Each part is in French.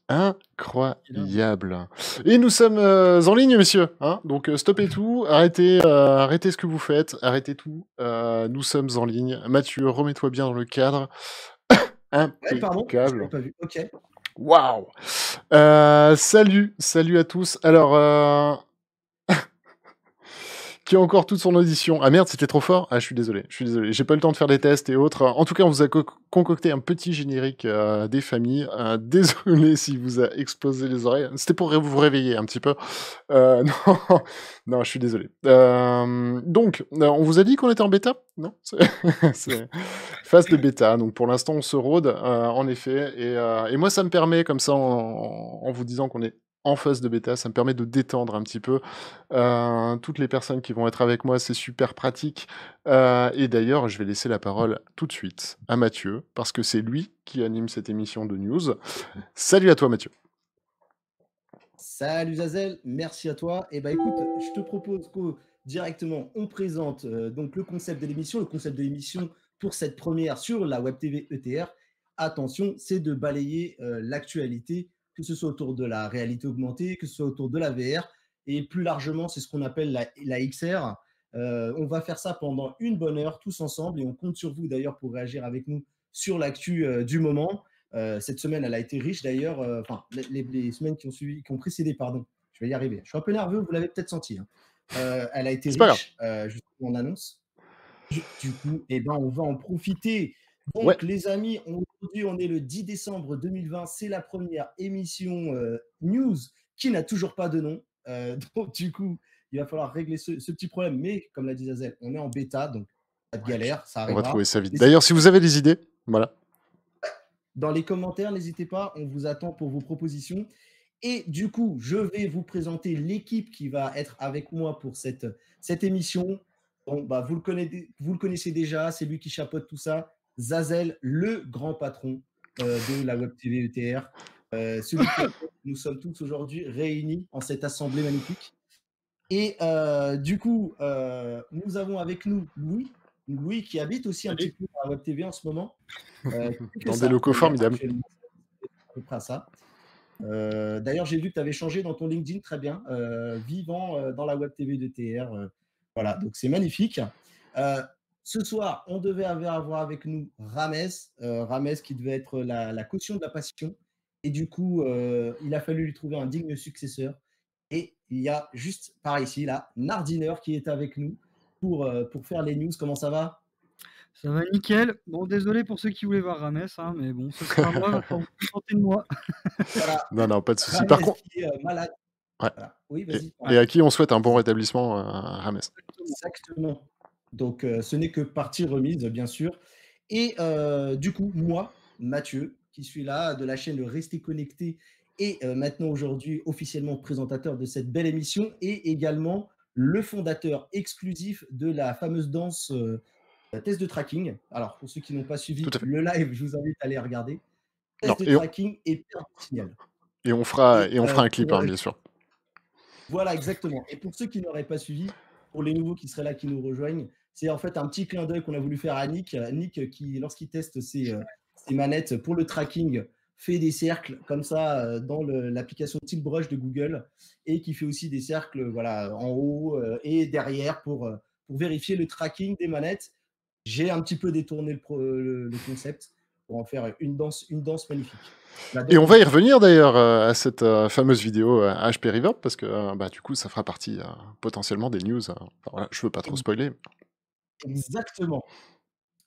Incroyable. Et nous sommes en ligne, messieurs. Hein, donc, stoppez tout, arrêtez ce que vous faites, arrêtez tout. Nous sommes en ligne. Mathieu, remets-toi bien dans le cadre. Ouais, pardon, je l'avais Impeccable. pas vu. OK. Waouh. Salut à tous. Alors, qui a encore toute son audition. Ah merde, c'était trop fort. Ah, je suis désolé. J'ai pas eu le temps de faire des tests et autres. En tout cas, on vous a concocté un petit générique des familles. Désolé s'il vous a explosé les oreilles. C'était pour vous réveiller un petit peu. Non, non, je suis désolé. Donc, on vous a dit qu'on était en bêta? Non? C'est phase de bêta. Donc, pour l'instant, on se rôde, en effet. Et moi, ça me permet, comme ça, en vous disant qu'on est en phase de bêta, ça me permet de détendre un petit peu toutes les personnes qui vont être avec moi. C'est super pratique. Et d'ailleurs, je vais laisser la parole tout de suite à Mathieu, parce que c'est lui qui anime cette émission de news. Salut à toi, Mathieu. Salut Zazel, merci à toi. Et bah écoute, je te propose que directement on présente donc le concept de l'émission. Le concept de l'émission pour cette première sur la Web TV ETR. Attention, c'est de balayer l'actualité, que ce soit autour de la réalité augmentée, que ce soit autour de la VR, et plus largement, c'est ce qu'on appelle la XR. On va faire ça pendant une bonne heure tous ensemble et on compte sur vous d'ailleurs pour réagir avec nous sur l'actu du moment. Cette semaine, elle a été riche d'ailleurs. Enfin, les semaines qui ont suivi, qui ont précédé, pardon. Je vais y arriver. Je suis un peu nerveux, vous l'avez peut-être senti. Hein. Elle a été C'est pas grave. riche, justement en annonce. Du coup, eh ben, on va en profiter. Ouais. Donc, les amis, aujourd'hui, on est le 10 décembre 2020. C'est la première émission news qui n'a toujours pas de nom. Donc, du coup, il va falloir régler ce petit problème. Mais, comme l'a dit Zazel, on est en bêta, donc pas de Ouais, galère, ça on va trouver arrivera. ça vite. N'hésitez D'ailleurs, si vous avez des idées, voilà. dans les commentaires, n'hésitez pas, on vous attend pour vos propositions. Et du coup, je vais vous présenter l'équipe qui va être avec moi pour cette émission. Bon, bah, vous le connaissez déjà, c'est lui qui chapeaute tout ça. Zazel, le grand patron de la Web TV ETR. Celui qui a fait que nous sommes tous aujourd'hui réunis en cette assemblée magnifique. Et du coup, nous avons avec nous Louis. Louis qui habite aussi un petit Salut. peu à la Web TV en ce moment. Plus que Dans des ça, locaux d'ailleurs, formidables. actuellement, c'est à peu près à ça. D'ailleurs, j'ai vu que tu avais changé dans ton LinkedIn, très bien, vivant dans la Web TV de TR. Voilà, donc c'est magnifique. Euh, Ce soir, on devait avoir avec nous Rames, Rames qui devait être la caution de la passion. Et du coup, il a fallu lui trouver un digne successeur. Et il y a juste par ici, là, Nardineur qui est avec nous pour faire les news. Comment ça va? Ça va nickel. Bon, désolé pour ceux qui voulaient voir Rames, hein, mais bon, ce sera moi, va falloir vous contenter de moi. Voilà, Non, non, pas de souci. Par Rames contre, qui est malade. ouais. Voilà. Oui, Et, vas-y. et à qui on souhaite un bon Vas-y. rétablissement, Rames. Exactement. Donc, ce n'est que partie remise, bien sûr. Et du coup, moi, Mathieu, qui suis là de la chaîne Restez Connecté et maintenant aujourd'hui officiellement présentateur de cette belle émission et également le fondateur exclusif de la fameuse danse test de tracking. Alors, pour ceux qui n'ont pas Tout suivi à fait. le live, je vous invite à aller regarder. Non, Test de tracking et perte de signal. on fera, Et et on fera un clip, pour hein, bien sûr. voilà, exactement. Et pour ceux qui n'auraient pas suivi, pour les nouveaux qui seraient là, qui nous rejoignent, c'est en fait un petit clin d'œil qu'on a voulu faire à Nick. Nick, qui, lorsqu'il teste ses manettes pour le tracking, fait des cercles comme ça dans l'application Tiltbrush de Google et qui fait aussi des cercles voilà, en haut et derrière pour vérifier le tracking des manettes. J'ai un petit peu détourné le concept pour en faire une danse magnifique. Et J'adore on le va y faire. revenir d'ailleurs à cette fameuse vidéo HP Reverb, parce que bah, du coup, ça fera partie potentiellement des news. Enfin, voilà, je veux pas trop spoiler. Exactement.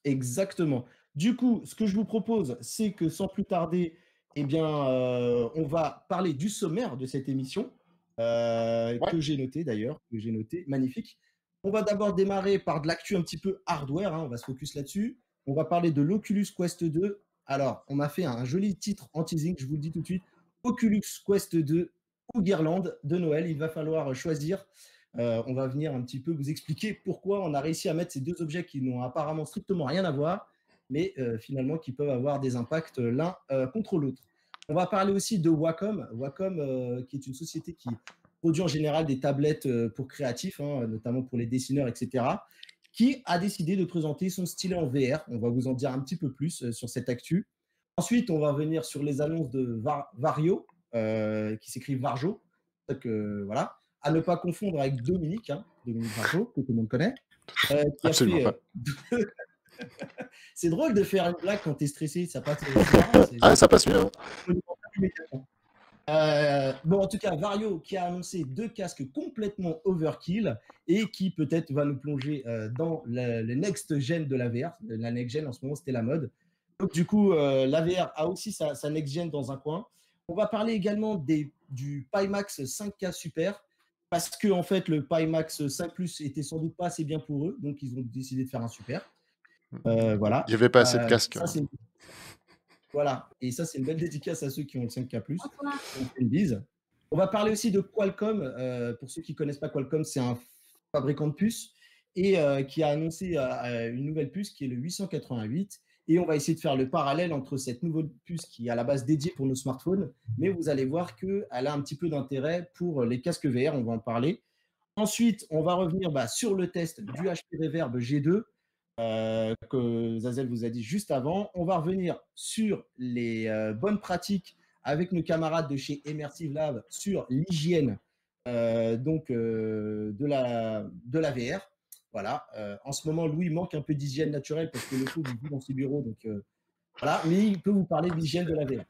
Exactement. Du coup, ce que je vous propose, c'est que sans plus tarder, eh bien, on va parler du sommaire de cette émission, Ouais. que j'ai noté d'ailleurs, que j'ai noté, magnifique. On va d'abord démarrer par de l'actu un petit peu hardware, hein, on va se focus là-dessus. On va parler de l'Oculus Quest 2. Alors, on m'a fait un joli titre en teasing, je vous le dis tout de suite. Oculus Quest 2 ou guirlande de Noël, il va falloir choisir. On va venir un petit peu vous expliquer pourquoi on a réussi à mettre ces deux objets qui n'ont apparemment strictement rien à voir, mais finalement qui peuvent avoir des impacts l'un contre l'autre. On va parler aussi de Wacom, Wacom qui est une société qui produit en général des tablettes pour créatifs, hein, notamment pour les dessineurs, etc., qui a décidé de présenter son stylet en VR. On va vous en dire un petit peu plus sur cette actu. Ensuite, on va venir sur les annonces de Vario, qui s'écrit Varjo. Donc, voilà. À ne pas confondre avec Dominique, hein, Dominique Varjo, que tout le monde connaît, qui a Absolument fait. pas. C'est drôle de faire une blague quand tu es stressé, ça passe. C'est marrant, Ah, ça passe mieux. Hein. immédiatement. Bon, en tout cas, Vario qui a annoncé 2 casques complètement overkill et qui peut-être va nous plonger dans le next gen de la VR. La next gen en ce moment, c'était la mode. Donc, du coup, la VR a aussi sa next gen dans un coin. On va parler également du Pimax 5K Super parce que, en fait, le Pimax 5 Plus était sans doute pas assez bien pour eux. Donc, ils ont décidé de faire un super. Voilà. Il n'y avait pas assez de casques. Ça, c'est voilà, et ça, c'est une belle dédicace à ceux qui ont le 5K+. On fait une bise. On va parler aussi de Qualcomm. Pour ceux qui ne connaissent pas Qualcomm, c'est un fabricant de puces et qui a annoncé une nouvelle puce qui est le 888. Et on va essayer de faire le parallèle entre cette nouvelle puce qui est à la base dédiée pour nos smartphones, mais vous allez voir qu'elle a un petit peu d'intérêt pour les casques VR, on va en parler. Ensuite, on va revenir sur le test du HP Reverb G2 que Zazel vous a dit juste avant. On va revenir sur les bonnes pratiques avec nos camarades de chez Immersive Lab sur l'hygiène de la VR. Voilà. En ce moment, Louis manque un peu d'hygiène naturelle parce que le pauvre il vit dans ses bureaux. Donc, voilà. Mais il peut vous parler de l'hygiène de la VR.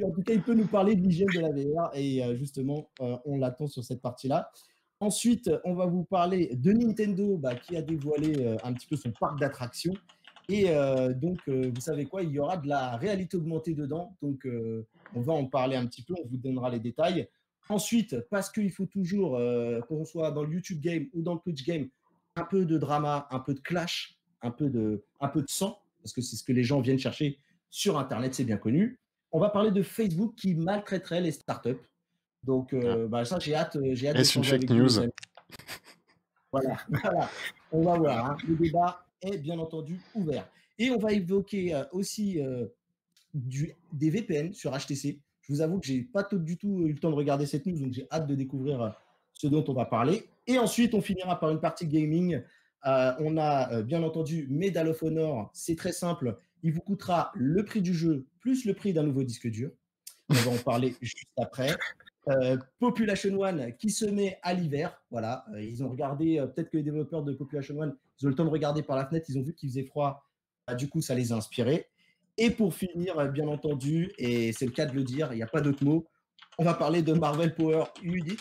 En tout cas, il peut nous parler de l'hygiène de la VR et justement, on l'attend sur cette partie-là. Ensuite, on va vous parler de Nintendo qui a dévoilé un petit peu son parc d'attractions. Et donc, vous savez quoi, il y aura de la réalité augmentée dedans. Donc, on va en parler un petit peu, on vous donnera les détails. Ensuite, parce qu'il faut toujours, qu'on soit dans le YouTube Game ou dans le Twitch Game, un peu de drama, un peu de clash, un peu de sang, parce que c'est ce que les gens viennent chercher sur Internet, c'est bien connu. On va parler de Facebook qui maltraiterait les startups. Donc, ça, j'ai hâte Est-ce une d'échanger fake avec vous, les news? amis. Voilà, voilà. On va voir. Hein. Le débat est bien entendu ouvert. Et on va évoquer aussi des VPN sur HTC. Je vous avoue que j'ai pas du tout eu le temps de regarder cette news, donc j'ai hâte de découvrir ce dont on va parler. Et ensuite, on finira par une partie gaming. On a bien entendu Medal of Honor. C'est très simple. Il vous coûtera le prix du jeu plus le prix d'un nouveau disque dur. On va en parler juste après. Population One qui se met à l'hiver. Voilà, ils ont regardé, peut-être que les développeurs de Population One, ils ont le temps de regarder par la fenêtre, ils ont vu qu'il faisait froid. Du coup, ça les a inspirés. Et pour finir, bien entendu, et c'est le cas de le dire, il n'y a pas d'autre mot, on va parler de Marvel Power United.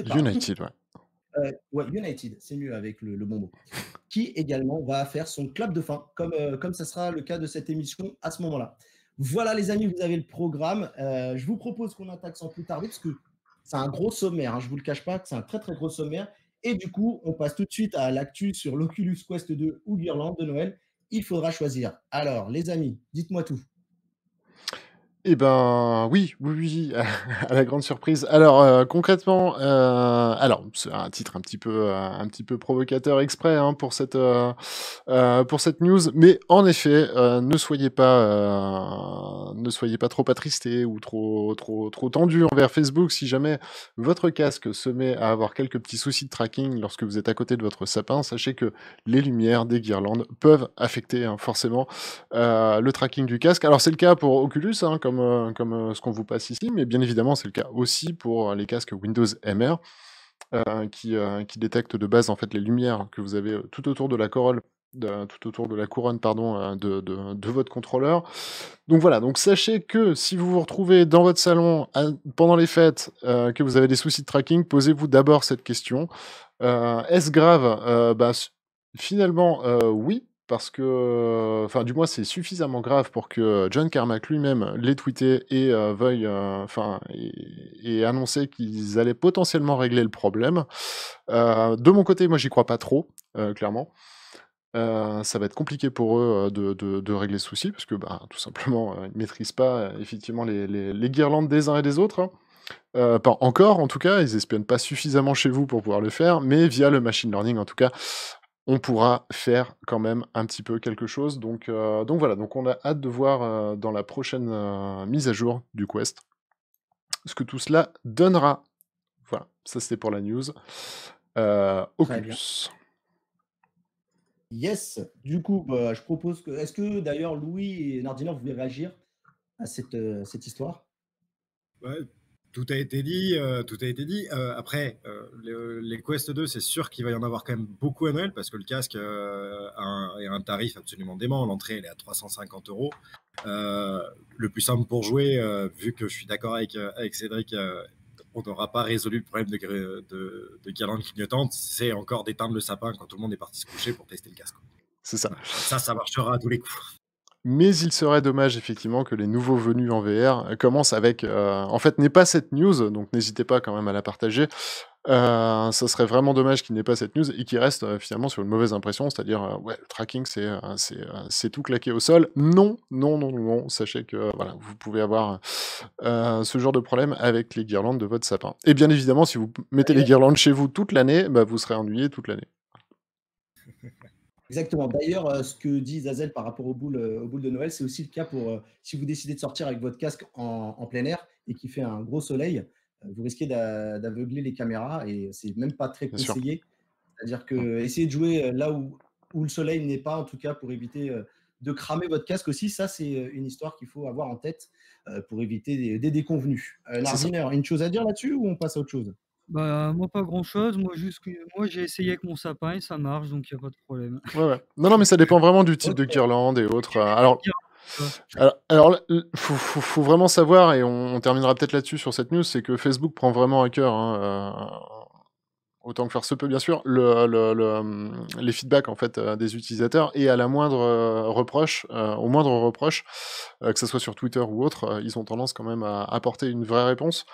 Pardon. United, ouais. Ouais, United, c'est mieux avec le bon mot. Qui également va faire son clap de fin, comme ça sera le cas de cette émission à ce moment-là. Voilà les amis, vous avez le programme. Je vous propose qu'on attaque sans plus tarder, parce que c'est un gros sommaire, hein, je ne vous le cache pas, que c'est un très très gros sommaire. Et du coup, on passe tout de suite à l'actu sur l'Oculus Quest 2 ou Guirlande de Noël. Il faudra choisir. Alors les amis, dites-moi tout. Eh ben, oui, oui, oui, à la grande surprise. Alors, concrètement, alors, c'est un titre un petit peu provocateur exprès, hein, pour cette news, mais en effet, ne soyez pas trop attristés ou trop tendus envers Facebook si jamais votre casque se met à avoir quelques petits soucis de tracking lorsque vous êtes à côté de votre sapin. Sachez que les lumières des guirlandes peuvent affecter, hein, forcément, le tracking du casque. Alors c'est le cas pour Oculus, hein, comme ce qu'on vous passe ici, mais bien évidemment c'est le cas aussi pour les casques Windows MR, qui détectent de base en fait les lumières que vous avez tout autour de la corolle, tout autour de la couronne, pardon, de votre contrôleur. Donc voilà, donc sachez que si vous vous retrouvez dans votre salon pendant les fêtes, que vous avez des soucis de tracking, posez-vous d'abord cette question. Est-ce grave? Finalement, oui, parce que, enfin, du moins, c'est suffisamment grave pour que John Carmack lui-même l'ait tweeté et veuille, enfin, et annoncer qu'ils allaient potentiellement régler le problème. De mon côté, moi, j'y crois pas trop, clairement. Ça va être compliqué pour eux de régler ce souci, parce que, tout simplement, ils ne maîtrisent pas, effectivement, les guirlandes des uns et des autres, hein. Pas encore, en tout cas, ils espionnent pas suffisamment chez vous pour pouvoir le faire, mais via le machine learning, en tout cas, on pourra faire quand même un petit peu quelque chose. Donc voilà, donc on a hâte de voir dans la prochaine mise à jour du Quest ce que tout cela donnera. Voilà, ça c'était pour la news. Très bien. Oculus. Yes, du coup, bah, je propose que est-ce que d'ailleurs Louis et Nardiner, vous voulez réagir à cette histoire? Ouais, tout a été dit, tout a été dit. Après, les Quest 2, c'est sûr qu'il va y en avoir quand même beaucoup à Noël parce que le casque a un tarif absolument dément. L'entrée, elle est à 350 euros. Le plus simple pour jouer, vu que je suis d'accord avec Cédric, on n'aura pas résolu le problème de guirlande clignotante, c'est encore d'éteindre le sapin quand tout le monde est parti se coucher pour tester le casque. C'est ça. Voilà. Ça marchera à tous les coups. Mais il serait dommage effectivement que les nouveaux venus en VR commencent avec, en fait, n'aient pas cette news, donc n'hésitez pas quand même à la partager. Ça serait vraiment dommage qu'ils n'aient pas cette news et qu'ils restent, finalement sur une mauvaise impression, c'est-à-dire, ouais, le tracking c'est tout claqué au sol. Non, non, non, non, non, sachez que, voilà, vous pouvez avoir, ce genre de problème avec les guirlandes de votre sapin. Et bien évidemment, si vous mettez les guirlandes chez vous toute l'année, bah, vous serez ennuyés toute l'année. Exactement. D'ailleurs, ce que dit Zazel par rapport aux boules de Noël, c'est aussi le cas pour, si vous décidez de sortir avec votre casque en plein air et qu'il fait un gros soleil, vous risquez d'aveugler les caméras et c'est même pas très Bien sûr. conseillé. C'est-à-dire Mmh. que essayez de jouer, là où le soleil n'est pas, en tout cas pour éviter, de cramer votre casque aussi. Ça, c'est, une histoire qu'il faut avoir en tête, pour éviter des déconvenues. C'est ça. Nardiner, une chose à dire là-dessus ou on passe à autre chose? Bah, moi, pas grand-chose. Moi, j'ai essayé avec mon sapin et ça marche, donc il y a pas de problème. Ouais, ouais. Non, non, mais ça dépend vraiment du type OK. de guirlande et autres, Quelle alors guirlande, alors là, faut vraiment savoir et on terminera peut-être là-dessus sur cette news, c'est que Facebook prend vraiment à cœur, hein, autant que faire se peut bien sûr, les feedbacks en fait, des utilisateurs et à la moindre, reproche, au moindre reproche, que ça soit sur Twitter ou autre, ils ont tendance quand même à apporter une vraie réponse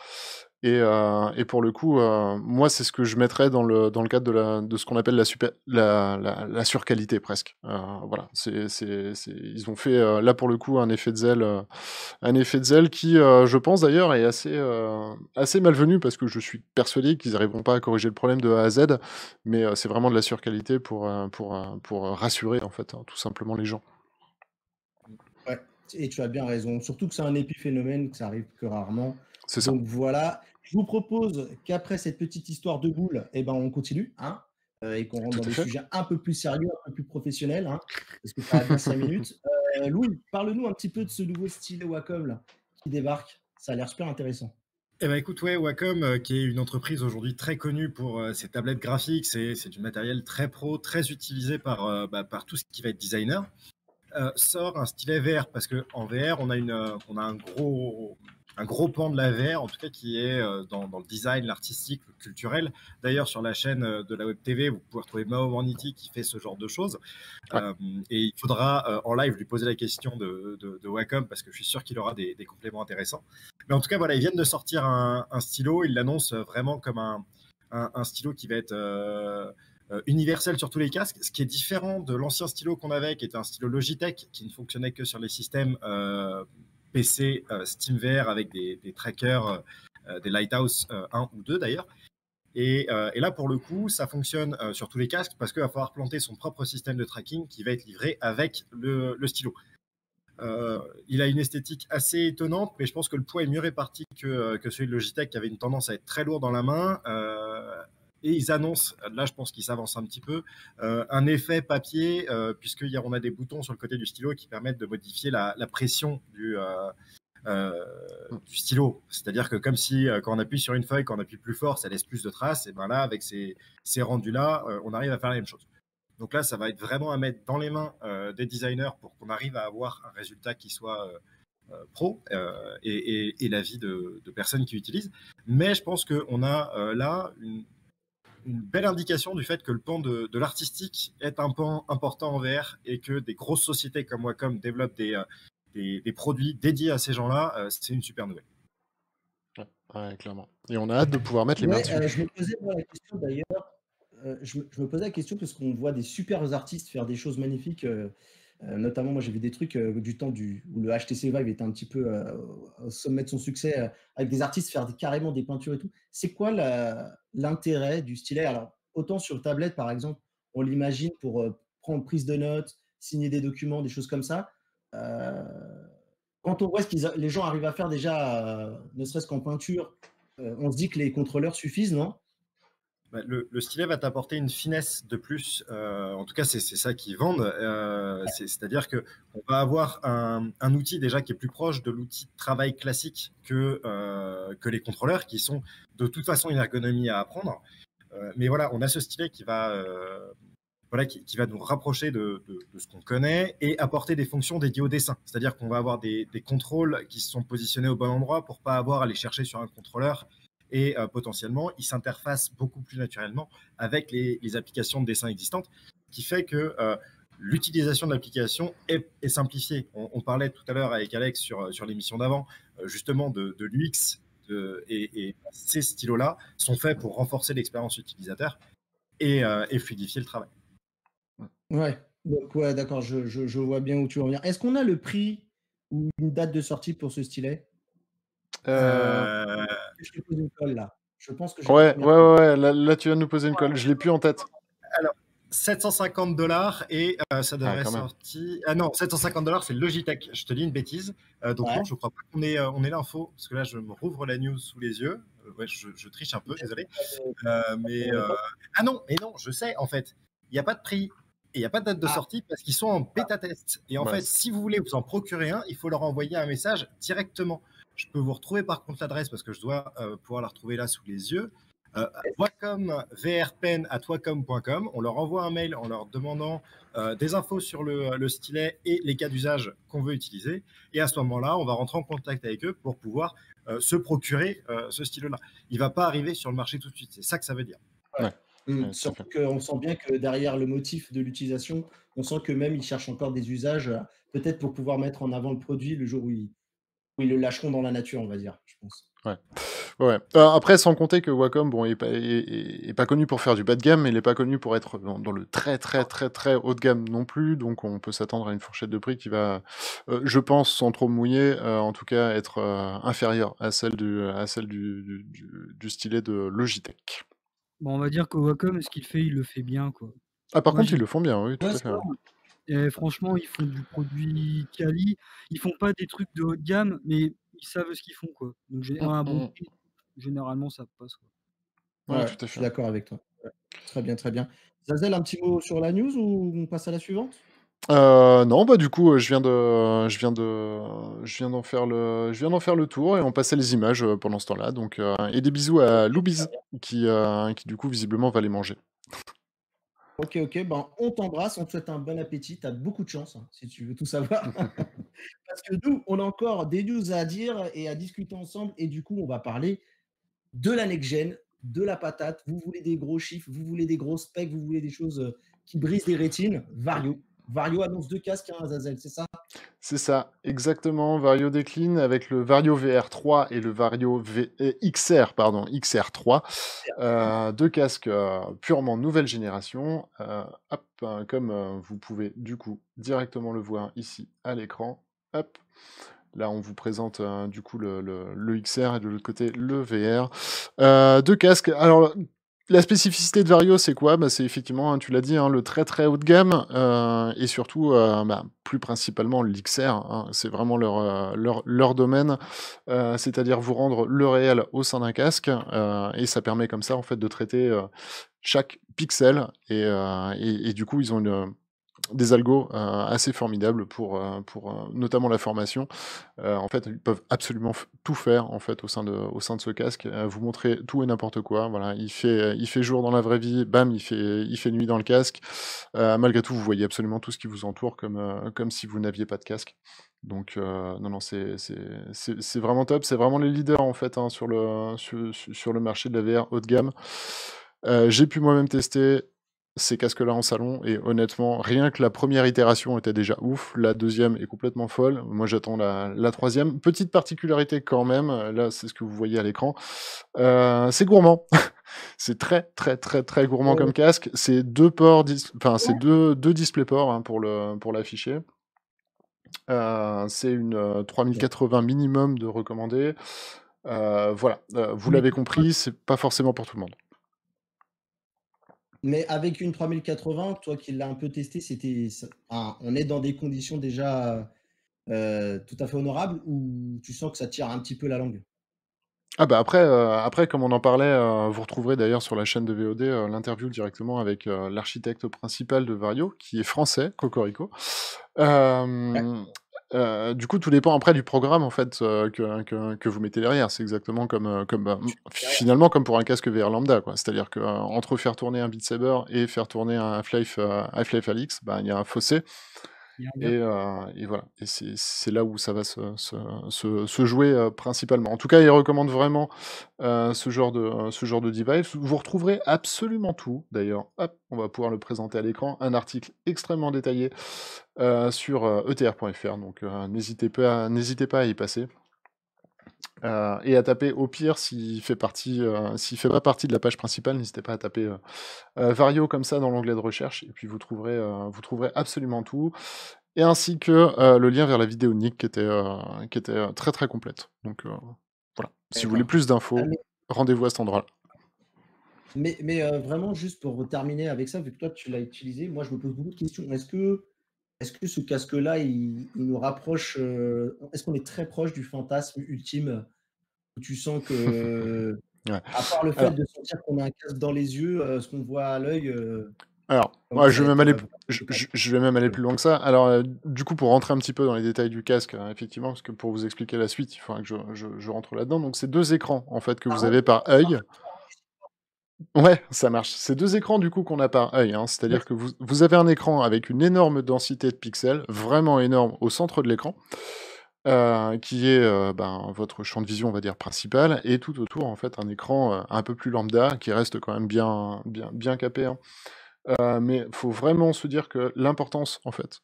et pour le coup, moi, c'est ce que je mettrais dans le cadre de ce qu'on appelle la surqualité presque. Voilà, ils ont fait, là, pour le coup, un effet de zèle qui, je pense d'ailleurs est assez malvenu parce que je suis persuadé qu'ils n'arriveront pas à corriger le problème de A à Z, mais c'est vraiment de la surqualité pour rassurer, en fait, hein, tout simplement les gens. Ouais, et tu as bien raison. Surtout que c'est un épiphénomène, que ça arrive que rarement. C'est ça, Donc voilà, je vous propose qu'après cette petite histoire de boule, eh ben, on continue, hein, et qu'on rentre tout dans à des fait. sujets un peu plus sérieux, un peu plus professionnels, hein, parce que ça a bien 5 minutes. Louis, parle-nous un petit peu de ce nouveau stylet Wacom là, qui débarque. Ça a l'air super intéressant. Eh ben écoute, ouais, Wacom, qui est une entreprise aujourd'hui très connue pour ses tablettes graphiques, c'est du matériel très pro, très utilisé par tout ce qui va être designer, sort un stylet VR parce que en VR, on a un gros pan de la VR, en tout cas qui est dans le design, l'artistique, le culturel. D'ailleurs, sur la chaîne de la Web TV, vous pouvez retrouver Mao Mornity qui fait ce genre de choses. Ouais. Et il faudra en live lui poser la question de Wacom parce que je suis sûr qu'il aura des compléments intéressants. Mais en tout cas, voilà, ils viennent de sortir un stylo. Ils l'annoncent vraiment comme un stylo qui va être universel sur tous les casques, ce qui est différent de l'ancien stylo qu'on avait, qui était un stylo Logitech, qui ne fonctionnait que sur les systèmes PC SteamVR avec des trackers, des Lighthouse 1 ou 2 d'ailleurs. Et là, pour le coup, ça fonctionne sur tous les casques parce qu'il va falloir planter son propre système de tracking qui va être livré avec le stylo. Il a une esthétique assez étonnante, mais je pense que le poids est mieux réparti que celui de Logitech qui avait une tendance à être très lourd dans la main. Et ils annoncent, là je pense qu'ils s'avancent un petit peu, un effet papier, puisqu'on a des boutons sur le côté du stylo qui permettent de modifier la pression du stylo. C'est-à-dire que comme si quand on appuie sur une feuille, quand on appuie plus fort, ça laisse plus de traces, et ben là, avec ces rendus-là, on arrive à faire la même chose. Donc là, ça va être vraiment à mettre dans les mains des designers pour qu'on arrive à avoir un résultat qui soit pro et l'avis de personnes qui utilisent. Mais je pense qu'on a là une belle indication du fait que le pan de l'artistique est un pan important en VR et que des grosses sociétés comme Wacom développent des produits dédiés à ces gens-là, c'est une super nouvelle. Ouais, clairement. Et on a hâte de pouvoir mettre les mains Ouais, dessus. je me posais moi la question d'ailleurs, je me posais la question parce qu'on voit des super artistes faire des choses magnifiques, notamment moi j'ai vu des trucs, du temps où le HTC Vive était un petit peu, au sommet de son succès, avec des artistes faire carrément des peintures et tout. C'est quoi l'intérêt du stylet? Alors autant sur tablette par exemple, on l'imagine pour, prendre prise de notes, signer des documents, des choses comme ça. Heu, Quand on voit les gens arrivent à faire déjà, ne serait-ce qu'en peinture, on se dit que les contrôleurs suffisent, non? Le stylet va t'apporter une finesse de plus. En tout cas, c'est ça qu'ils vendent. C'est-à-dire qu'on va avoir un outil déjà qui est plus proche de l'outil de travail classique que les contrôleurs, qui sont de toute façon une ergonomie à apprendre. Mais voilà, on a ce stylet qui va nous rapprocher de ce qu'on connaît et apporter des fonctions dédiées au dessin. C'est-à-dire qu'on va avoir des contrôles qui sont positionnés au bon endroit pour pas avoir à les chercher sur un contrôleur. Et potentiellement, ils s'interfacent beaucoup plus naturellement avec les applications de dessin existantes, ce qui fait que l'utilisation de l'application est simplifiée. On parlait tout à l'heure avec Alex sur l'émission d'avant, justement de l'UX, et ces stylos-là sont faits pour renforcer l'expérience utilisateur et fluidifier le travail. Ouais, donc ouais, d'accord, je vois bien où tu veux en venir. Est-ce qu'on a le prix ou une date de sortie pour ce stylet? Euh, Je te pose une colle là. Je pense que j'ai la Ouais, première ouais, colle. ouais, là, tu viens de nous poser une colle. Je l'ai plus en tête. Alors, $750 et ça Ah, devrait quand même. sortir. Ah non, $750, c'est Logitech. Je te dis une bêtise. Donc Ouais. non, je crois pas qu'on ait l'info, parce que là, je me rouvre la news sous les yeux. Ouais, je triche un peu, désolé. Ah non, mais non, je sais, en fait. Il n'y a pas de prix et il n'y a pas de date de sortie parce qu'ils sont en bêta test. Et en Ouais, fait, si vous voulez vous en procurer un, il faut leur envoyer un message directement. Je peux vous retrouver par contre l'adresse parce que je dois pouvoir la retrouver là sous les yeux. Wacom vrpen@wacom.com. On leur envoie un mail en leur demandant des infos sur le stylet et les cas d'usage qu'on veut utiliser. Et à ce moment-là, on va rentrer en contact avec eux pour pouvoir se procurer ce stylo-là. Il ne va pas arriver sur le marché tout de suite. C'est ça que ça veut dire. ouais. Ouais, tout à Surtout fait. qu'on sent bien que derrière le motif de l'utilisation, on sent que même ils cherchent encore des usages, peut-être pour pouvoir mettre en avant le produit le jour où ils le lâcheront dans la nature, on va dire, je pense. Ouais. Ouais. Après, sans compter que Wacom, bon, est pas connu pour faire du bas de gamme, mais il est pas connu pour être dans le très, très, très, très haut de gamme non plus. Donc, on peut s'attendre à une fourchette de prix qui va, je pense, sans trop me mouiller, en tout cas, être inférieure à celle du stylet de Logitech. Bon, on va dire que Wacom, ce qu'il fait, il le fait bien, quoi. Ah, par Moi, contre, j'ai ils le font bien, oui, tout Ouais, à c'est fait. Ouais. et franchement, ils font du produit quali. Ils font pas des trucs de haut de gamme, mais ils savent ce qu'ils font, quoi. Donc j'ai un bon Mm. prix, généralement, ça passe, quoi. Ouais, Ouais, tout à je suis fait. d'accord avec toi. Ouais. Très bien, très bien. Zazel, un petit mot sur la news ou on passe à la suivante? Non, bah, du coup, je viens d'en faire le tour et on passait les images, pendant ce temps-là, donc et des bisous à Ok, très Loubiz bien. qui du coup, visiblement, va les manger. Ok, ok, ben, on t'embrasse, on te souhaite un bon appétit. Tu as beaucoup de chance, hein, si tu veux tout savoir. Parce que nous, on a encore des news à dire et à discuter ensemble. Et du coup, on va parler de la next-gen, de la patate. Vous voulez des gros chiffres, vous voulez des gros specs, vous voulez des choses qui brisent les rétines. Vario. Vario annonce 2 casques, hein, Azazel, c'est ça? C'est ça, exactement, Vario décline avec le Vario VR3 et le Vario XR, pardon, XR3, 2 casques, purement nouvelle génération, hop, comme, vous pouvez, du coup, directement le voir ici à l'écran, hop. Là, on vous présente du coup le XR et de l'autre côté le VR. Deux casques. Alors, la spécificité de Vario, c'est quoi? Bah, c'est effectivement, hein, tu l'as dit, hein, le très très haut de gamme et surtout, bah, plus principalement l'XR. Hein, c'est vraiment leur domaine, c'est-à-dire vous rendre le réel au sein d'un casque et ça permet comme ça en fait de traiter chaque pixel et du coup ils ont des algos assez formidables pour notamment la formation. En fait, ils peuvent absolument tout faire en fait au sein de ce casque. Vous montrer tout et n'importe quoi. Voilà, il fait jour dans la vraie vie, bam, il fait nuit dans le casque. Malgré tout, vous voyez absolument tout ce qui vous entoure comme si vous n'aviez pas de casque. Donc non, non, c'est vraiment top. C'est vraiment les leaders en fait hein, sur le marché de la VR haut de gamme. J'ai pu moi-même tester ces casques-là en salon et honnêtement, rien que la première itération était déjà ouf. La deuxième est complètement folle. Moi, j'attends la troisième. Petite particularité quand même, là, c'est ce que vous voyez à l'écran. C'est gourmand. C'est très, très, très, très gourmand comme casque. C'est deux ports, enfin, c'est deux DisplayPort hein, pour l'afficher. C'est une 3080 minimum de recommandé. Voilà, vous Mais l'avez compris, c'est pas forcément pour tout le monde. Mais avec une 3080, toi qui l'as un peu testé, on est dans des conditions déjà tout à fait honorables ou tu sens que ça tire un petit peu la langue? Ah bah après, comme on en parlait, vous retrouverez d'ailleurs sur la chaîne de VOD l'interview directement avec l'architecte principal de Vario, qui est français, Cocorico. Ouais. Du coup, tout dépend après du programme en fait que vous mettez derrière. C'est exactement Tu derrière. finalement comme pour un casque VR lambda, quoi. C'est-à-dire que entre faire tourner un Beat Saber et faire tourner un Half-Life Alyx, bah, il y a un fossé. Il y a un gap. Et voilà, et c'est là où ça va se jouer, principalement. En tout cas, il recommande vraiment, ce genre de device. Vous retrouverez absolument tout d'ailleurs, hop, on va pouvoir le présenter à l'écran, un article extrêmement détaillé, sur, etr.fr, donc n'hésitez pas à y passer. Et à taper au pire s'il fait pas partie de la page principale, n'hésitez pas à taper, Vario comme ça dans l'onglet de recherche et puis vous trouverez absolument tout et ainsi que, le lien vers la vidéo de Nick qui était, très, très complète. Donc, voilà. Si vous voulez D'accord. plus Ah, d'infos, rendez-vous à cet endroit-là. mais vraiment juste pour terminer avec ça, vu que toi tu l'as utilisé, moi je me pose beaucoup de questions. Est-ce que ce casque-là, il nous rapproche, est-ce qu'on est très proche du fantasme ultime, où tu sens que, Ouais. à part le fait Alors de sentir qu'on a un casque dans les yeux, ce qu'on voit à l'œil, comment ouais, ça va être, vraiment je vais même aller plus loin que ça. Alors, du coup, pour rentrer un petit peu dans les détails du casque, effectivement, parce que pour vous expliquer la suite, il faudra que je rentre là-dedans. Donc c'est 2 écrans, en fait, que par vous contre, avez par œil. Ouais, ça marche. C'est 2 écrans du coup qu'on a par œil, hein. C'est-à-dire que vous avez un écran avec une énorme densité de pixels, vraiment énorme, au centre de l'écran, qui est, ben, votre champ de vision, on va dire, principal et tout autour, en fait, un écran, un peu plus lambda qui reste quand même bien capé, hein. Mais faut vraiment se dire que l'importance, en fait,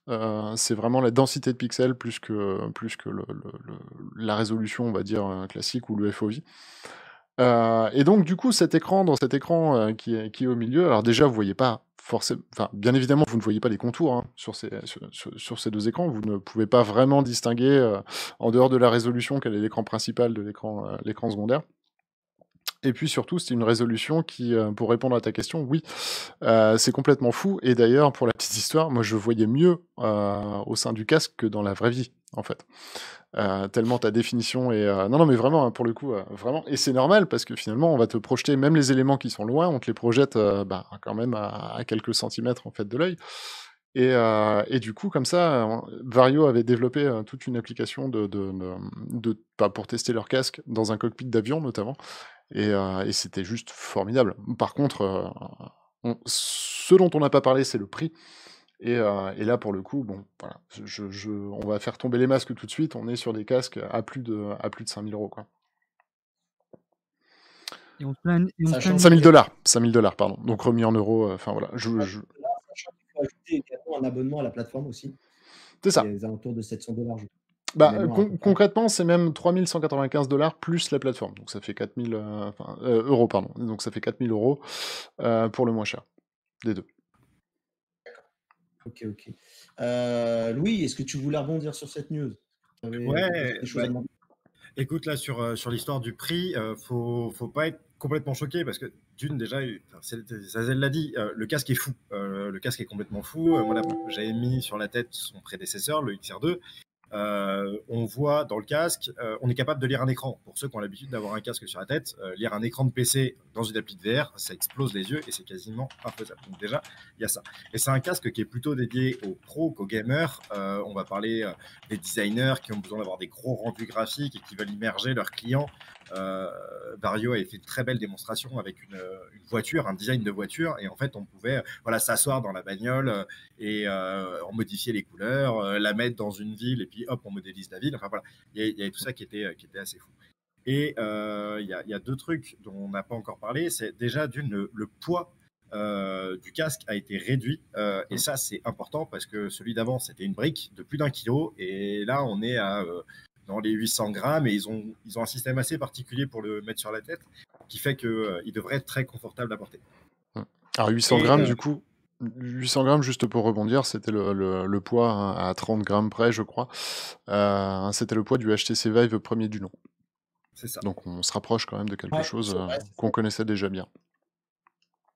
c'est vraiment la densité de pixels plus que la résolution, on va dire, classique ou le FOV. Et donc du coup, cet écran, qui est au milieu, alors déjà, vous voyez pas forcément, enfin, bien évidemment, vous ne voyez pas les contours, hein, sur ces 2 écrans. Vous ne pouvez pas vraiment distinguer, en dehors de la résolution, quel est l'écran principal de l'écran secondaire. Et puis surtout, c'est une résolution qui, pour répondre à ta question, oui, c'est complètement fou et d'ailleurs, pour la petite histoire, moi, je voyais mieux, au sein du casque que dans la vraie vie, en fait. Tellement ta définition est, non, non, mais vraiment, hein, pour le coup, vraiment et c'est normal parce que finalement, on va te projeter même les éléments qui sont loin, on te les projette, bah, quand même à quelques centimètres, en fait, de l'œil et du coup, comme ça, Vario avait développé, toute une application bah, pour tester leur casque dans un cockpit d'avion, notamment et c'était juste formidable. Par contre, ce dont on n'a pas parlé, c'est le prix et là, pour le coup, bon, voilà, on va faire tomber les masques tout de suite. On est sur des casques à plus de 5 000 €, quoi. Et on se plaint et on se plaint sachant de 5 Nick. 000 $, 5 000 $, pardon. Donc remis en euros, enfin voilà, sachant qu'il faut ajouter également un abonnement à la plateforme aussi, c'est qui ça. est aux alentours de 700 $, je de Bah, mémoire à peu près. concrètement, c'est même 3 195 $ plus la plateforme. Donc ça fait 4 000, enfin, euros, pardon. Donc ça fait 4 000 €, pour le moins cher, des 2. OK, OK. Louis, est-ce que tu voulais rebondir sur cette news? Tu avais Ouais, des choses bah, à demander? écoute, là, sur l'histoire du prix, faut pas être complètement choqué parce que d'une, déjà, enfin, Zazel l'a dit, le casque est fou. Le casque est complètement fou. Moi, j'avais mis sur la tête son prédécesseur, le XR2. On voit dans le casque, on est capable de lire un écran. Pour ceux qui ont l'habitude d'avoir un casque sur la tête, lire un écran de PC dans une appli de VR, ça explose les yeux et c'est quasiment imfaisable. Donc déjà, il y a ça. Et c'est un casque qui est plutôt dédié aux pros qu'aux gamers. On va parler des designers qui ont besoin d'avoir des gros rendus graphiques et qui veulent immerger leurs clients. Vario avait fait une très belle démonstration avec une voiture, un design de voiture, et en fait, on pouvait s'asseoir dans la bagnole et en modifier les couleurs, la mettre dans une ville et puis hop, on modélise la ville. Enfin voilà, il y avait tout ça qui était assez fou. Et il y a 2 trucs dont on n'a pas encore parlé. C'est déjà le poids du casque a été réduit et ça c'est important parce que celui d'avant c'était une brique de plus d'1 kilo et là on est à dans les 800 grammes et ils ont un système assez particulier pour le mettre sur la tête qui fait qu'il devrait être très confortable à porter. Alors 800 Et grammes, du coup, 800 grammes, juste pour rebondir, c'était le poids, hein, à 30 grammes près, je crois. C'était le poids du HTC Vive premier du nom. c'est ça. Donc on se rapproche quand même de quelque Ouais, chose, c'est vrai, c'est qu'on ça. connaissait déjà bien.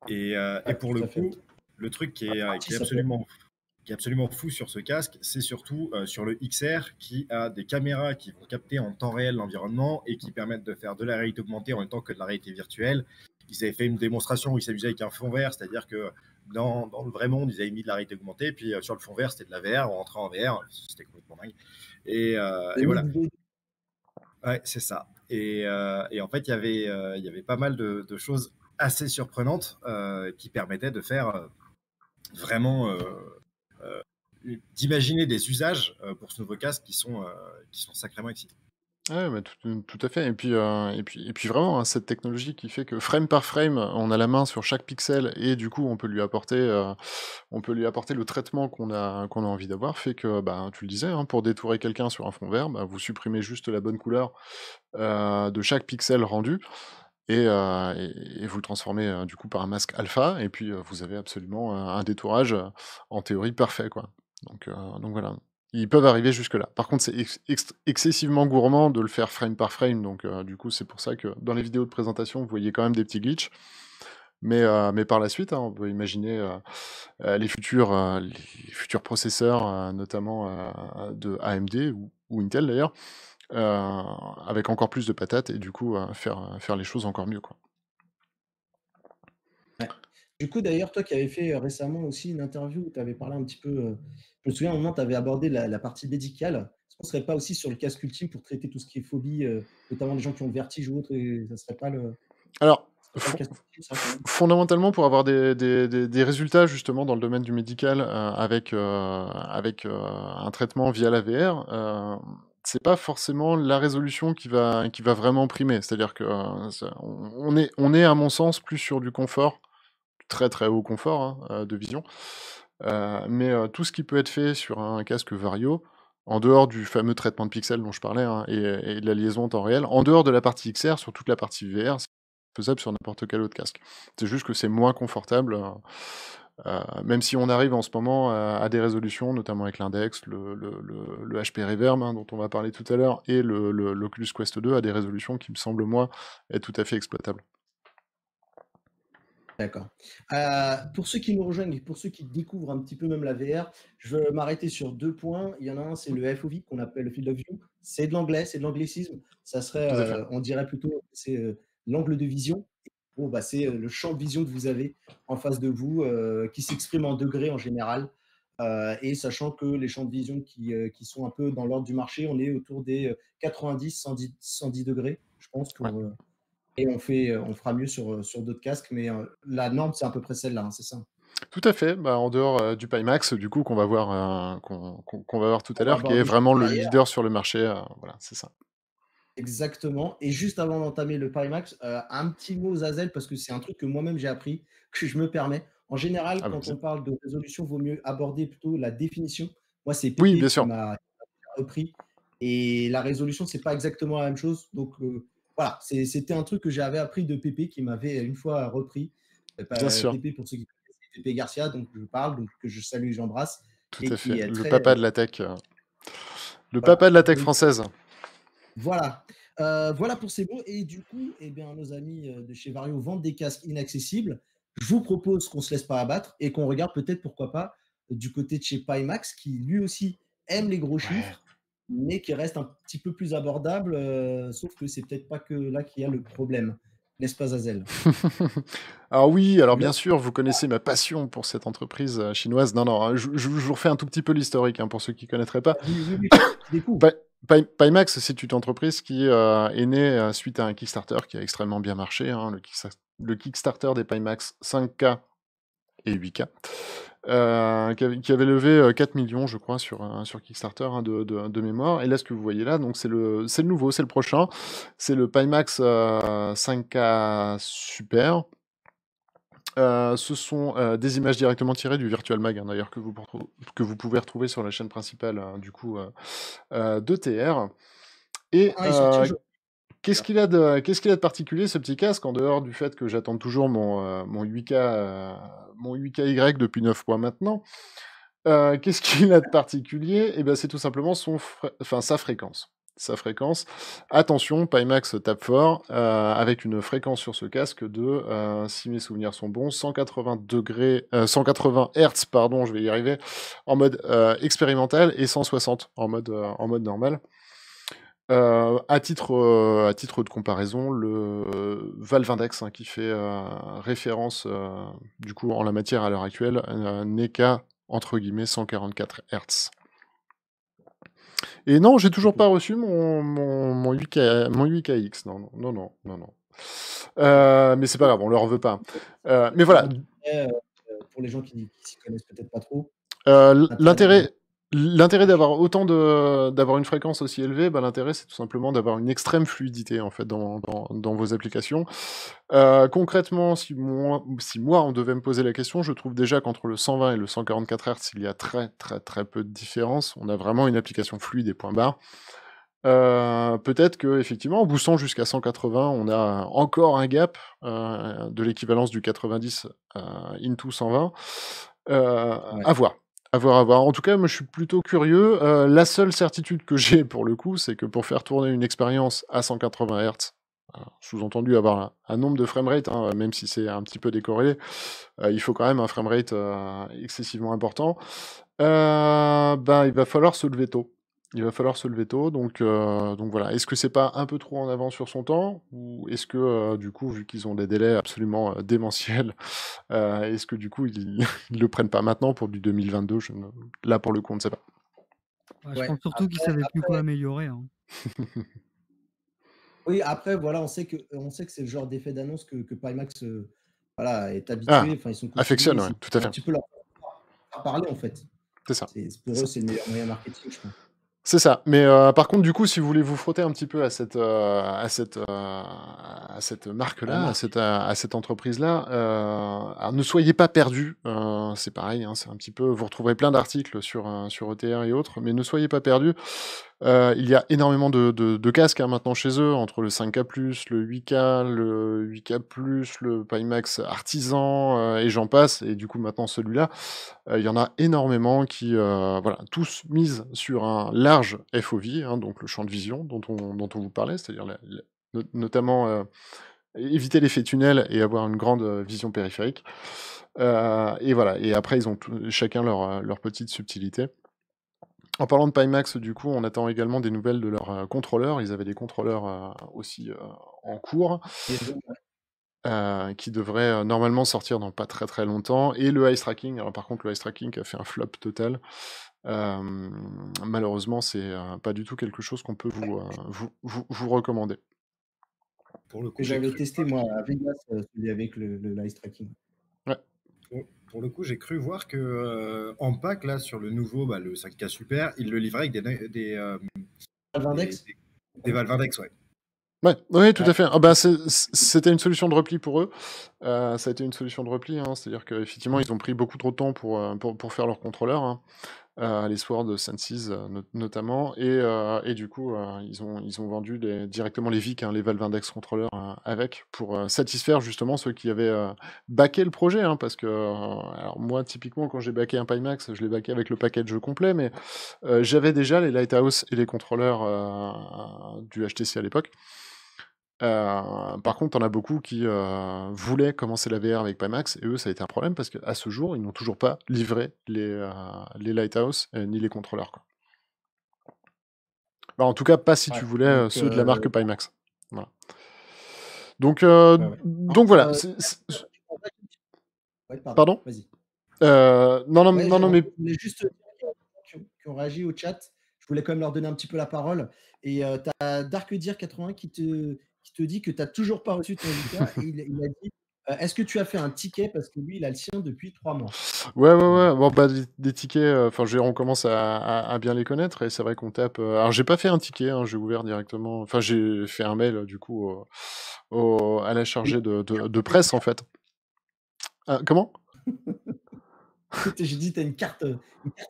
Et Ouais, pour tout le à fait. coup, le truc qui La est partie, ça peut être absolument qui est absolument fou sur ce casque, c'est surtout sur le XR qui a des caméras qui vont capter en temps réel l'environnement et qui permettent de faire de la réalité augmentée en même temps que de la réalité virtuelle. Ils avaient fait une démonstration où ils s'amusaient avec un fond vert, c'est-à-dire que dans le vrai monde, ils avaient mis de la réalité augmentée, puis sur le fond vert, c'était de la VR, on rentrait en VR, c'était complètement dingue. Et voilà. Ouais, c'est ça. Et en fait, il y avait pas mal de choses assez surprenantes qui permettaient de faire vraiment d'imaginer des usages pour ce nouveau casque qui sont sacrément excitants. Ouais, bah, tout à fait et puis vraiment, hein, cette technologie qui fait que frame par frame, on a la main sur chaque pixel et du coup, on peut lui apporter le traitement qu'on a envie d'avoir, fait que, bah, tu le disais, hein, pour détourer quelqu'un sur un fond vert, bah, vous supprimez juste la bonne couleur, de chaque pixel rendu et vous le transformez, du coup par un masque alpha et puis, vous avez absolument, un détourage, en théorie parfait, quoi. Donc voilà. Ils peuvent arriver jusque-là. Par contre, c'est excessivement gourmand de le faire frame par frame, donc du coup, c'est pour ça que dans les vidéos de présentation, vous voyez quand même des petits glitches. Mais par la suite, hein, on peut imaginer, les futurs processeurs, notamment, de AMD ou Intel d'ailleurs, heu, avec encore plus de patates et du coup, faire les choses encore mieux, quoi. Ouais. Du coup, d'ailleurs, toi qui avais fait récemment aussi une interview où tu avais parlé un petit peu, je me souviens, à un moment, tu avais abordé la partie médicale. Est-ce qu'on serait pas aussi sur le casque ultime pour traiter tout ce qui est phobie, notamment les gens qui ont le vertige ou autre, et ça serait pas Alors, le casque ultime, ça, quand même? fondamentalement, pour avoir des résultats justement dans le domaine du médical, avec un traitement via la VR, c'est pas forcément la résolution qui va vraiment primer. C'est-à-dire que, on est à mon sens plus sur du confort, très, très haut confort, hein, de vision. Mais tout ce qui peut être fait sur un casque Vario, en dehors du fameux traitement de pixels dont je parlais, hein, et de la liaison en temps réel, en dehors de la partie XR, sur toute la partie VR, c'est faisable sur n'importe quel autre casque. C'est juste que c'est moins confortable, même si on arrive en ce moment à des résolutions, notamment avec l'index, le HP Reverb, hein, dont on va parler tout à l'heure, et l'Oculus Quest 2 à des résolutions qui me semblent, moi, être tout à fait exploitables. D'accord. Pour ceux qui nous rejoignent et pour ceux qui découvrent un petit peu même la VR, je veux m'arrêter sur 2 points. Il y en a un, c'est le FOV qu'on appelle le field of view. C'est de l'anglais, c'est de l'anglicisme. Ça serait, Tout à fait. on dirait plutôt, c'est, l'angle de vision. Bon, bah, c'est, le champ de vision que vous avez en face de vous, qui s'exprime en degrés en général. Et sachant que les champs de vision qui sont un peu dans l'ordre du marché, on est autour des, 90-110 degrés, je pense, Ouais. pour, et on fera mieux sur d'autres casques, mais la norme, c'est à peu près celle-là, hein, c'est ça? Tout à fait, bah, en dehors, du Pimax, du coup, qu'on va voir tout à On va l'heure, qui est aborder juste vraiment le derrière. leader sur le marché, voilà, c'est ça. Exactement. Et juste avant d'entamer le Pimax, un petit mot Zazel, parce que c'est un truc que moi-même j'ai appris, que je me permets. En général, Ah bah, quand vas-y. on parle de résolution, vaut mieux aborder plutôt la définition. Moi, c'est Oui, Pépé bien qui sûr. m'a repris, et la résolution, c'est pas exactement la même chose. Donc voilà, c'était un truc que j'avais appris de Pépé qui m'avait une fois repris. Bien sûr, Pépé, pour ceux qui connaissent, c'est Pépé Garcia, donc je parle, donc que je salue et j'embrasse, tout et à qui fait. est Le très, papa de la tech, le voilà. papa de la tech Donc française. voilà, voilà pour ces mots, et du coup, eh bien, nos amis, de chez Vario vendent des casques inaccessibles. Je vous propose qu'on se laisse pas abattre et qu'on regarde peut-être, pourquoi pas, du côté de chez Pimax qui lui aussi aime les gros Ouais. chiffres, mais qui reste un petit peu plus abordable, sauf que c'est peut-être pas que là qu'il y a le problème. N'est-ce pas, Zazel? Alors oui, alors Le bien sûr, vous connaissez ma passion pour cette entreprise, chinoise. Non, non, hein, je vous refais un tout petit peu l'historique, hein, pour ceux qui connaîtraient pas. Vas-y, oui, oui, pour ceux qui découvrent. Pi Pimax, c'est une entreprise qui, est née, suite à un Kickstarter qui a extrêmement bien marché, hein, le Kickstarter des Pimax 5K et 8K, qui avait levé, 4 000 000 je crois sur Kickstarter, hein, de mémoire, et là, ce que vous voyez là, donc c'est le nouveau, c'est le prochain. C'est le Pimax, 5K Super. Ce sont, des images directement tirées du Virtual Mag, hein, d'ailleurs, que vous pouvez retrouver sur la chaîne principale, du coup, d'ETR. Et Un est sorti aujourd'hui. qu'est-ce qu'il a de particulier, ce petit casque, en dehors du fait que j'attends toujours mon 8K, mon 8KY depuis 9 mois maintenant? Qu'est-ce qu'il a de particulier? Et ben, c'est tout simplement sa fréquence. sa fréquence. Attention, Pimax tape fort, avec une fréquence sur ce casque de, si mes souvenirs sont bons, 180 Hz, pardon, je vais y arriver, en mode expérimental, et 160 en mode normal. À titre de comparaison, le Valve Index, hein, qui fait référence du coup en la matière à l'heure actuelle, n'est qu'à entre guillemets 144 Hz. Et non, j'ai toujours pas reçu mon 8KX. Non. Mais c'est pas grave, on leur veut pas. Mais voilà. Après, pour les gens qui s'y connaissent peut-être pas trop, l'intérêt d'avoir une fréquence aussi élevée, l'intérêt c'est tout simplement d'avoir une extrême fluidité en fait dans vos applications. Concrètement, si moi on devait me poser la question, je trouve déjà qu'entre le 120 et le 144 Hz, il y a très très très peu de différence. On a vraiment une application fluide et point barre. Peut-être que effectivement, en boostant jusqu'à 180, on a encore un gap de l'équivalence du 90 into 120. À voir. En tout cas, moi, je suis plutôt curieux. La seule certitude que j'ai pour le coup, c'est que pour faire tourner une expérience à 180 Hz, sous-entendu avoir un nombre de framerate, hein, même si c'est un petit peu décorrélé, il faut quand même un framerate excessivement important. Il va falloir se lever tôt. Donc voilà. Est-ce que c'est pas un peu trop en avance sur son temps, ou est-ce que du coup, vu qu'ils ont des délais absolument démentiels, est-ce que du coup ils le prennent pas maintenant pour du 2022? Là pour le coup, on ne sait pas. Je pense surtout qu'ils savaient plus quoi améliorer. Hein. Oui, après voilà, on sait que c'est le genre d'effet d'annonce que Pimax est habitué. Ils sont affectionne, ouais, tout à fait. Un petit peu leur parler en fait. C'est ça. Pour eux, c'est le meilleur moyen marketing, je pense. C'est ça. Mais par contre, du coup, si vous voulez vous frotter un petit peu à cette marque-là, à cette entreprise-là, alors ne soyez pas perdus. C'est pareil, hein, c'est un petit peu. Vous retrouverez plein d'articles sur ETR et autres, mais ne soyez pas perdus. Il y a énormément de casques maintenant chez eux, entre le 5K+, le 8K, le 8K+, le Pimax Artisan, et j'en passe. Et du coup, maintenant celui-là, il y en a énormément qui, tous misent sur un large FOV, hein, donc le champ de vision dont on vous parlait, c'est-à-dire notamment éviter l'effet tunnel et avoir une grande vision périphérique. Et voilà. Et après, ils ont chacun leur petite subtilité. En parlant de Pimax, du coup, on attend également des nouvelles de leurs contrôleurs. Ils avaient des contrôleurs aussi en cours, qui devraient normalement sortir dans pas très très longtemps. Et le ice tracking, alors par contre, le ice tracking a fait un flop total. Malheureusement, c'est pas du tout quelque chose qu'on peut vous recommander. Pour le coup, j'avais testé moi à Vegas, celui avec le ice tracking. Ouais. Pour le coup, j'ai cru voir que en pack là sur le nouveau, le 5K Super, il le livrait avec des Valve Index. Des Valve Index, ouais. Oui, tout à fait. C'était une solution de repli pour eux. Ça a été une solution de repli, hein, c'est-à-dire qu'effectivement, ils ont pris beaucoup trop de temps pour faire leur contrôleur, hein. Les Sword Senses notamment, et du coup ils ont vendu directement les VIC, hein, les Valve Index Controller, avec, pour satisfaire justement ceux qui avaient backé le projet, hein, parce que alors moi typiquement quand j'ai backé un Pimax, je l'ai backé avec le package complet, mais j'avais déjà les Lighthouse et les contrôleurs du HTC à l'époque. Par contre, on a beaucoup qui voulaient commencer la VR avec Pimax, et eux, ça a été un problème parce qu'à ce jour, ils n'ont toujours pas livré les Lighthouse ni les contrôleurs, quoi. En tout cas, pas si tu voulais ceux de la marque Pimax. Voilà. Donc voilà. Pardon ? Vas-y. Non, mais. Je voulais juste qui ont réagi au chat. Je voulais quand même leur donner un petit peu la parole. Et tu as DarkDeer81 qui te dit que tu n'as toujours pas reçu ton indicat. Et il a dit est-ce que tu as fait un ticket? Parce que lui, il a le sien depuis 3 mois. Ouais. Bon, des tickets, on commence à bien les connaître. Et c'est vrai qu'on tape. Alors, j'ai pas fait un ticket, hein, j'ai ouvert directement. Enfin, j'ai fait un mail, du coup, à la chargée de presse, en fait. Comment? J'ai dit, tu as une carte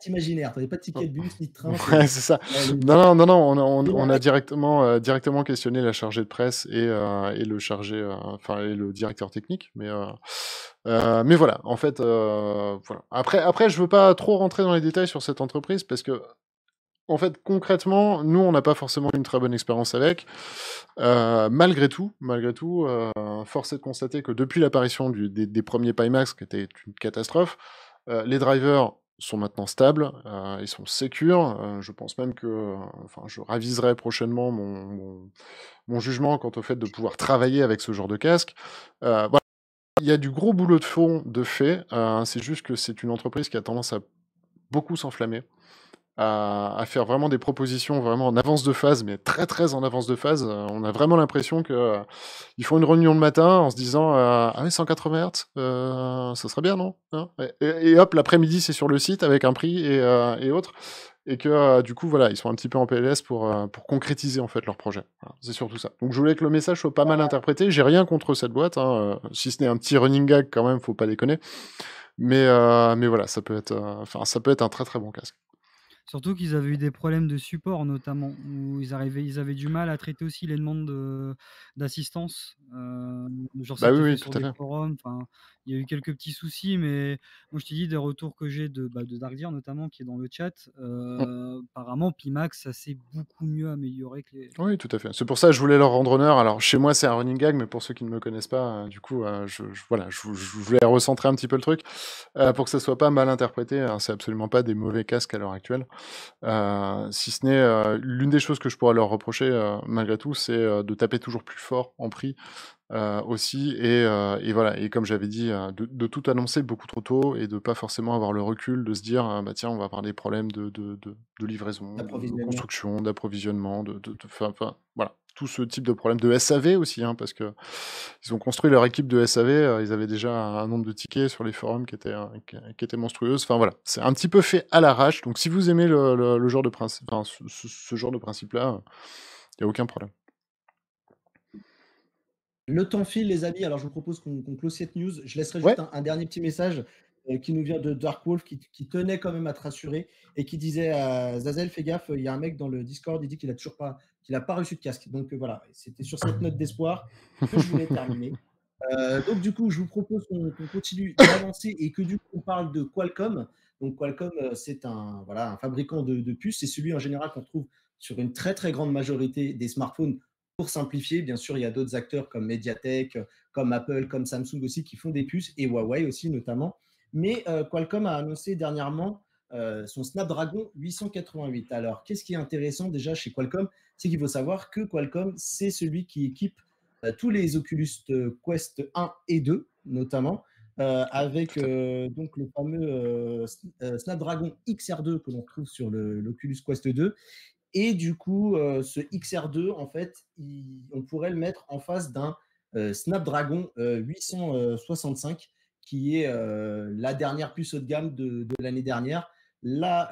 imaginaire. Tu n'avais pas de ticket de bus ni de train. Ouais, c'est ça. Non, on a directement questionné la chargée de presse et le chargé, et le directeur technique. Mais voilà, en fait, voilà. Après, je veux pas trop rentrer dans les détails sur cette entreprise parce que En fait, concrètement, nous, on n'a pas forcément une très bonne expérience avec. Malgré tout, force est de constater que depuis l'apparition des premiers Pimax, qui était une catastrophe, les drivers sont maintenant stables, ils sont sécures. Je pense même que, enfin, je raviserai prochainement mon jugement quant au fait de pouvoir travailler avec ce genre de casque. Voilà, il y a du gros boulot de fond de fait. C'est juste que c'est une entreprise qui a tendance à beaucoup s'enflammer, à faire vraiment des propositions vraiment en avance de phase, mais très, très en avance de phase. On a vraiment l'impression que, ils font une réunion le matin en se disant, «Ah ouais, 180 Hz, ça serait bien, non? Hein?» Et hop, l'après-midi, c'est sur le site avec un prix et autres et que, du coup, voilà, ils sont un petit peu en PLS pour concrétiser, en fait, leur projet. Voilà, c'est surtout ça. Donc je voulais que le message soit pas mal interprété. J'ai rien contre cette boîte, hein, si ce n'est un petit running gag quand même, faut pas déconner. Mais voilà, ça peut être, enfin, ça peut être un très, très bon casque. Surtout qu'ils avaient eu des problèmes de support notamment, où ils avaient du mal à traiter aussi les demandes d'assistance. Genre Bah, oui, c'était fait oui, tout sur à des fait. forums, enfin, il y a eu quelques petits soucis, mais moi je t'ai dit des retours que j'ai de Darkdir notamment qui est dans le chat. Mmh. Apparemment Pimax ça s'est beaucoup mieux amélioré que les. Oui, tout à fait. C'est pour ça que je voulais leur rendre honneur. Alors, chez moi, c'est un running gag, mais pour ceux qui ne me connaissent pas, du coup, voilà, je voulais recentrer un petit peu le truc, pour que ça soit pas mal interprété, hein. C'est absolument pas des mauvais casques à l'heure actuelle. Si ce n'est, l'une des choses que je pourrais leur reprocher, malgré tout, c'est, de taper toujours plus fort en prix, aussi et voilà et comme j'avais dit, de tout annoncer beaucoup trop tôt et de pas forcément avoir le recul de se dire: «Bah, tiens, on va avoir des problèmes de livraison, de D'approvisionnement. construction, d'approvisionnement, enfin, voilà». Tout ce type de problème, de SAV aussi, hein, parce que ils ont construit leur équipe de SAV, ils avaient déjà un nombre de tickets sur les forums qui était monstrueuse. Enfin, voilà, c'est un petit peu fait à l'arrache, donc si vous aimez le genre de principe, enfin, ce genre de principe-là, il y a aucun problème. Le temps file, les amis. Alors, je vous propose qu'on close cette news. Je laisserai Ouais. juste un dernier petit message qui nous vient de Dark Wolf, qui tenait quand même à te rassurer et qui disait à Zazel, fais gaffe, il y a un mec dans le Discord, il dit qu'il a pas reçu de casque. Donc voilà, c'était sur cette note d'espoir que je voulais terminer. Donc du coup, je vous propose qu'on continue d'avancer et que du coup, on parle de Qualcomm. Donc Qualcomm, c'est un fabricant de puces. C'est celui en général qu'on trouve sur une très très grande majorité des smartphones. Pour simplifier, bien sûr, il y a d'autres acteurs comme Mediatek, comme Apple, comme Samsung aussi qui font des puces et Huawei aussi notamment. Mais Qualcomm a annoncé dernièrement son Snapdragon 888. Alors, qu'est-ce qui est intéressant déjà chez Qualcomm? C'est qu'il faut savoir que Qualcomm, c'est celui qui équipe tous les Oculus Quest 1 et 2 notamment, avec Tout à fait. donc le fameux Snapdragon XR2 que l'on retrouve sur l'Oculus Quest 2. Et du coup, ce XR2, en fait, on pourrait le mettre en face d'un Snapdragon 865, qui est la dernière puce haut de gamme de l'année dernière. Là,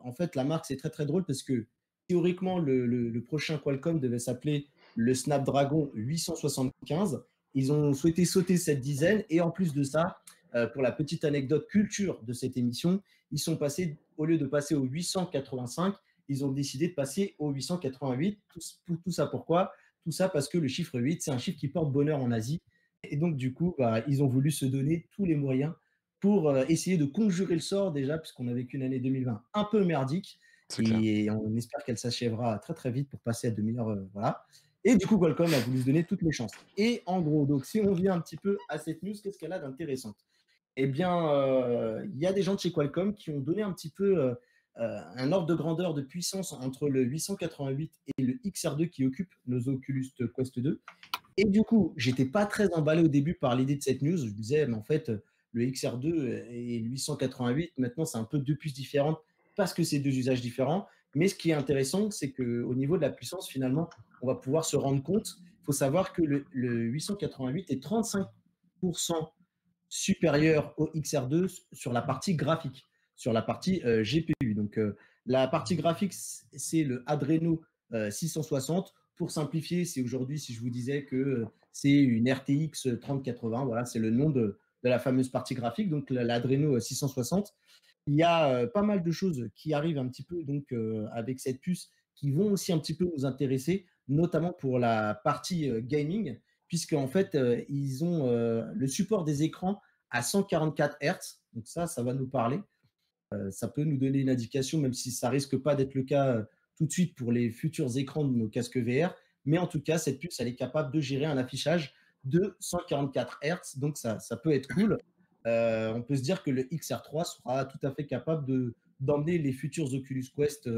en fait, la marque, c'est très très drôle parce que théoriquement, le prochain Qualcomm devait s'appeler le Snapdragon 875. Ils ont souhaité sauter cette dizaine et en plus de ça, pour la petite anecdote culture de cette émission, ils sont passés, au lieu de passer au 885, ils ont décidé de passer au 888. Tout ça pourquoi? Tout ça parce que le chiffre 8, c'est un chiffre qui porte bonheur en Asie. Et donc, du coup, bah, ils ont voulu se donner tous les moyens pour essayer de conjurer le sort déjà, puisqu'on a vécu une année 2020 un peu merdique. C'est clair. Et on espère qu'elle s'achèvera très très vite pour passer à de meilleurs. Voilà. Et du coup, Qualcomm a voulu se donner toutes les chances. Et en gros, donc si on vient un petit peu à cette news, qu'est-ce qu'elle a d'intéressant? Eh bien, il y a des gens de chez Qualcomm qui ont donné un petit peu un ordre de grandeur de puissance entre le 888 et le XR2 qui occupe nos Oculus Quest 2. Et du coup, j'étais pas très emballé au début par l'idée de cette news. Je me disais, mais en fait, le XR2 et le 888, maintenant, c'est un peu deux puces différentes parce que c'est deux usages différents. Mais ce qui est intéressant, c'est qu'au niveau de la puissance, finalement, on va pouvoir se rendre compte. Il faut savoir que le 888 est 35% supérieur au XR2 sur la partie graphique, sur la partie GPU. Donc, la partie graphique, c'est le Adreno 660. Pour simplifier, c'est aujourd'hui, si je vous disais que c'est une RTX 3080, voilà, c'est le nom de la fameuse partie graphique, donc l'Adreno 660. Il y a pas mal de choses qui arrivent un petit peu donc, avec cette puce qui vont aussi un petit peu nous intéresser, notamment pour la partie gaming, puisqu'en fait, ils ont le support des écrans à 144 Hz. Donc ça va nous parler. Ça peut nous donner une indication, même si ça risque pas d'être le cas tout de suite pour les futurs écrans de nos casques VR. Mais en tout cas, cette puce, elle est capable de gérer un affichage de 144 Hz, donc ça peut être cool. On peut se dire que le XR3 sera tout à fait capable d'emmener les futurs Oculus Quest,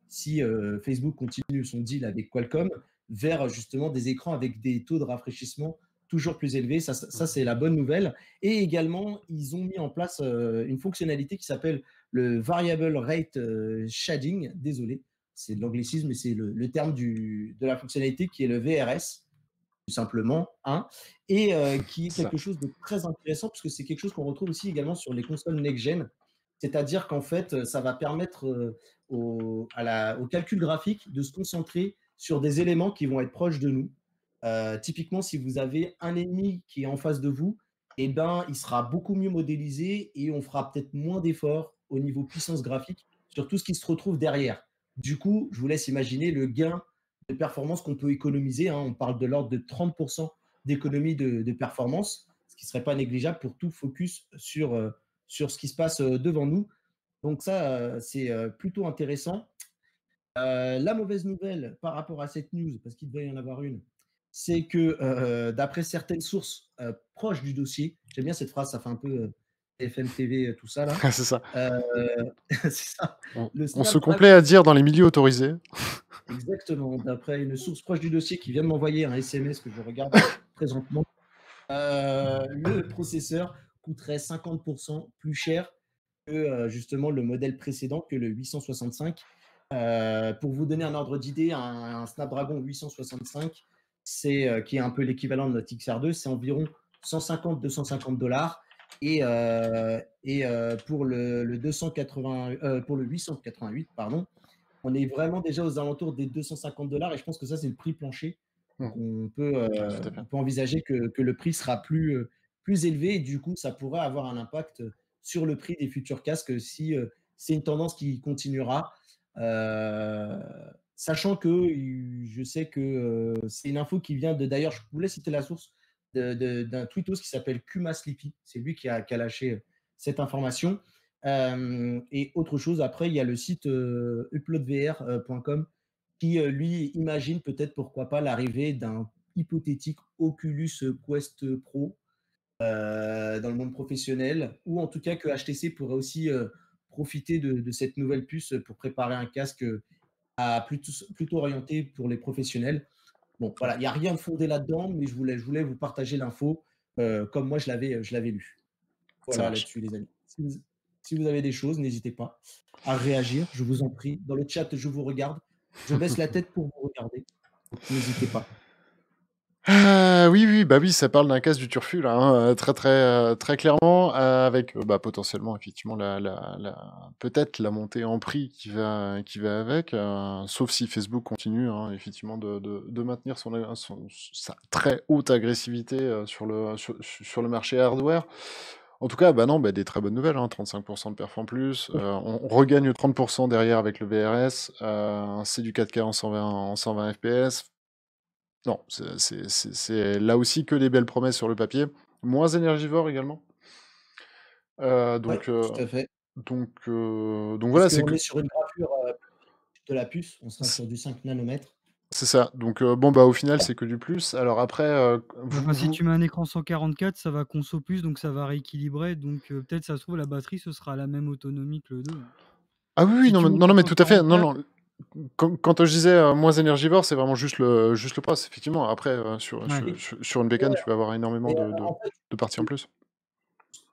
si Facebook continue son deal avec Qualcomm, vers justement des écrans avec des taux de rafraîchissement toujours plus élevés. Ça c'est la bonne nouvelle. Et également, ils ont mis en place une fonctionnalité qui s'appelle le Variable Rate Shading. Désolé, c'est de l'anglicisme, mais c'est le terme de la fonctionnalité qui est le VRS, tout simplement, hein, et qui est Ça. quelque chose de très intéressant, parce que c'est quelque chose qu'on retrouve aussi également sur les consoles next-gen. C'est-à-dire qu'en fait, ça va permettre au calcul graphique de se concentrer sur des éléments qui vont être proches de nous. Typiquement, si vous avez un ennemi qui est en face de vous, eh ben, il sera beaucoup mieux modélisé et on fera peut-être moins d'efforts au niveau puissance graphique sur tout ce qui se retrouve derrière. Du coup, je vous laisse imaginer le gain de performance qu'on peut économiser, hein. On parle de l'ordre de 30% d'économie de performance, ce qui ne serait pas négligeable pour tout focus sur ce qui se passe devant nous. Donc ça, c'est plutôt intéressant. La mauvaise nouvelle par rapport à cette news, parce qu'il devait y en avoir une, c'est que d'après certaines sources proches du dossier, j'aime bien cette phrase, ça fait un peu FM TV, tout ça là. C'est ça. C'est ça. Le On se Snapdragon, complaît à dire dans les milieux autorisés. exactement, d'après une source proche du dossier qui vient de m'envoyer un SMS que je regarde présentement, le processeur coûterait 50% plus cher que justement le modèle précédent, que le 865. Pour vous donner un ordre d'idée, un Snapdragon 865, qui est un peu l'équivalent de notre XR2, c'est environ 150-250 $. Pour le 888, pardon, on est vraiment déjà aux alentours des 250 $, et je pense que ça, c'est le prix plancher. Donc, on peut envisager que le prix sera plus élevé, et du coup, ça pourrait avoir un impact sur le prix des futurs casques si c'est une tendance qui continuera. Sachant que je sais que c'est une info qui vient d'ailleurs, je voulais citer la source d'un tweetos qui s'appelle Kuma Sleepy. C'est lui qui a lâché cette information. Et autre chose, après, il y a le site uploadvr.com qui, lui, imagine peut-être, pourquoi pas, l'arrivée d'un hypothétique Oculus Quest Pro dans le monde professionnel, ou en tout cas que HTC pourrait aussi profiter de cette nouvelle puce pour préparer un casque plutôt orienté pour les professionnels. Bon, voilà, il n'y a rien de fondé là-dedans, mais je voulais vous partager l'info comme moi je l'avais lu. Voilà là-dessus, les amis. Si vous avez des choses, n'hésitez pas à réagir, je vous en prie. Dans le chat, je vous regarde. Je baisse la tête pour vous regarder. N'hésitez pas. Oui, bah oui, ça parle d'un casque du turfu, là, hein, très clairement, avec potentiellement, effectivement, peut-être la montée en prix qui va avec, sauf si Facebook continue, hein, effectivement, de maintenir sa très haute agressivité sur le marché hardware. En tout cas, non, des très bonnes nouvelles, hein, 35% de perf en plus. On regagne 30% derrière avec le VRS. C'est du 4K en 120 FPS. Non, c'est là aussi que des belles promesses sur le papier. Moins énergivore également. Ouais, tout à fait. Donc Parce voilà, c'est qu'on que est sur une gravure de la puce, on sera sur du 5 nanomètres. c'est ça. Donc au final, c'est que du plus. Alors après, Si tu mets un écran 144, ça va conso plus, donc ça va rééquilibrer. Donc peut-être, ça se trouve, la batterie, ce sera la même autonomie que le 2. Ah oui, Si non, tu montes mais à tout à fait. Non, 144, non. Quand je disais moins énergivore, c'est vraiment juste le price, effectivement. Après, sur ouais. une bécane, Ouais. tu vas avoir énormément Et de en fait, parties en plus.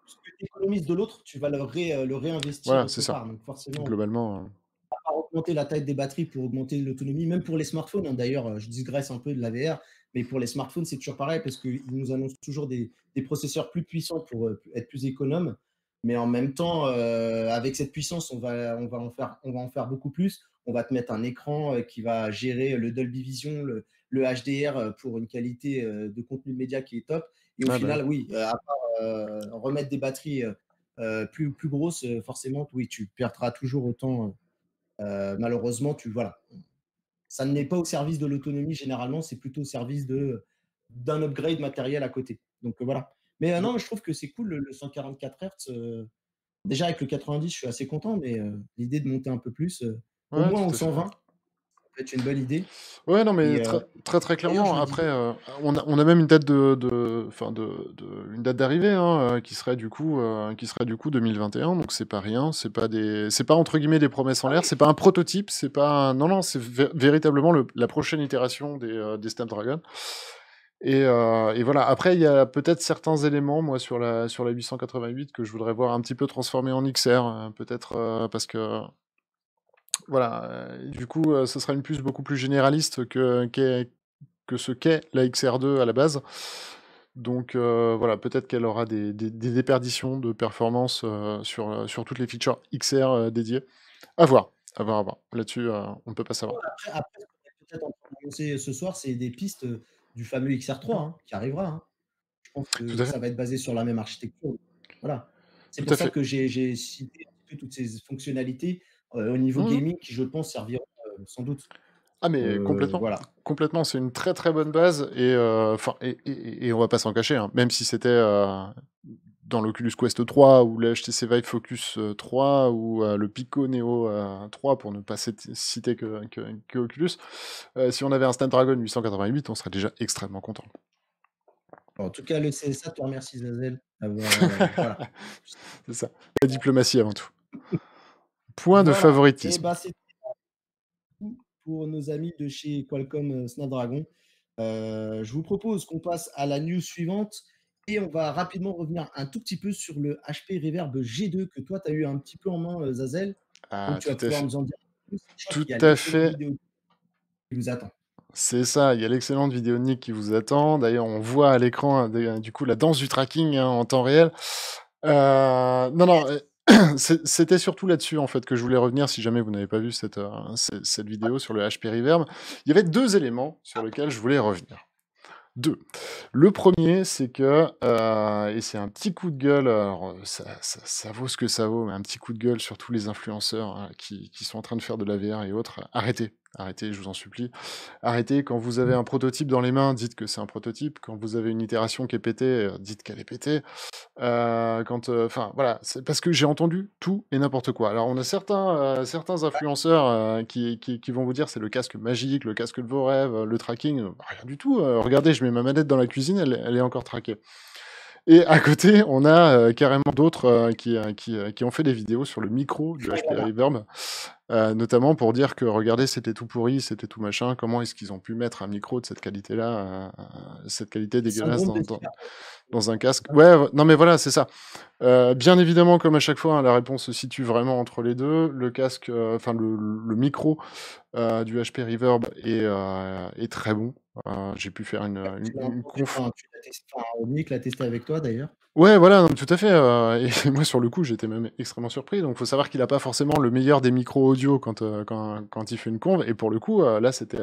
ce que tu économises de l'autre, tu vas le réinvestir Voilà, c'est autre ça. part. Donc forcément, Globalement, à augmenter la taille des batteries pour augmenter l'autonomie, même pour les smartphones, hein. D'ailleurs, je digresse un peu de la VR, mais pour les smartphones, c'est toujours pareil parce qu'ils nous annoncent toujours des processeurs plus puissants pour être plus économes. Mais en même temps, avec cette puissance, on va en faire beaucoup plus. On va te mettre un écran qui va gérer le Dolby Vision, le HDR pour une qualité de contenu média qui est top. Et au ouais, final, oui, à part remettre des batteries plus grosses, forcément, oui, tu perdras toujours autant. Malheureusement, voilà, ça n'est pas au service de l'autonomie généralement, c'est plutôt au service d'un upgrade matériel à côté. Donc voilà. Mais non, je trouve que c'est cool le 144 Hz. déjà avec le 90, je suis assez content, mais l'idée de monter un peu plus, au Ouais, moins au tout à fait. 120, ça peut être une bonne idée. Ouais, non, mais Et très d'ailleurs, je clairement. me Après, disais, on a même une date une date d'arrivée, hein, qui serait du coup 2021. Donc c'est pas rien. C'est pas entre guillemets des promesses en ah l'air. oui, C'est pas un prototype. C'est pas, non, non, c'est véritablement la prochaine itération des Snapdragon. Et voilà. Après, il y a peut-être certains éléments, moi, sur la 888 que je voudrais voir un petit peu transformés en XR, peut-être parce que voilà, du coup, ce sera une puce beaucoup plus généraliste que ce qu'est la XR2 à la base. Donc voilà, peut-être qu'elle aura des déperditions de performance sur toutes les features XR dédiées. À voir, à voir, à voir. Là-dessus, on ne peut pas savoir. après, ce qu'on est peut-être en train d'annoncer ce soir, c'est des pistes du fameux XR3 qui arrivera. Je pense Tout que à fait, ça va être basé sur la même architecture. Voilà. C'est tout pour à ça fait. que j'ai cité un petit peu toutes ces fonctionnalités au niveau Mhm. gaming qui, je pense, serviront sans doute. Ah mais complètement, Voilà. complètement, c'est une très très bonne base et on va pas s'en cacher, hein, même si c'était dans l'Oculus Quest 3 ou le HTC Vive Focus 3 ou le Pico Neo 3 pour ne pas citer que Oculus, si on avait un Snapdragon 888, on serait déjà extrêmement content. En tout cas, le CSA te remercie, Zazel, d'avoir, voilà. C'est ça, la diplomatie avant tout. Point de Voilà. Et favoritisme. bah, c'est tout pour nos amis de chez Qualcomm Snapdragon. Je vous propose qu'on passe à la news suivante et on va rapidement revenir un tout petit peu sur le HP Reverb G2 que toi, tu as eu un petit peu en main, Zazel. Donc, Ah, tu vas tout à pouvoir fait. nous en dire plus, sachant Tout qu'il y a à l'excellente fait. vidéo qui vous attend. C'est ça, il y a l'excellente vidéo de Nick qui vous attend. D'ailleurs, on voit à l'écran, du coup, la danse du tracking en temps réel. Non, non, c'était surtout là-dessus, en fait, que je voulais revenir, si jamais vous n'avez pas vu cette vidéo sur le HP Reverb. Il y avait 2 éléments sur lesquels je voulais revenir. 2. Le premier, c'est que, et c'est un petit coup de gueule, alors ça vaut ce que ça vaut, mais un petit coup de gueule sur tous les influenceurs qui sont en train de faire de la VR et autres. Arrêtez, arrêtez, je vous en supplie. Arrêtez, quand vous avez un prototype dans les mains, dites que c'est un prototype. Quand vous avez une itération qui est pétée, dites qu'elle est pétée. Enfin voilà, c'est parce que j'ai entendu tout et n'importe quoi. Alors on a certains influenceurs qui vont vous dire c'est le casque magique, le casque de vos rêves, le tracking. Rien du tout. Regardez, je mets ma manette dans la cuisine, elle est encore traquée. Et à côté, on a carrément d'autres qui ont fait des vidéos sur le micro du HP Reverb, notamment pour dire que regardez, c'était tout pourri, c'était tout machin. Comment est-ce qu'ils ont pu mettre un micro de cette qualité-là, cette qualité dégueulasse Syndrome de Stephen. dans un casque? Ouais, non mais voilà, c'est ça. Bien évidemment, comme à chaque fois, hein, la réponse se situe vraiment entre les deux. Le casque, enfin le micro du HP Reverb est très bon. J'ai pu faire une conf. Tu l'as testé, Nick l'a testé avec toi d'ailleurs. Ouais, voilà, non, tout à fait. Et moi, sur le coup, j'étais même extrêmement surpris. Donc, faut savoir qu'il a pas forcément le meilleur des micros audio quand il fait une conv. Et pour le coup, là, c'était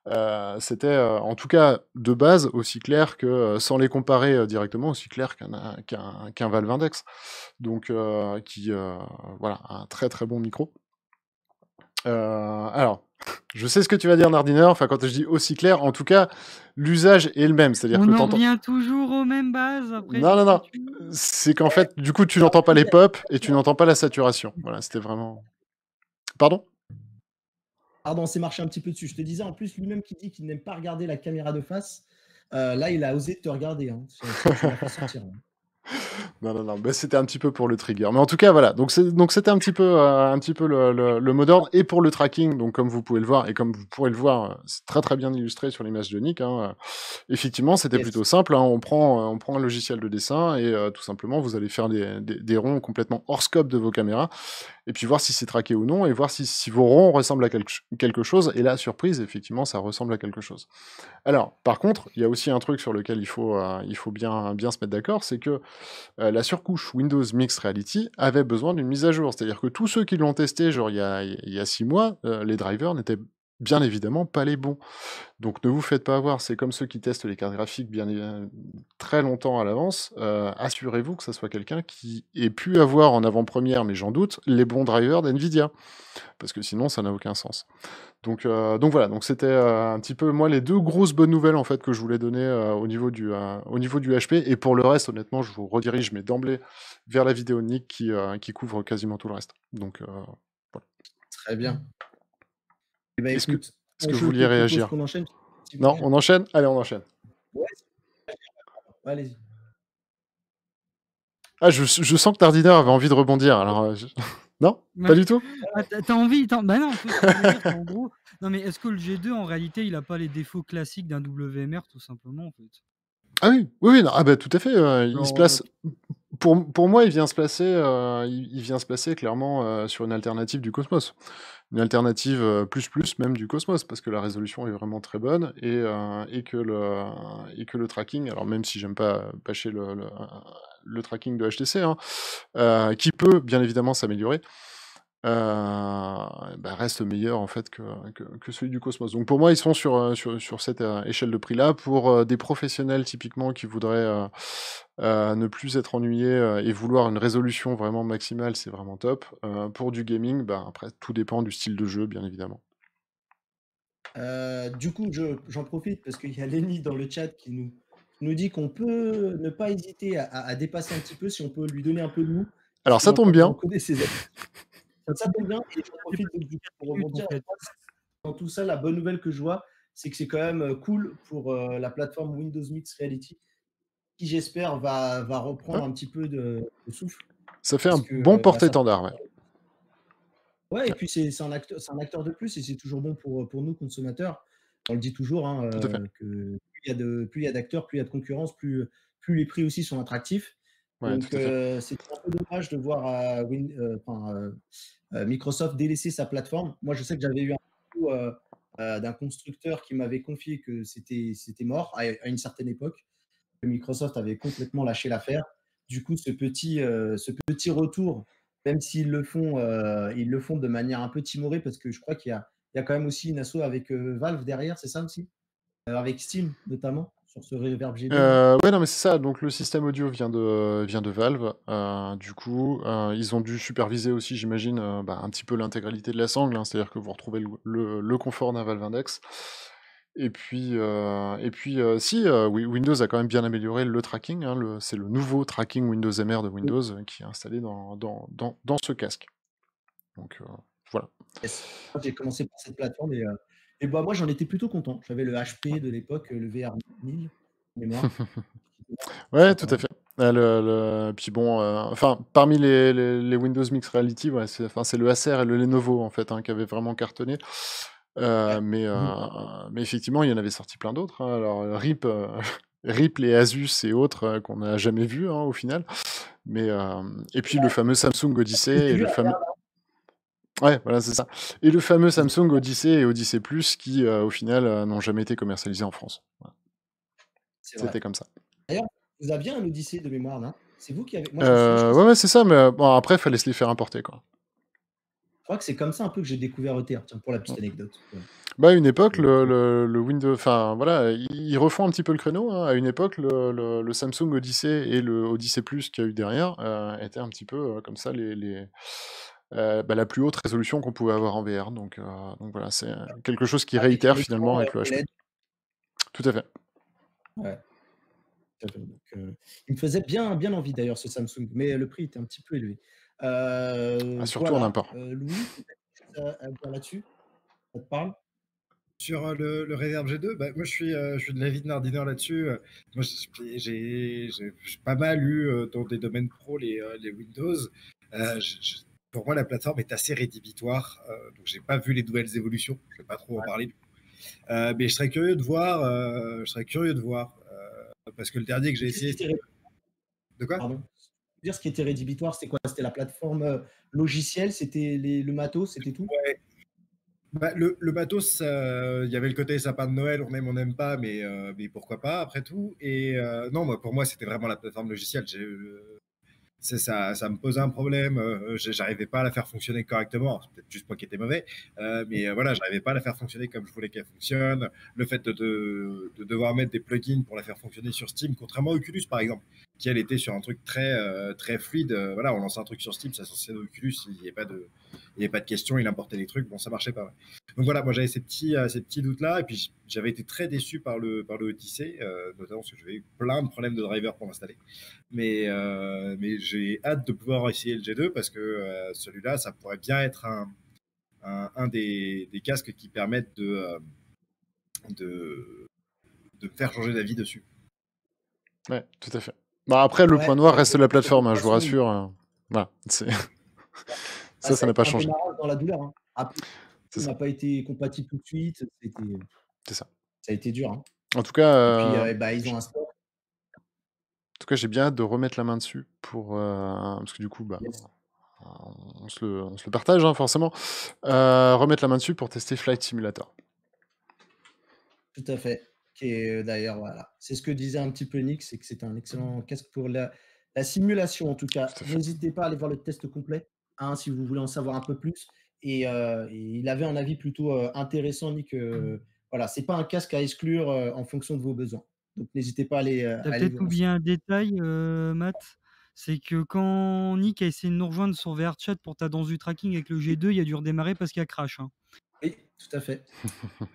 en tout cas de base aussi clair que, sans les comparer directement, aussi clair qu'un Valve Index. Donc, voilà, un très très bon micro. Alors, je sais ce que tu vas dire, Nardiner. Enfin, quand je dis aussi clair, en tout cas, l'usage est le même. C'est-à-dire que On en revient toujours aux mêmes bases après. Non, non, sur ce non. que tu- C'est qu'en fait, du coup, tu n'entends pas les pops et tu n'entends pas la saturation. Voilà, c'était vraiment. Pardon? Pardon, c'est marché un petit peu dessus. Je te disais, en plus, lui-même qui dit qu'il n'aime pas regarder la caméra de face, là, il a osé te regarder. Tu l'as fait sortir. Non, non, non, bah, c'était un petit peu pour le trigger. Mais en tout cas, voilà. Donc c'était un petit peu le mot d'ordre. Et pour le tracking, donc comme vous pouvez le voir, et comme vous pourrez le voir, c'est très très bien illustré sur l'image de Nick. Effectivement, c'était Yes. plutôt simple. On prend un logiciel de dessin et tout simplement, vous allez faire des ronds complètement hors scope de vos caméras. Et puis voir si c'est traqué ou non, et voir si vos ronds ressemblent à quelque chose. Et là, surprise, effectivement, ça ressemble à quelque chose. Alors, par contre, il y a aussi un truc sur lequel il faut bien se mettre d'accord, c'est que la surcouche Windows Mixed Reality avait besoin d'une mise à jour. C'est-à-dire que tous ceux qui l'ont testé, genre il y a 6 mois, les drivers n'étaient bien évidemment pas les bons. Donc ne vous faites pas avoir, c'est comme ceux qui testent les cartes graphiques très longtemps à l'avance. Assurez-vous que ça soit quelqu'un qui ait pu avoir en avant-première, mais j'en doute, les bons drivers d'NVIDIA, parce que sinon ça n'a aucun sens. Donc voilà, donc c'était un petit peu moi les deux grosses bonnes nouvelles en fait que je voulais donner au niveau du HP, et pour le reste honnêtement je vous redirige mais d'emblée vers la vidéo de Nick qui couvre quasiment tout le reste. Donc voilà. Très bien. Eh ben, Est-ce que, écoute, est-ce que vous je te vouliez propose réagir? qu'on enchaîne. Non, on enchaîne? Allez, on enchaîne. Ouais, allez-y. Ah, je sens que Tardiner avait envie de rebondir. Alors, non, pas Ouais. du tout. Ah, t'as envie, bah non, toi, ce que je veux dire, c'est en gros. Non, mais est-ce que le G2 en réalité il a pas les défauts classiques d'un WMR tout simplement en fait? Ah oui, oui, oui, non, ah bah tout à fait. Il se Alors, place. Pour moi, il vient se placer. Il vient se placer clairement sur une alternative du Cosmos, une alternative plus même du Cosmos, parce que la résolution est vraiment très bonne et que le tracking. Alors même si j'aime pas bâcher le tracking de HTC, hein, qui peut bien évidemment s'améliorer. Bah, reste meilleur en fait que celui du Cosmos. Donc pour moi, ils sont sur cette échelle de prix-là. Pour des professionnels typiquement qui voudraient ne plus être ennuyés et vouloir une résolution vraiment maximale, c'est vraiment top. Pour du gaming, bah, après, tout dépend du style de jeu, bien évidemment. Du coup, j'en profite parce qu'il y a Lenny dans le chat qui nous dit qu'on peut ne pas hésiter à dépasser un petit peu si on peut lui donner un peu de nous. Alors ça tombe On bien. connaît ses aides. Ça tombe bien et j'en profite du coup pour rebondir. En fait. Dans tout ça, la bonne nouvelle que je vois, c'est que c'est quand même cool pour la plateforme Windows Mixed Reality, qui j'espère va reprendre Ouais. un petit peu de souffle. Ça fait Parce un que, bon ça- porte-étendard, ouais. Ouais, et puis c'est un acteur de plus et c'est toujours bon pour nous consommateurs. On le dit toujours, hein, Tout à fait. que plus il y a d'acteurs, plus il y a de concurrence, plus les prix aussi sont attractifs. Ouais, Donc tout à fait. c'est un peu dommage de voir Microsoft délaisser sa plateforme. Moi, je sais que j'avais eu un coup d'un constructeur qui m'avait confié que c'était mort à une certaine époque, que Microsoft avait complètement lâché l'affaire. Du coup, ce petit retour, même s'ils ils le font de manière un peu timorée, parce que je crois il y a quand même aussi une asso avec Valve derrière, c'est ça aussi? Avec Steam notamment, sur ce Reverb G2 là. Ouais, non, mais c'est ça. Donc le système audio vient de Valve. Du coup, ils ont dû superviser aussi, j'imagine, bah, un petit peu l'intégralité de la sangle, hein. C'est-à-dire que vous retrouvez le confort d'un Valve Index. Et puis, si, Windows a quand même bien amélioré le tracking, hein. C'est le nouveau tracking Windows MR de Windows qui est installé dans ce casque. Donc voilà. Yes. Moi, j'ai commencé par cette plateforme et bah, moi, j'en étais plutôt content. J'avais le HP de l'époque, le VR1000 de mémoire. Ouais, tout Sympa. à fait. Puis bon, enfin, parmi les Windows Mixed Reality, ouais, c'est le Acer et le Lenovo en fait, hein, qui avaient vraiment cartonné. Ouais. Mais effectivement, il y en avait sorti plein d'autres, hein. Alors, RIP les Asus et autres qu'on n'a jamais vus, hein, au final. Et puis le fameux Samsung Odyssey J'ai et vu le fameux. Ouais, voilà, c'est ça. Et le fameux Samsung Odyssey et Odyssey Plus qui, au final, n'ont jamais été commercialisés en France. Voilà. c'est vrai. C'était comme ça. D'ailleurs, vous aviez un Odyssey de mémoire, non? C'est vous qui avez. Moi, je me souviens, je Ouais, c'est ça, mais bon, après, il fallait se les faire importer, quoi. crois que c'est comme ça un peu que j'ai découvert ETR, tiens, pour la petite Mm. anecdote. Voilà. Bah, à une époque, le Windows, enfin voilà, ils refont un petit peu le créneau, hein. À une époque, le Samsung Odyssey et le Odyssey Plus qu'il y a eu derrière étaient un petit peu comme ça bah, la plus haute résolution qu'on pouvait avoir en VR. Donc voilà, c'est quelque chose qui Avec un réitère écran finalement avec le HP. OLED. Tout à fait. Ouais, tout à fait. Donc, il me faisait bien envie d'ailleurs ce Samsung, mais le prix était un petit peu élevé. Surtout en Voilà. import. Louis, peut-être quelque chose à dire là-dessus? Ça te parle? Sur le Reverb G2, bah, moi je suis de l'avis de Nardiner là-dessus. Moi j'ai pas mal eu dans des domaines pro les Windows. Pour moi, la plateforme est assez rédhibitoire, donc j'ai pas vu les nouvelles évolutions. Je vais pas trop en parler. Mais je serais curieux de voir. Parce que le dernier que j'ai essayé. De quoi? Pardon. Dire ce qui était rédhibitoire, c'était quoi? C'était la plateforme logicielle, c'était le matos, c'était tout? Ouais. Bah, le matos, il y avait le côté sapin de Noël, on n'aime pas, mais pourquoi pas, après tout. Et non, pour moi, c'était vraiment la plateforme logicielle. ça me posait un problème. J'arrivais pas à la faire fonctionner correctement. C'est peut-être juste moi qui étais mauvais, mais voilà, j'arrivais pas à la faire fonctionner comme je voulais qu'elle fonctionne. Le fait de devoir mettre des plugins pour la faire fonctionner sur Steam, contrairement à Oculus par exemple, qui elle était sur un truc très fluide. Voilà, on lançait un truc sur Steam, ça s'associait à Oculus, il n'y avait pas de questions, il importait les trucs, bon, ça marchait pas. Ouais. Donc voilà, moi j'avais ces petits doutes-là, et puis j'avais été très déçu par le Odyssey, notamment parce que j'avais eu plein de problèmes de driver pour l'installer. Mais j'ai hâte de pouvoir essayer le G2 parce que celui-là, ça pourrait bien être un des casques qui permettent de me faire changer d'avis dessus. Ouais, tout à fait. Bah après, le point noir reste la plateforme, hein, je vous façon, rassure. Voilà, ça n'a pas changé. Dans la douleur. Hein. Après, C'est ça ça. n'a pas été compatible tout de suite. C'est ça. Ça a été dur. Hein. En tout cas, Et puis, ils ont un store. En tout cas, j'ai bien hâte de remettre la main dessus pour parce que du coup, bah, Yes. on se le partage hein, forcément. Remettre la main dessus pour tester Flight Simulator. Tout à fait. Qui est d'ailleurs, voilà. C'est ce que disait un petit peu Nick, c'est que c'est un excellent casque pour la simulation en tout cas. Tout à fait. N'hésitez pas à aller voir le test complet hein, si vous voulez en savoir un peu plus. Et il avait un avis plutôt intéressant, Nick. Voilà, c'est pas un casque à exclure en fonction de vos besoins. Donc n'hésitez pas à aller, Tu as aller peut-être vous oublié renseigner. un détail, Matt, c'est que quand Nick a essayé de nous rejoindre sur VRChat pour ta danse du tracking avec le G2, il a dû redémarrer parce qu'il y a crash. Hein. Oui, tout à fait.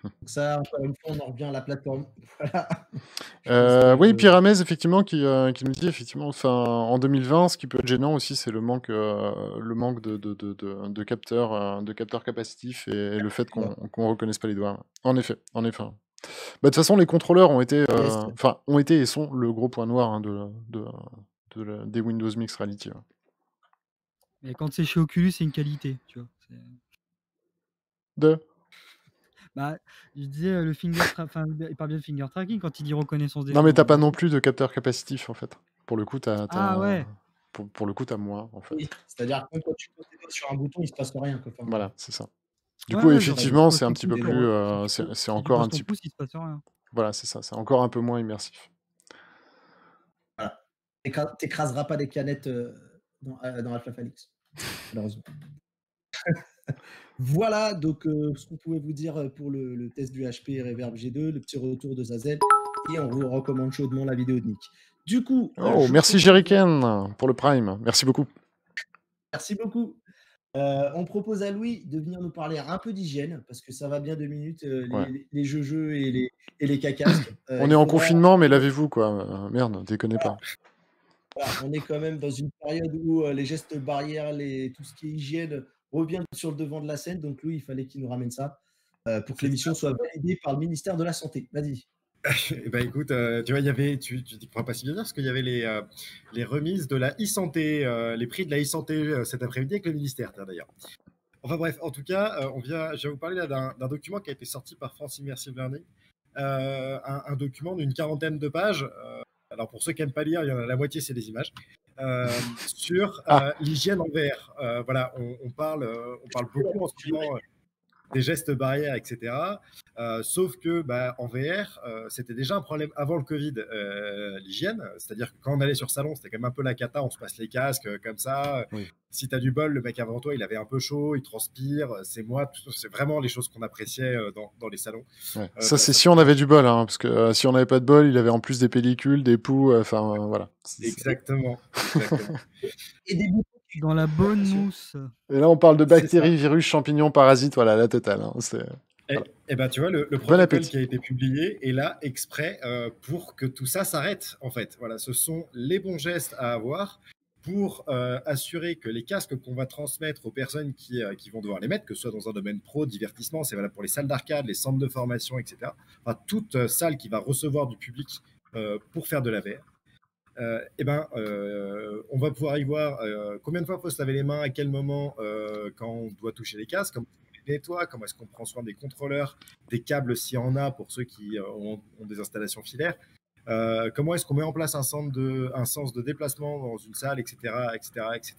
Donc ça, encore une fois, on en revient à la plateforme. Voilà. Oui, Pyramès, effectivement, qui nous dit, effectivement, enfin, en 2020, ce qui peut être gênant aussi, c'est le manque de capteurs capacitifs et le fait qu'on reconnaisse pas les doigts. En effet. Bah, de toute façon, les contrôleurs ont été et sont le gros point noir hein, des Windows Mixed Reality. Ouais. Et quand c'est chez Oculus, c'est une qualité, tu vois. Bah, je disais le finger il parle bien de finger tracking quand il dit reconnaissance des Non, mais doigts. t'as pas non plus de capteur capacitif en fait. Pour le coup, Ah ouais. Pour le coup, t'as moins en fait. Oui, c'est-à-dire que quand tu poses tes doigts sur un bouton, il se passe rien. Quoi. Enfin, voilà, c'est ça. Du Ouais, coup, ouais, effectivement, genre, c'est un si petit tu peu poses plus. ton pouce, C'est si tu encore poses un ton petit peu. pouce, il se passe rien. Voilà, c'est ça. C'est encore un peu moins immersif. voilà. T'écraseras pas des canettes dans Alpha Falix, malheureusement. Voilà, donc ce qu'on pouvait vous dire pour le test du HP Reverb G2, le petit retour de Zazel, et on vous recommande chaudement la vidéo de Nick. Du coup, Merci Jerryken pour le Prime. Merci beaucoup. Merci beaucoup. On propose à Louis de venir nous parler un peu d'hygiène, parce que ça va bien 2 minutes, les jeux et les cacasques. On est en confinement, mais lavez-vous, quoi. Merde, déconnez pas. Voilà, on est quand même dans une période où les gestes barrières, tout ce qui est hygiène revient sur le devant de la scène. Donc, Louis, il fallait qu'il nous ramène ça pour que l'émission soit validée par le ministère de la Santé. Vas-y. Bah écoute, tu vois, tu t'y crois pas si bien parce qu'il y avait les remises de la e-santé, les prix de la e-santé cet après-midi avec le ministère, d'ailleurs. Enfin bref, en tout cas, je vais vous parler là d'un document qui a été sorti par France Immersive Learning, un document d'une 40aine de pages. Alors pour ceux qui n'aiment pas lire, il y en a la moitié, c'est des images. Sur l'hygiène en VR. Voilà, on parle beaucoup en ce moment des gestes barrières, etc. Sauf que en VR, c'était déjà un problème avant le Covid, l'hygiène. C'est-à-dire que quand on allait sur salon, c'était quand même un peu la cata, on se passe les casques comme ça. Oui. Si tu as du bol, le mec avant toi, il avait un peu chaud, il transpire. C'est vraiment les choses qu'on appréciait dans les salons. Ouais. Ça, c'est si on avait du bol, hein, parce que si on n'avait pas de bol, il avait en plus des pellicules, des poux, enfin voilà. Exactement. Et des boutons dans la bonne mousse. Et là, on parle de bactéries, virus, champignons, parasites, voilà, la totale. Hein, Et ben tu vois, le protocole qui a été publié est là exprès pour que tout ça s'arrête, en fait. Voilà, ce sont les bons gestes à avoir pour assurer que les casques qu'on va transmettre aux personnes qui vont devoir les mettre, que ce soit dans un domaine pro, divertissement, c'est valable pour les salles d'arcade, les centres de formation, etc. Enfin, toute salle qui va recevoir du public pour faire de la VR. On va pouvoir y voir combien de fois il faut se laver les mains, à quel moment, quand on doit toucher les casques, comment on les nettoie, comment est-ce qu'on prend soin des contrôleurs, des câbles s'il y en a pour ceux qui ont des installations filaires, comment est-ce qu'on met en place un sens de déplacement dans une salle, etc., etc., etc.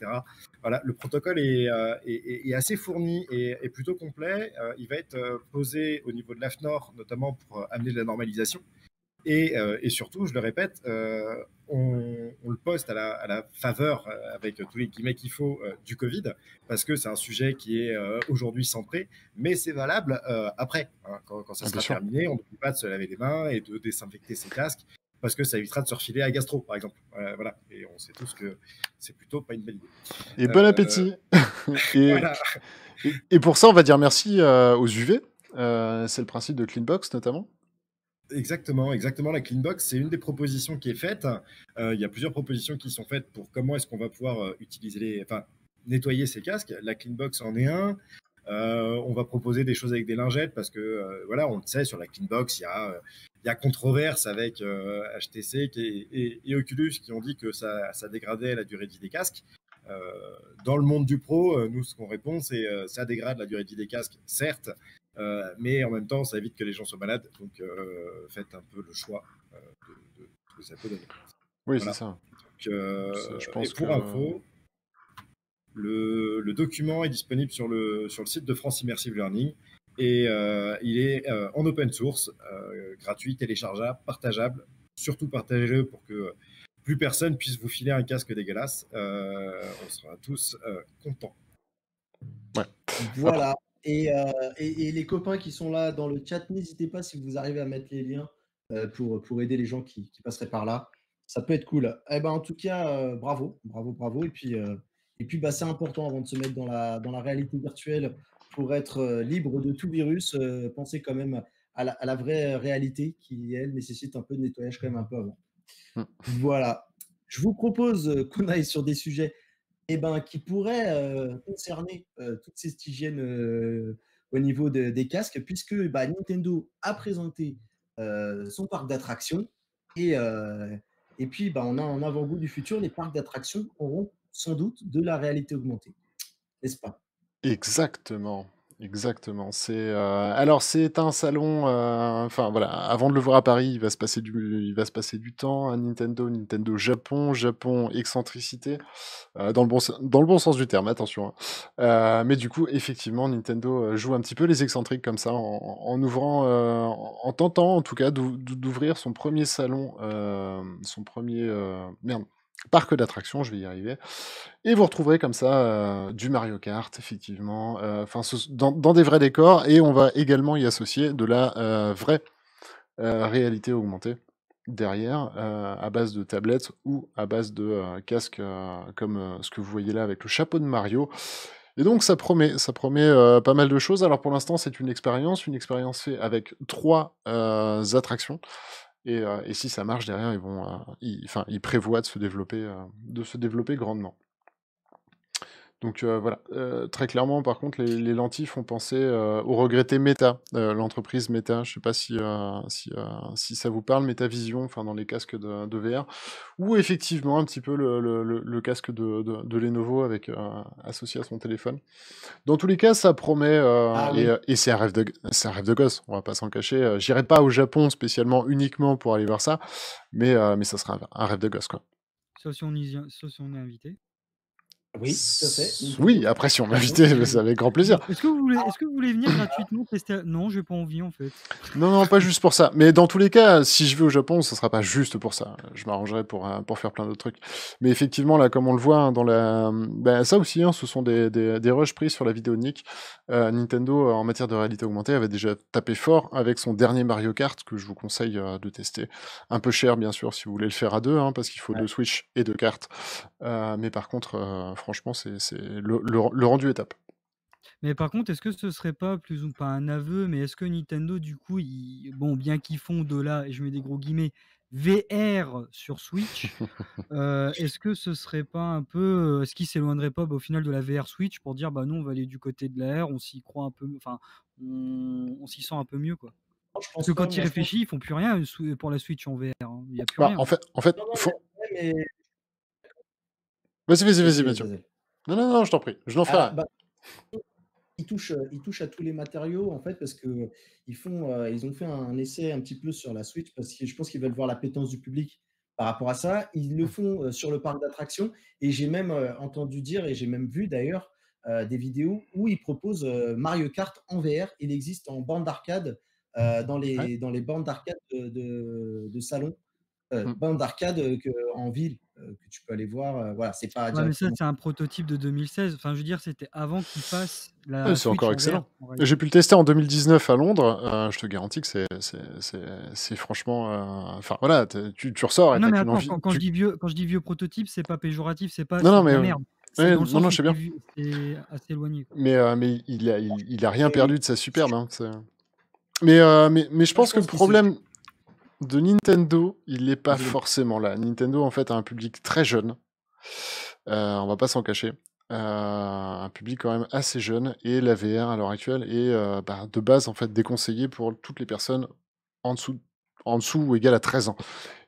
Voilà, le protocole est assez fourni et plutôt complet. Il va être posé au niveau de l'AFNOR, notamment pour amener de la normalisation. Et surtout, je le répète, on le poste à la faveur, avec tous les guillemets qu'il faut, du Covid, parce que c'est un sujet qui est aujourd'hui centré, mais c'est valable après. Hein, quand ça Ah, bien sera sûr. terminé, on n'oublie pas de se laver les mains et de désinfecter ses casques, parce que ça évitera de se refiler à gastro, par exemple. Voilà. Et on sait tous que c'est plutôt pas une bonne idée. Et bon appétit. et, Voilà. et pour ça, on va dire merci aux UV. C'est le principe de Cleanbox, notamment. Exactement. La Cleanbox, c'est une des propositions qui est faite. Il y a plusieurs propositions qui sont faites pour comment est-ce qu'on va pouvoir nettoyer ces casques. La Cleanbox en est un. On va proposer des choses avec des lingettes parce que, voilà, on le sait, sur la Cleanbox, il y a controverse avec HTC et Oculus qui ont dit que ça dégradait la durée de vie des casques. Dans le monde du pro, nous, ce qu'on répond, c'est ça dégrade la durée de vie des casques, certes, mais en même temps, ça évite que les gens soient malades. Donc, faites un peu le choix de ce que ça peut donner. Oui, Voilà. c'est ça. Donc, Je pense et pour que... info, le document est disponible sur le site de France Immersive Learning et il est en open source, gratuit, téléchargeable, partageable. Surtout partagez-le pour que plus personne puisse vous filer un casque dégueulasse. On sera tous contents. Ouais. Voilà. Et les copains qui sont là dans le chat, n'hésitez pas si vous arrivez à mettre les liens pour aider les gens qui passeraient par là. Ça peut être cool. Eh ben, en tout cas, bravo. Et puis bah, c'est important avant de se mettre dans la réalité virtuelle pour être libre de tout virus. Pensez quand même à la vraie réalité qui, elle, nécessite un peu de nettoyage quand même un peu avant. Mm. Voilà. Je vous propose qu'on aille sur des sujets qui pourraient concerner toute cette hygiène au niveau des casques, puisque Nintendo a présenté son parc d'attractions et puis on a un avant-goût du futur. Les parcs d'attractions auront sans doute de la réalité augmentée, n'est-ce pas? Exactement, exactement. Alors c'est un salon, enfin voilà, avant de le voir à Paris, il va se passer du temps à Nintendo, Nintendo Japon, Japon excentricité, dans le bon sens du terme, attention, hein. Mais du coup, effectivement, Nintendo joue un petit peu les excentriques comme ça, en ouvrant, en tentant en tout cas d'ouvrir son premier salon, son premier parc d'attractions, je vais y arriver. Et vous retrouverez comme ça du Mario Kart, effectivement, enfin dans des vrais décors, et on va également y associer de la vraie réalité augmentée derrière, à base de tablettes ou à base de casques comme ce que vous voyez là avec le chapeau de Mario. Et donc ça promet pas mal de choses. Alors pour l'instant, c'est une expérience faite avec 3 attractions. Et si ça marche derrière, ils prévoient de se développer grandement. Donc voilà, très clairement, par contre, les lentilles font penser au regretté Meta, l'entreprise Meta. Je sais pas si ça vous parle, MetaVision, enfin dans les casques de VR, ou effectivement un petit peu le casque de Lenovo avec associé à son téléphone. Dans tous les cas, ça promet, Ah oui. et c'est c'est un rêve de gosse, on va pas s'en cacher. J'irai pas au Japon spécialement uniquement pour aller voir ça, mais ça sera un rêve de gosse, quoi. Sauf si on est invité. Oui, tout à fait. Oui, après si on m'invitait, c'est avec grand plaisir. Est-ce que vous voulez venir gratuitement tester? Non, j'ai pas envie en fait. Non, pas juste pour ça. Mais dans tous les cas, si je vais au Japon, ce sera pas juste pour ça. Je m'arrangerai pour faire plein d'autres trucs. Mais effectivement, là, comme on le voit hein, ça aussi, hein, ce sont des rushs pris sur la vidéo de Nick. Nintendo, en matière de réalité augmentée, avait déjà tapé fort avec son dernier Mario Kart, que je vous conseille de tester. Un peu cher, bien sûr, si vous voulez le faire à deux, hein, parce qu'il faut 2 Switch et 2 cartes. Mais par contre, franchement, le rendu est top. Mais par contre, est-ce que ce serait pas plus ou pas un aveu, mais est-ce que Nintendo, du coup, bien qu'ils font de la, et je mets des gros guillemets, VR sur Switch, est-ce que ce serait pas un peu, est-ce qu'ils s'éloigneraient pas au final de la VR Switch pour dire, bah non, on va aller du côté de la R, on s'y croit un peu, enfin, on s'y sent un peu mieux, quoi. Non, je Parce pense que pas. quand ils réfléchissent, ils font plus rien pour la Switch en VR, hein. Il y a plus Bah, rien. en fait, Non, faut... mais Vas-y, Mathieu. Zazel. Non, je t'en prie, je n'en ferai rien. Ils touchent à tous les matériaux en fait parce que ils ont fait un essai un petit peu sur la Switch parce que je pense qu'ils veulent voir l'appétence du public par rapport à ça. Ils le font sur le parc d'attractions et j'ai même entendu dire et j'ai même vu d'ailleurs des vidéos où ils proposent Mario Kart en VR. Il existe en bande d'arcade dans les bornes d'arcade de salon. Mm. bande d'arcade en ville que tu peux aller voir. Voilà, c'est pas Ouais, mais ça, directement. c'est un prototype de 2016. Enfin, je veux dire, c'était avant qu'ils fassent Ouais, la c'est Switch encore en VR, excellent. en J'ai réalité. pu le tester en 2019 à Londres. Je te garantis que c'est franchement. Enfin voilà, tu ressors Ah et non, t'as mais qu'une attends, envie. quand je dis vieux prototype, c'est pas péjoratif, c'est pas Non, c'est non, de mais la merde. C'est ouais, dans le non, non, sens je où sais bien. c'est assez éloigné, quoi. Mais il a rien Et perdu de sa superbe. Hein, mais je moi, je pense que le pense qu'il se problème de Nintendo, il n'est pas Désolé. forcément là. Nintendo, en fait, a un public très jeune. On va pas s'en cacher. Un public quand même assez jeune. Et la VR, à l'heure actuelle, est de base, en fait, déconseillée pour toutes les personnes en dessous, en dessous ou égal à 13 ans.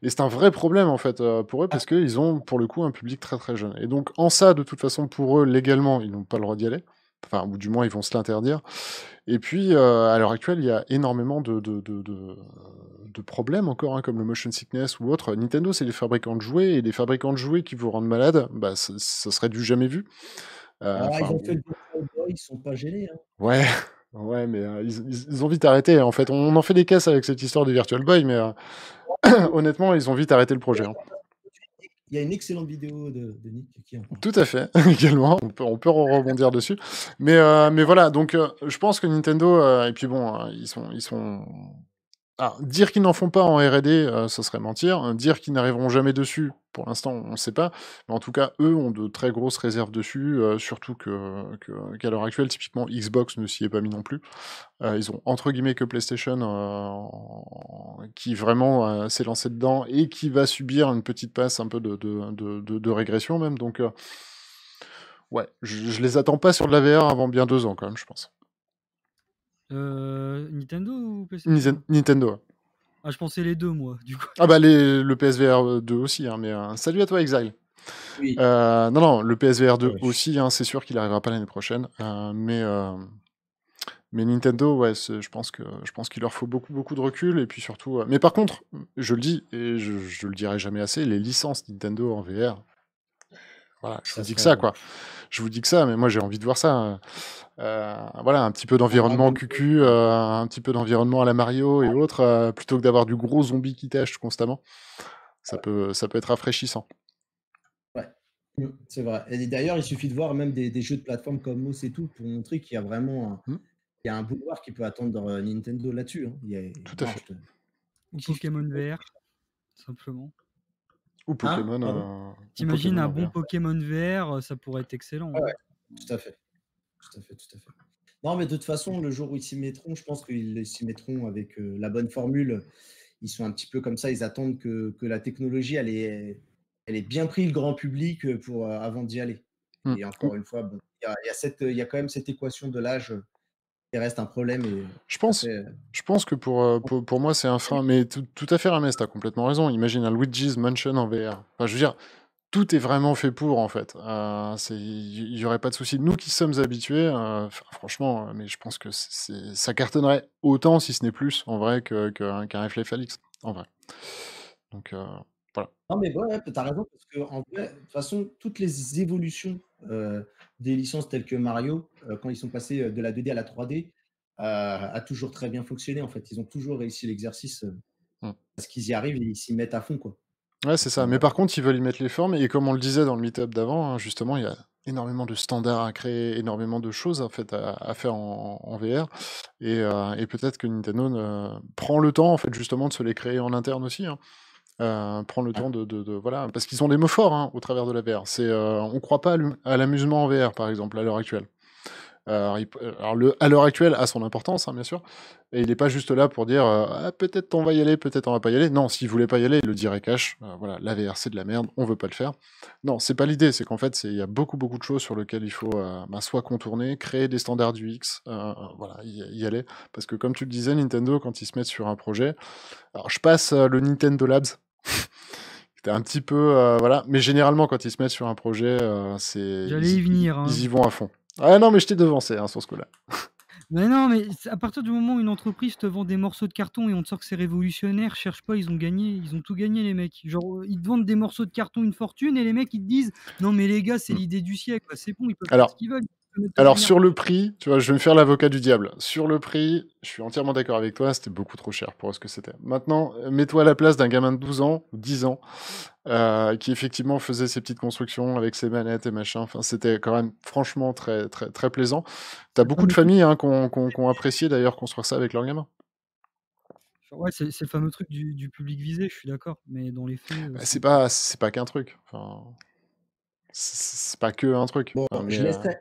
Et c'est un vrai problème, en fait, pour eux, parce qu'ils ont, pour le coup, un public très très jeune. Et donc, en ça, de toute façon, pour eux, légalement, ils n'ont pas le droit d'y aller. Enfin, ou du moins, ils vont se l'interdire. Et puis, à l'heure actuelle, il y a énormément de problèmes encore, hein, comme le motion sickness ou autre. Nintendo, c'est des fabricants de jouets, et des fabricants de jouets qui vous rendent malade, bah, ça serait du jamais vu. Ils Enfin, ont fait le Virtual Boy, ils sont pas gênés. Hein. ouais, ouais, mais ils ont vite arrêté. En fait, on en fait des caisses avec cette histoire de Virtual Boy, mais honnêtement, ils ont vite arrêté le projet. Hein. Il y a une excellente vidéo de Nick qui en parle. Tout à fait, également. On peut rebondir dessus. Mais voilà, donc je pense que Nintendo, et puis bon, ils sont. Ah, dire qu'ils n'en font pas en R&D, ça serait mentir. Dire qu'ils n'arriveront jamais dessus, pour l'instant, on ne sait pas. Mais en tout cas, eux ont de très grosses réserves dessus, surtout qu'à l'heure actuelle, typiquement, Xbox ne s'y est pas mis non plus. Ils ont entre guillemets que PlayStation qui vraiment s'est lancé dedans et qui va subir une petite passe un peu de régression même. Donc, ouais, je les attends pas sur de la VR avant bien 2 ans quand même, je pense. Nintendo ou PlayStation? Nintendo. Ouais. Ah, je pensais les deux, moi, du coup. Ah bah le PSVR 2 aussi, hein, mais salut à toi Exile. Oui. Non, le PSVR 2 Ouais. aussi, hein, c'est sûr qu'il arrivera pas l'année prochaine, mais Nintendo, ouais, je pense qu'il leur faut beaucoup de recul, et puis surtout. Mais par contre, je le dis et je le dirai jamais assez, les licences Nintendo en VR. Voilà, je vous dis que ça, quoi. Je vous dis que ça, mais moi j'ai envie de voir ça. Voilà, un petit peu d'environnement cucu, un petit peu d'environnement à la Mario et autres, plutôt que d'avoir du gros zombie qui tâche constamment. Ça peut être rafraîchissant. Ouais, c'est vrai. Et d'ailleurs, il suffit de voir même des jeux de plateforme comme Moss et tout pour montrer qu'il y a vraiment il y a un boulevard qui peut attendre Nintendo là-dessus. Hein. Tout à fait. Ou Pokémon VR, simplement. Ou Pokémon. T'imagines un bon Pokémon VR, ça pourrait être excellent. Ouais, tout à fait. Non, mais de toute façon, le jour où ils s'y mettront, je pense qu'ils s'y mettront avec la bonne formule. Ils sont un petit peu comme ça, ils attendent que la technologie, elle ait bien pris le grand public avant d'y aller. Et encore une fois, bon, il y a quand même cette équation de l'âge qui reste un problème. Et je pense que pour moi, c'est un frein. Mais tout à fait, Rames, t'as complètement raison. Imagine un Luigi's Mansion en VR. Enfin, je veux dire, tout est vraiment fait pour, en fait. Il n'y aurait pas de souci. Nous qui sommes habitués, franchement, mais je pense que ça cartonnerait autant, si ce n'est plus, en vrai, qu'un Reflex Felix, en vrai. Donc, voilà. Non, mais ouais, tu as raison, parce qu'en vrai, de toute façon, toutes les évolutions des licences telles que Mario, quand ils sont passés de la 2D à la 3D, a toujours très bien fonctionné, en fait. Ils ont toujours réussi l'exercice parce qu'ils y arrivent et ils s'y mettent à fond, quoi. Ouais, c'est ça. Mais par contre, ils veulent y mettre les formes. Et comme on le disait dans le meet-up d'avant, hein, justement, il y a énormément de standards à créer, énormément de choses en fait, à faire en VR. Et peut-être que Nintendo prend le temps, en fait, justement, de se les créer en interne aussi. Hein. Prend le temps voilà, parce qu'ils ont des mots forts hein, au travers de la VR. On ne croit pas à l'amusement en VR, par exemple, à l'heure actuelle. Alors, à l'heure actuelle, a son importance, hein, bien sûr, et il n'est pas juste là pour dire peut-être on va y aller, peut-être on va pas y aller. Non, s'il voulait pas y aller, il le dirait cash. Voilà, la VR c'est de la merde, on veut pas le faire. Non, c'est pas l'idée, c'est qu'en fait, il y a beaucoup de choses sur lesquelles il faut soit contourner, créer des standards UX, voilà, y aller. Parce que comme tu le disais, Nintendo, quand ils se mettent sur un projet, alors je passe le Nintendo Labs. C'était un petit peu voilà, mais généralement quand ils se mettent sur un projet, J'allais y venir. Ils y vont à fond. Ah non, mais je t'ai devancé sur ce coup-là. Mais non, mais à partir du moment où une entreprise te vend des morceaux de carton et on te sort que c'est révolutionnaire, cherche pas, ils ont gagné, ils ont tout gagné les mecs. Genre ils te vendent des morceaux de carton une fortune et les mecs ils te disent non mais les gars c'est l'idée du siècle, c'est bon, ils peuvent faire ce qu'ils veulent. peux mettre de Alors lumière. sur le prix, tu vois, je vais me faire l'avocat du diable. Sur le prix, je suis entièrement d'accord avec toi, c'était beaucoup trop cher pour ce que c'était. Maintenant, mets-toi à la place d'un gamin de 12 ans ou 10 ans qui effectivement faisait ses petites constructions avec ses manettes et machin. Enfin, c'était quand même franchement très, très, très plaisant. T'as Le beaucoup de fameux truc, familles hein, qui ont apprécié d'ailleurs construire ça avec leurs gamins. ouais, c'est le fameux truc du public visé, je suis d'accord. Mais dans les faits, Bah, c'est c'est pas qu'un truc. Enfin, c'est pas que un truc. Bon, Enfin, mais je laisserai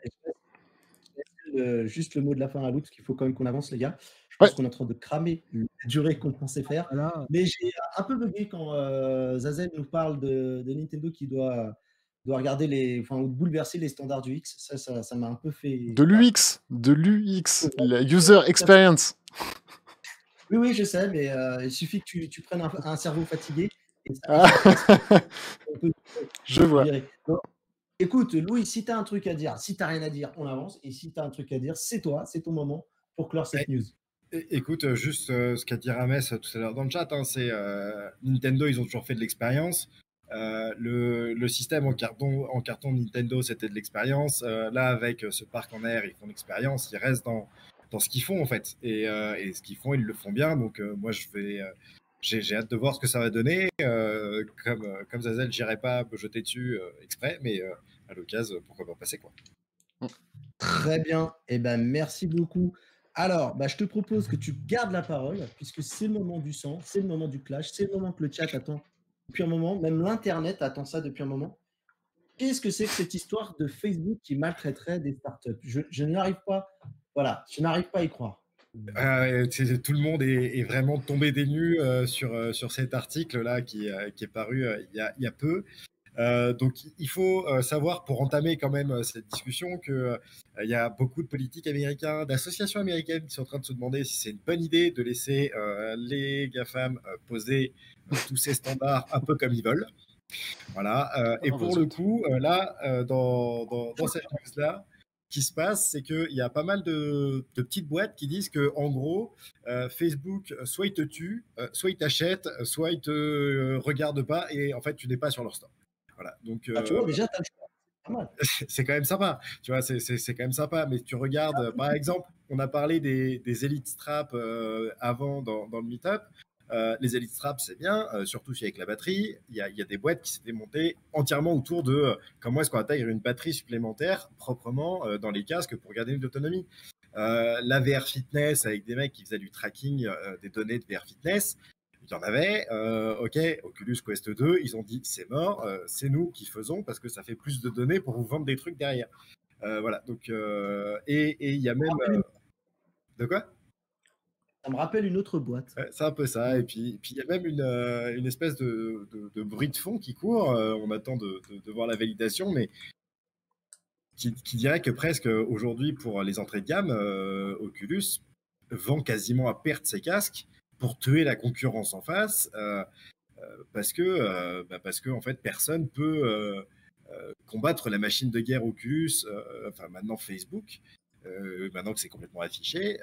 juste le mot de la fin à Lou, parce qu'il faut quand même qu'on avance, les gars. Je ouais, pense qu'on est en train de cramer la durée qu'on pensait faire. voilà. Mais j'ai un peu bugué quand Zazen nous parle de Nintendo qui doit regarder ou bouleverser les standards du X. Ça m'a un peu fait. de l'UX, la user experience. Oui, oui, je sais, mais il suffit que tu prennes un cerveau fatigué et ça Ah, passe. On peut je vois. virer. Bon, écoute, Louis, si tu as un truc à dire, si tu n'as rien à dire, on avance. Et si tu as un truc à dire, c'est toi, c'est ton moment pour clore cette news. Écoute, juste ce qu'a dit Rames tout à l'heure dans le chat, hein, c'est Nintendo, ils ont toujours fait de l'expérience. Le système en carton Nintendo, c'était de l'expérience. Là, avec ce parc en air, ils font de l'expérience. Ils restent dans ce qu'ils font, en fait. Et ce qu'ils font, ils le font bien. Donc, moi, j'ai hâte de voir ce que ça va donner. Comme Zazel, j'irai pas me jeter dessus exprès, mais à l'occasion, pourquoi pas passer, quoi. Très bien. Eh ben, merci beaucoup. Alors, je te propose que tu gardes la parole, puisque c'est le moment du sang, c'est le moment du clash, c'est le moment que le chat attend depuis un moment, même l'Internet attend ça depuis un moment. Qu'est-ce que c'est que cette histoire de Facebook qui maltraiterait des startups? Je n'arrive pas, voilà, je n'arrive pas à y croire. Tout le monde est vraiment tombé des nues sur cet article-là qui est paru il y a peu. Donc, il faut savoir, pour entamer quand même cette discussion, qu'il y a beaucoup de politiques américains, d'associations américaines qui sont en train de se demander si c'est une bonne idée de laisser les GAFAM poser tous ces standards un peu comme ils veulent. Voilà. Et pour le coup, là, dans cette news-là, ce qui se passe, c'est qu'il y a pas mal de petites boîtes qui disent que, en gros, Facebook, soit il te tue, soit il t'achète, soit il te regarde pas, et en fait, tu n'es pas sur leur store. Voilà. Donc, Tu vois, déjà, tu as le choix. Pas mal. c'est quand même sympa. Tu vois, c'est quand même sympa. Mais tu regardes, par exemple, on a parlé des Elite Straps avant dans le Meetup. Les Elite Straps, c'est bien, surtout si avec la batterie. Il y a des boîtes qui s'étaient montées entièrement autour de comment est-ce qu'on intègre une batterie supplémentaire proprement dans les casques pour garder une autonomie. La VR Fitness avec des mecs qui faisaient du tracking des données de VR Fitness. Il y en avait, ok, Oculus Quest 2, ils ont dit c'est mort, c'est nous qui faisons parce que ça fait plus de données pour vous vendre des trucs derrière. Voilà, donc, et il y a même. De quoi? Ça me rappelle une autre boîte. Ouais, c'est un peu ça. Et puis il y a même une espèce de bruit de fond qui court. On attend de voir la validation, mais qui dirait que presque aujourd'hui, pour les entrées de gamme, Oculus vend quasiment à perte ses casques pour tuer la concurrence en face, parce que en fait, personne peut combattre la machine de guerre Oculus, enfin maintenant Facebook. Maintenant que c'est complètement affiché,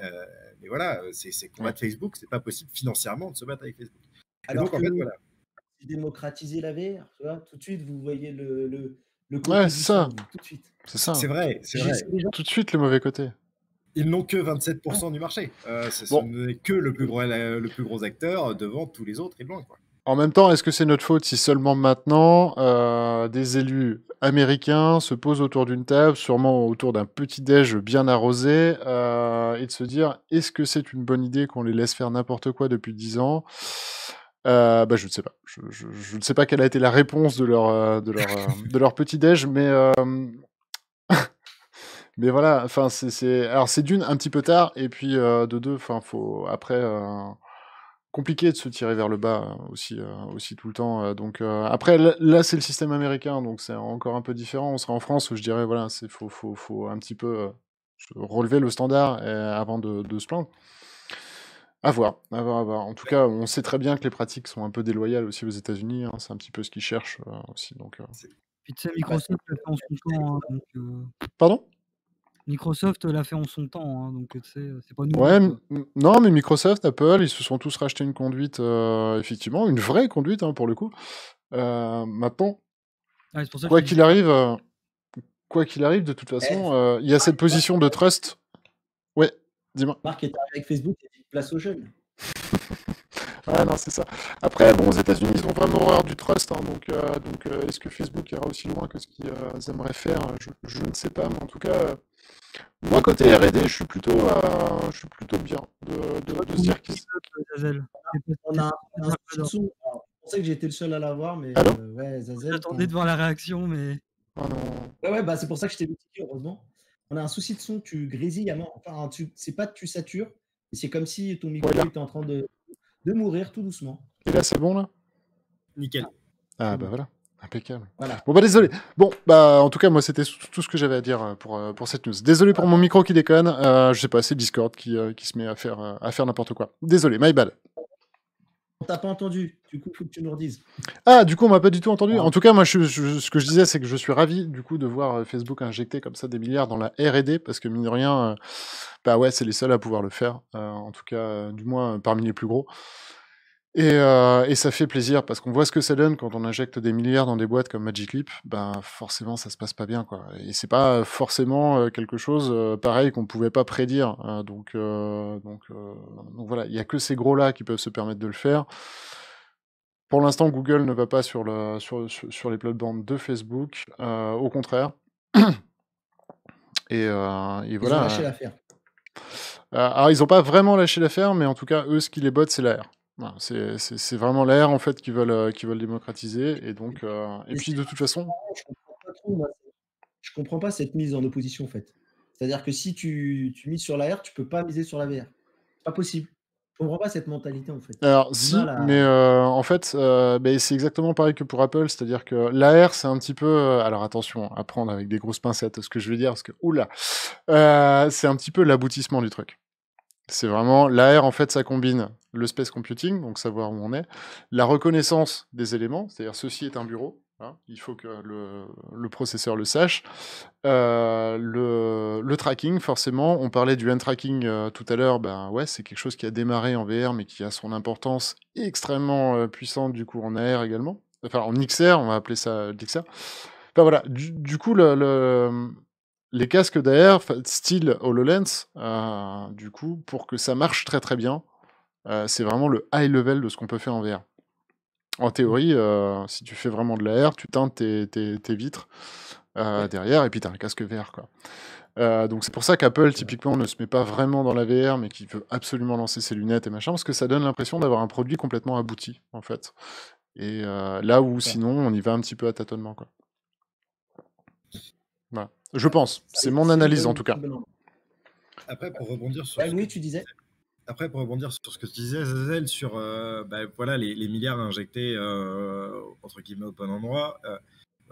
mais voilà, c'est combattre Facebook, c'est pas possible financièrement de se battre avec Facebook. Alors et donc, que en fait, voilà. démocratiser la VR, tu vois, tout de suite, vous voyez le côté Ouais, du c'est ça. sang, tout de suite. C'est ça. C'est vrai, c'est vrai. Tout de suite le mauvais côté. Ils n'ont que 27% du marché. Ce n'est que le plus gros acteur devant tous les autres et loin, quoi. En même temps, est-ce que c'est notre faute si seulement maintenant des élus américains se posent autour d'une table, sûrement autour d'un petit déj bien arrosé, et de se dire est-ce que c'est une bonne idée qu'on les laisse faire n'importe quoi depuis 10 ans? Je ne sais pas. Je ne sais pas quelle a été la réponse de leur petit déj, mais mais voilà. Enfin, alors c'est d'une un petit peu tard, et puis de deux, enfin faut après. Compliqué de se tirer vers le bas aussi tout le temps. Donc après, là c'est le système américain, donc c'est encore un peu différent. On sera en France où je dirais, voilà, faut un petit peu relever le standard avant de se plaindre. À voir, à voir, à voir. En tout cas, on sait très bien que les pratiques sont un peu déloyales aussi aux États-Unis. Hein, c'est un petit peu ce qu'ils cherchent aussi. Donc, Puis tu sais, Microsoft l'a fait en son temps. Hein, donc, Pardon? Microsoft l'a fait en son temps, hein, donc tu sais, c'est pas nouveau. Ouais, quoi. non, mais Microsoft, Apple, ils se sont tous rachetés une conduite, effectivement, une vraie conduite hein, pour le coup. Maintenant, Ah, c'est pour ça que quoi je te qu'il dis- arrive, quoi qu'il arrive, de toute Eh, façon, il y a cette position de trust. Ouais, dis-moi. Marc est arrivé avec Facebook et dit place aux jeunes. Ah non, c'est ça. Après, bon, aux États-Unis, ils ont vraiment horreur du trust, hein, donc est-ce que Facebook ira aussi loin que ce qu'ils aimeraient faire? Je ne sais pas, mais en tout cas, moi, côté R&D, je suis plutôt bien de se dire qu'ils... Zazel. On a un souci de son. Alors, je pensais que j'étais le seul à l'avoir, mais Allô ouais, Zazel. J'attendais de voir la réaction, mais. Oh non. Ouais, bah c'est pour ça que je t'ai notifié, heureusement. On a un souci de son, tu grésilles à mort. Enfin, c'est pas que tu satures, mais c'est comme si ton micro Voilà. était en train de mourir tout doucement. Et là, c'est bon, là? Nickel. Ah, c'est bah bon. voilà. Impeccable. Voilà. Bon, bah désolé. Bon, bah en tout cas, moi, c'était tout ce que j'avais à dire pour cette news. Désolé pour mon micro qui déconne. Je sais pas, c'est Discord qui se met à faire n'importe quoi. Désolé, my bad. On t'a pas entendu. Du coup, il faut que tu nous redises. Ah, du coup, on m'a pas du tout entendu. Ah. En tout cas, moi, ce que je disais, c'est que je suis ravi, du coup, de voir Facebook injecter comme ça des milliards dans la R&D, parce que mine de rien, bah ouais, c'est les seuls à pouvoir le faire. En tout cas, du moins, parmi les plus gros. Et ça fait plaisir, parce qu'on voit ce que ça donne quand on injecte des milliards dans des boîtes comme Magic Leap, ben forcément, ça se passe pas bien, quoi. Et c'est pas forcément quelque chose pareil qu'on pouvait pas prédire. Donc voilà, il y a que ces gros-là qui peuvent se permettre de le faire. Pour l'instant, Google ne va pas sur les plates-bandes de Facebook, au contraire. Et Ils ont voilà. lâché l'affaire. Alors, ils n'ont pas vraiment lâché l'affaire, mais en tout cas, eux, ce qui les botte, c'est l'AR. Voilà, c'est vraiment l'AR, en fait, qu'ils veulent démocratiser. Et donc, et puis, de toute façon, Je comprends pas trop, moi. Je comprends pas cette mise en opposition, en fait. C'est-à-dire que si tu mises sur la R, tu peux pas miser sur la VR. C'est pas possible. Je comprends pas cette mentalité, en fait. alors, J'ai du si, mal à. mais en fait, ben, c'est exactement pareil que pour Apple, c'est-à-dire que l'AR, c'est un petit peu, alors attention, à prendre avec des grosses pincettes ce que je vais dire, parce que, oula, c'est un petit peu l'aboutissement du truc. C'est vraiment, l'AR, en fait, ça combine le space computing, donc savoir où on est, la reconnaissance des éléments, c'est-à-dire ceci est un bureau, hein, il faut que le processeur le sache, le tracking, forcément, on parlait du hand tracking tout à l'heure, ben ouais, c'est quelque chose qui a démarré en VR, mais qui a son importance extrêmement puissante, du coup, en AR également, enfin, en XR, on va appeler ça l'XR. Enfin voilà, du coup, les casques d'AR, style HoloLens, du coup, pour que ça marche très très bien, c'est vraiment le high level de ce qu'on peut faire en VR. En théorie, si tu fais vraiment de l'AR, tu teintes tes vitres derrière, et puis tu as un casque VR, quoi. Donc c'est pour ça qu'Apple, typiquement, ne se met pas vraiment dans la VR, mais qui veut absolument lancer ses lunettes et machin, parce que ça donne l'impression d'avoir un produit complètement abouti, en fait. Et là où, sinon, on y va un petit peu à tâtonnement, quoi. Voilà. Je pense. C'est mon analyse, en tout cas. Après, pour rebondir sur Ouais, Louis, tu disais. Après, pour rebondir sur ce que tu disais, Zazel, sur bah, voilà, les milliards injectés entre guillemets au bon endroit,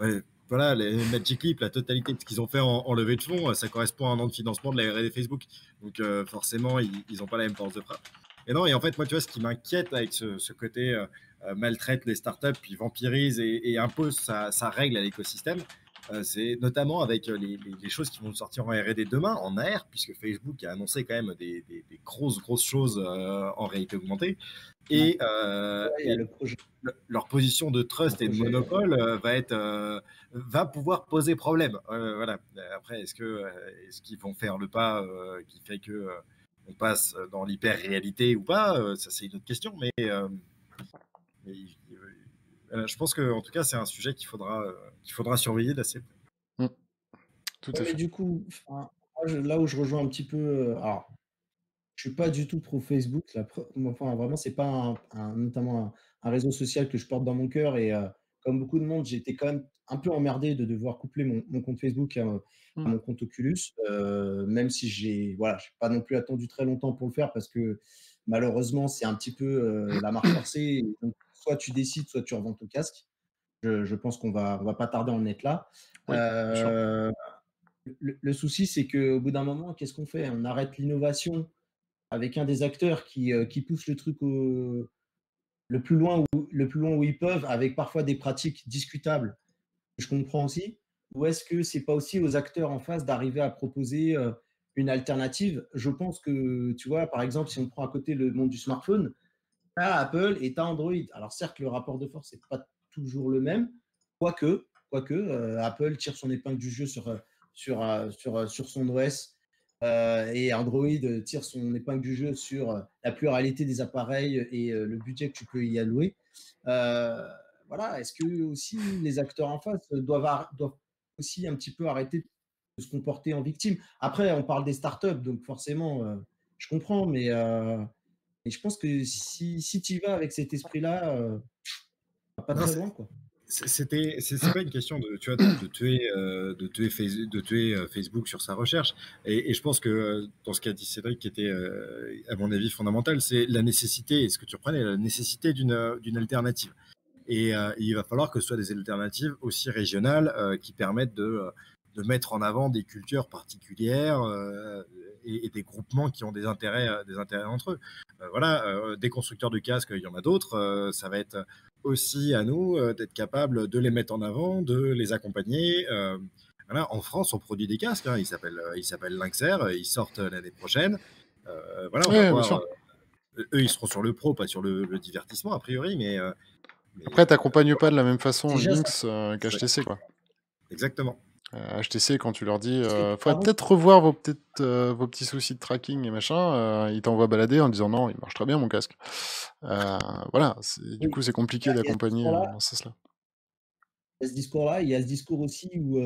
ouais, voilà, les Magic Leap, la totalité de ce qu'ils ont fait en levée de fonds, ça correspond à un an de financement de la R&D Facebook. Donc forcément, ils n'ont pas la même force de frappe. Et non, et en fait, moi, tu vois, ce qui m'inquiète avec ce côté maltraite les startups, puis vampirise et impose sa règle à l'écosystème, c'est notamment avec les choses qui vont sortir en R&D demain, en AR, puisque Facebook a annoncé quand même des grosses choses en réalité augmentée. Et, leur position de trust et de monopole va pouvoir poser problème. Voilà. Après, est-ce qu'ils vont faire le pas qui fait que on passe dans l'hyper-réalité ou pas, ça c'est une autre question, mais je pense que en tout cas c'est un sujet qu'il faudra surveiller d'assez près. Tout à fait. Mais du coup, là où je rejoins un petit peu, alors je suis pas du tout pro Facebook. Enfin, vraiment, c'est pas notamment un réseau social que je porte dans mon cœur. Et comme beaucoup de monde, j'ai été quand même un peu emmerdé de devoir coupler mon compte Facebook à mon compte Oculus, même si j'ai pas non plus attendu très longtemps pour le faire parce que malheureusement, c'est un petit peu la marche forcée. Donc, soit tu décides, soit tu revends ton casque. Je pense qu'on va pas tarder à en être là. Oui, bien sûr. Le souci, c'est qu'au bout d'un moment, qu'est-ce qu'on fait? On arrête l'innovation avec un des acteurs qui pousse le truc le plus loin où ils peuvent, avec parfois des pratiques discutables, je comprends aussi. Ou est-ce que c'est pas aussi aux acteurs en face d'arriver à proposer une alternative? Je pense que, tu vois, par exemple, si on prend à côté le monde du smartphone, tu as Apple et tu as Android. Alors certes, le rapport de force n'est pas toujours le même, quoique, quoique, Apple tire son épingle du jeu sur son OS, et Android tire son épingle du jeu sur la pluralité des appareils et le budget que tu peux y allouer. Voilà, est-ce que aussi les acteurs en face doivent aussi un petit peu arrêter de se comporter en victime? Après, on parle des startups, donc forcément, je comprends, mais je pense que si tu y vas avec cet esprit-là, pas Non, très loin, quoi. c'est pas une question de, tu vois, de tuer Facebook sur sa recherche. Et je pense que dans ce qu'a dit Cédric, qui était, à mon avis, fondamental, c'est la nécessité, et ce que tu reprenais, la nécessité d'une alternative. Et il va falloir que ce soit des alternatives aussi régionales qui permettent de mettre en avant des cultures particulières et des groupements qui ont des intérêts entre eux. Voilà, des constructeurs de casques, il y en a d'autres. Ça va être aussi à nous d'être capables de les mettre en avant, de les accompagner. Voilà, en France, on produit des casques. Hein, ils s'appellent Lynxair. Ils sortent l'année prochaine. Voilà, on va Ouais, bien voir. sûr. Eux, ils seront sur le pro, pas sur le divertissement, a priori. Mais Après, t'accompagnes pas de la même façon Déjà, ça Lynx qu'HTC, quoi. exactement. HTC, quand tu leur dis parce que faudrait pardon, peut-être revoir vos petits soucis de tracking et machin, ils t'envoient balader en disant non, il marche très bien mon casque. Voilà, du oui, coup c'est compliqué il y a ce d'accompagner discours-là. dans ce sens-là. Il y a ce discours-là, il y a ce discours aussi où,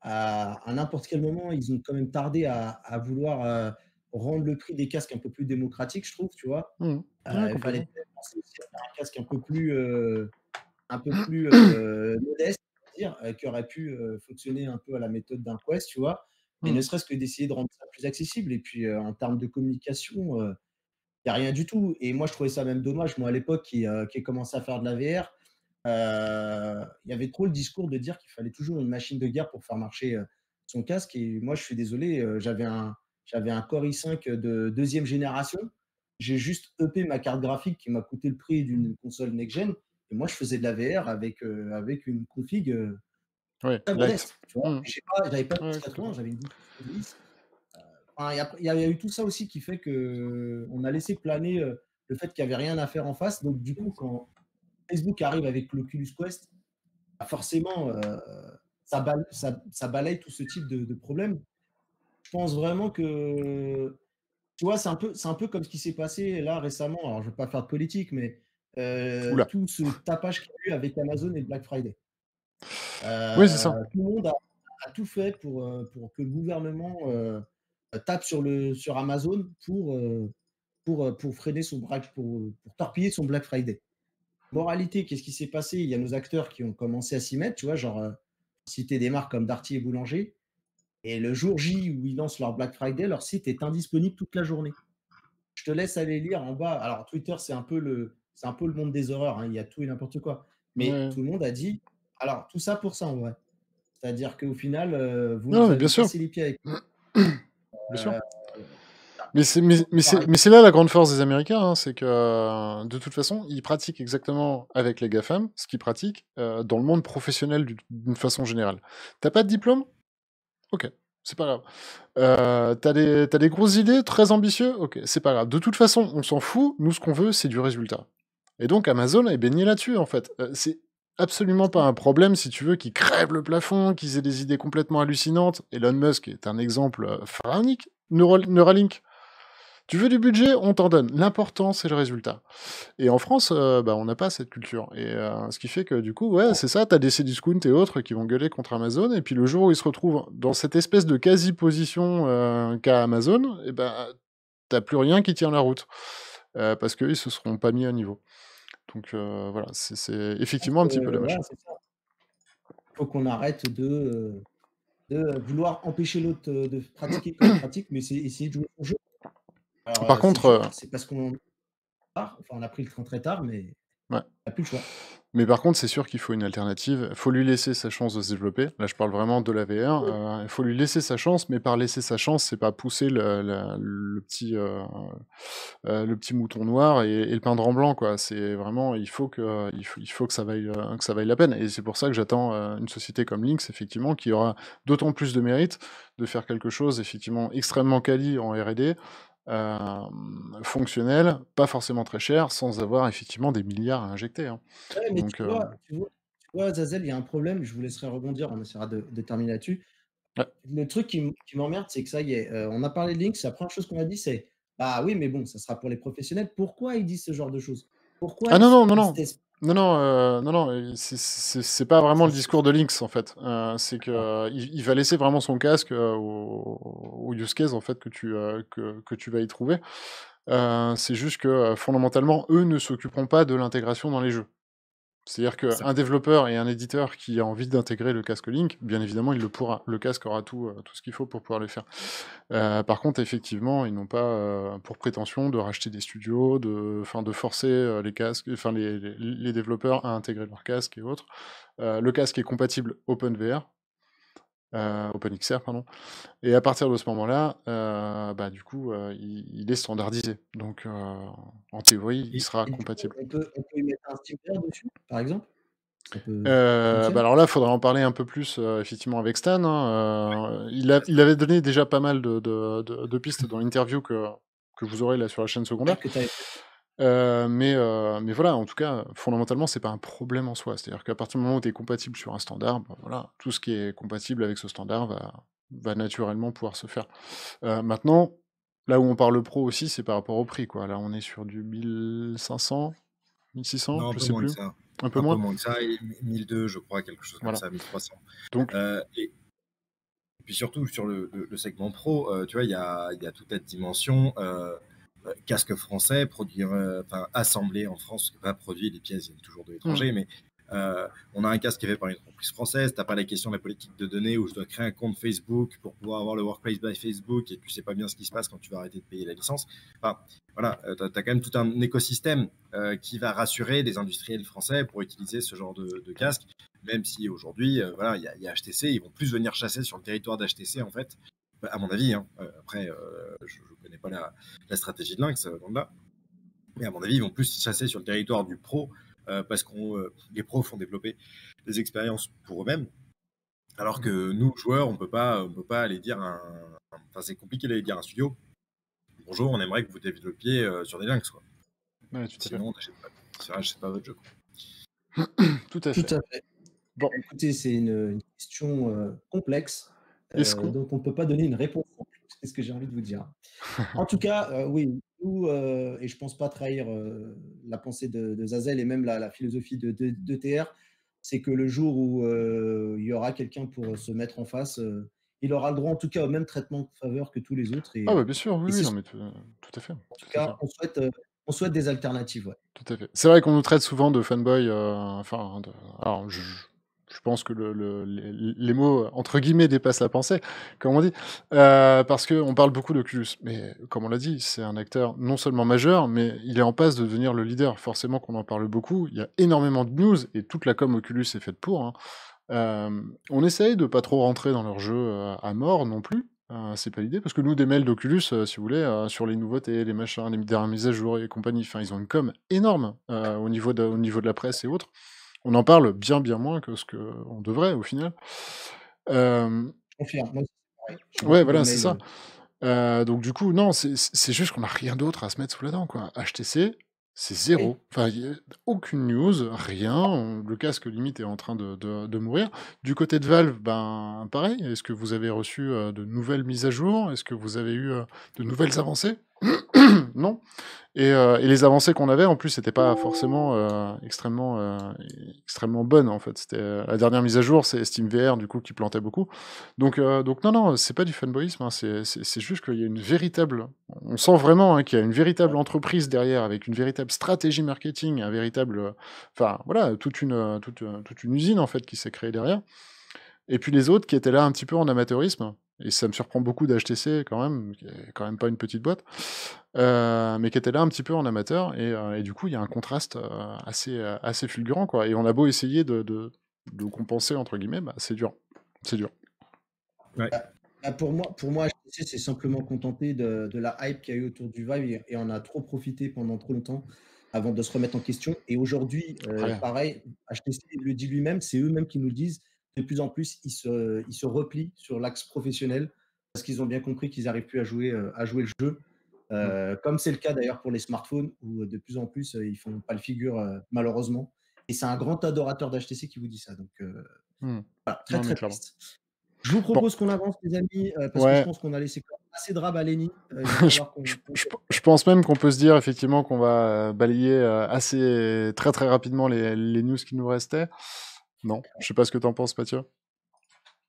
à n'importe quel moment, ils ont quand même tardé à vouloir, rendre le prix des casques un peu plus démocratique, je trouve, tu vois? Ouais, Il fallait complètement. peut-être penser aussi à faire un casque un peu plus, modeste, on va dire, qui aurait pu, fonctionner un peu à la méthode d'un Quest, tu vois? Mais ne Mhm. serait-ce que d'essayer de rendre ça plus accessible et puis, en termes de communication, il y a rien du tout et moi, je trouvais ça même dommage, moi, à l'époque, qui ai commencé à faire de la VR, il y avait trop le discours de dire qu'il fallait toujours une machine de guerre pour faire marcher, son casque et moi, je suis désolé, j'avais un Core i5 de 2e génération. J'ai juste uppé ma carte graphique qui m'a coûté le prix d'une console next gen et moi, je faisais de la VR avec une config, Ouais, très light. modeste, tu vois? Mhm. J'avais pas de Ouais, 1080, complètement. j'avais une 1090. Enfin, il y a eu tout ça aussi qui fait qu'on a laissé planer, le fait qu'il y avait rien à faire en face. Donc du coup, quand Facebook arrive avec l'Oculus Quest, bah, forcément, ça balaye tout ce type de problème. Je pense vraiment que, tu vois, c'est un peu comme ce qui s'est passé là récemment. Alors, je ne veux pas faire de politique, mais Oula. tout ce tapage qu'il y a eu avec Amazon et le Black Friday. Oui, c'est ça. Tout le monde a tout fait pour que le gouvernement tape sur Amazon pour freiner pour torpiller son Black Friday. Moralité, qu'est-ce qui s'est passé? Il y a nos acteurs qui ont commencé à s'y mettre, tu vois, genre, citer des marques comme Darty et Boulanger. Et le jour J où ils lancent leur Black Friday, leur site est indisponible toute la journée. Je te laisse aller lire en bas. Alors, Twitter, c'est un peu le monde des horreurs, hein, il y a tout et n'importe quoi. Mais Ouais. tout le monde a dit, alors, tout ça pour ça en vrai. C'est-à-dire qu'au final, vous Non, nous mais bien avez sûr. cassé les pieds avec. Bien sûr. euh, Mais c'est là la grande force des Américains, hein, c'est que de toute façon, ils pratiquent exactement avec les GAFAM ce qu'ils pratiquent dans le monde professionnel d'une façon générale. T'as pas de diplôme? Ok, c'est pas grave. T'as des grosses idées, très ambitieux? Ok, c'est pas grave. De toute façon, on s'en fout. Nous, ce qu'on veut, c'est du résultat. Et donc, Amazon est baigné là-dessus, en fait. C'est absolument pas un problème, si tu veux, qu'ils crèvent le plafond, qu'ils aient des idées complètement hallucinantes. Elon Musk est un exemple pharaonique. Neuralink. Tu veux du budget, on t'en donne. L'important, c'est le résultat. Et en France, bah, on n'a pas cette culture. Et ce qui fait que, du coup, ouais, c'est ça, t'as des Cdiscount et autres qui vont gueuler contre Amazon, et puis le jour où ils se retrouvent dans cette espèce de quasi-position qu'a Amazon, et ben, t'as plus rien qui tient la route. Parce qu'ils se seront pas mis à niveau. Donc voilà, c'est effectivement un petit peu dommage. Voilà, c'est ça. Il faut qu'on arrête de vouloir empêcher l'autre de pratiquer comme il pratique, mais c'est essayer de jouer son jeu. Alors, Par c'est contre, sûr, c'est parce qu'on on a pris le train très tard, mais ouais. on n'a plus le choix. Mais par contre, c'est sûr qu'il faut une alternative. Il faut lui laisser sa chance de se développer. Là, je parle vraiment de la VR. Il faut lui laisser sa chance, mais par laisser sa chance, c'est pas pousser le petit mouton noir et le peindre en blanc, quoi. C'est vraiment, il faut que ça vaille la peine. Et c'est pour ça que j'attends une société comme Lynx, effectivement, qui aura d'autant plus de mérite de faire quelque chose, effectivement, extrêmement quali en R&D, fonctionnel, pas forcément très cher, sans avoir effectivement des milliards à injecter, hein. Ouais, mais Donc, tu vois, toi, Zazel, il y a un problème, je vous laisserai rebondir, on essaiera de terminer là-dessus. Ouais. Le truc qui m'emmerde, c'est que ça y est, on a parlé de Lynx, la première chose qu'on a dit, c'est: «Ah oui, mais bon, ça sera pour les professionnels». Pourquoi ils disent ce genre de choses? Pourquoi Ah non, non, non, ils non. se taisent Non, non, non, non, c'est pas vraiment ça le se discours de Lynx, en fait. C'est que, D'accord. il va laisser vraiment son casque, au use case, en fait, que tu vas y trouver. C'est juste que, fondamentalement, eux ne s'occuperont pas de l'intégration dans les jeux. C'est-à-dire C'est ça. qu'un développeur et un éditeur qui a envie d'intégrer le casque Link, bien évidemment, il le pourra. Le casque aura tout ce qu'il faut pour pouvoir le faire. Par contre, effectivement, ils n'ont pas, pour prétention de racheter des studios, de forcer, les casques enfin les développeurs à intégrer leurs casques et autres. Le casque est compatible OpenVR, OpenXR pardon, et à partir de ce moment-là, bah, du coup, il est standardisé. Donc, en théorie, il sera Et du coup, compatible. on peut y mettre un SteamVR dessus, par exemple? Ça Bah, fonctionne? alors là, il faudra en parler un peu plus, effectivement avec Stan, hein, il avait donné déjà pas mal de pistes dans l'interview que vous aurez là sur la chaîne Ouais, secondaire. que tu avais fait. Mais voilà, en tout cas, fondamentalement, c'est pas un problème en soi. C'est-à-dire qu'à partir du moment où tu es compatible sur un standard, bah, voilà, tout ce qui est compatible avec ce standard va naturellement pouvoir se faire. Maintenant, là où on parle pro aussi, c'est par rapport au prix, quoi. Là, on est sur du 1500, 1600, Non, un je peu sais moins que plus, ça. un peu Un peu moins? moins que ça, et 1002, je crois, quelque chose comme Voilà. ça, 1300. Donc Et puis surtout sur le segment pro, tu vois, il y a toute cette dimension casque français, produire, enfin assemblé en France, pas produit, les pièces viennent toujours de mmh. l'étranger, mais on a un casque qui est fait par une entreprise française. T'as pas la question de la politique de données où je dois créer un compte Facebook pour pouvoir avoir le Workplace by Facebook et tu sais pas bien ce qui se passe quand tu vas arrêter de payer la licence. Enfin, voilà, t'as quand même tout un écosystème qui va rassurer les industriels français pour utiliser ce genre de casque. Même si aujourd'hui, voilà, il y a HTC, ils vont plus venir chasser sur le territoire d'HTC en fait, à mon avis. Hein. Après, je ne connais pas la stratégie de Lynx, loin de là. Mais à mon avis, ils vont plus chasser sur le territoire du pro parce que les pros font développer des expériences pour eux-mêmes. Alors que nous, joueurs, on peut pas aller dire enfin, c'est compliqué d'aller dire à un studio: bonjour, on aimerait que vous développiez sur des Lynx, quoi. Ouais, tout à fait. Sinon, on n'achète pas votre jeu, quoi. Tout à Tout fait. à fait. Bon, Écoutez, c'est une question, complexe, est-ce qu'on donc on ne peut pas donner une réponse simple. C'est ce que j'ai envie de vous dire. En tout cas, oui, nous, et je pense pas trahir, la pensée de Zazel et même la philosophie d'ETR, c'est que le jour où, il y aura quelqu'un pour se mettre en face, il aura le droit en tout cas au même traitement de faveur que tous les autres ah bah, bien sûr, oui, et oui, c'est non ce mais tout à fait, en tout tout à fait. cas, on souhaite des alternatives, ouais. Tout à fait. C'est vrai qu'on nous traite souvent de fanboy, enfin de alors je pense que les mots, entre guillemets «dépassent la pensée», comme on dit, parce qu'on parle beaucoup d'Oculus. Mais comme on l'a dit, c'est un acteur non seulement majeur, mais il est en passe de devenir le leader. Forcément qu'on en parle beaucoup, il y a énormément de news et toute la com Oculus est faite pour, hein. On essaye de pas trop rentrer dans leur jeu, à mort non plus, c'est pas l'idée parce que nous des mails d'Oculus, si vous voulez, sur les nouveautés, les machins, les dernières mises à jour et compagnie, enfin ils ont une com énorme, au niveau de la presse et autres. On en parle bien, bien moins que ce qu'on devrait au final. Hem, Je confirme, moi aussi c'est pareil. J'ai ouais beaucoup de voilà, c'est mails, ça. Donc du coup, non, c'est juste qu'on a rien d'autre à se mettre sous la dent, quoi. HTC, c'est oui. zéro. Enfin, il y a aucune news, rien, le casque limite est en train de mourir. Du côté de Valve, ben, pareil. Est-ce que vous avez reçu, de nouvelles mises à jour? Est-ce que vous avez eu, de nouvelles avancées? Non. Et les avancées qu'on avait, en plus, c'était pas forcément, extrêmement bonnes, en fait. C'était, la dernière mise à jour, c'est SteamVR, du coup, qui plantait beaucoup. Donc non, non, c'est pas du fanboyisme, hein, c'est juste qu'il y a une véritable on sent vraiment, hein, qu'il y a une véritable entreprise derrière, avec une véritable stratégie marketing, un véritable, enfin, voilà, toute une usine, en fait, qui s'est créée derrière. Et puis les autres qui étaient là un petit peu en amateurisme, et ça me surprend beaucoup d'HTC quand même, qui est quand même pas une petite boîte, mais qui étaient là un petit peu en amateur et du coup, il y a un contraste, assez fulgurant, quoi et on a beau essayer de «compenser» entre guillemets, bah, c'est dur. C'est dur. Ouais. Pour moi, HTC s'est simplement contenté de la hype qu'il y a eu autour du Vive et en a trop profité pendant trop longtemps avant de se remettre en question. Et aujourd'hui, Après pareil, HTC le dit lui-même, c'est eux-mêmes qui nous le disent. De plus en plus, ils se replient sur l'axe professionnel parce qu'ils ont bien compris qu'ils n'arrivent plus à jouer le jeu. mmh, Comme c'est le cas d'ailleurs pour les smartphones où de plus en plus, ils font pas le figure, malheureusement. Et c'est un grand adorateur d'HTC qui vous dit ça. Donc Hmm. voilà, très Non, mais très clairement. triste. Je vous Bon, propose qu'on avance, les amis, parce que je ouais. pense qu'on a laissé quand même assez de rab à Lenny. Il va Je, falloir qu'on. je pense même qu'on peut se dire effectivement qu'on va balayer assez très très rapidement les news qui nous restaient. Non, je sais pas ce que t'en penses, Mathieu.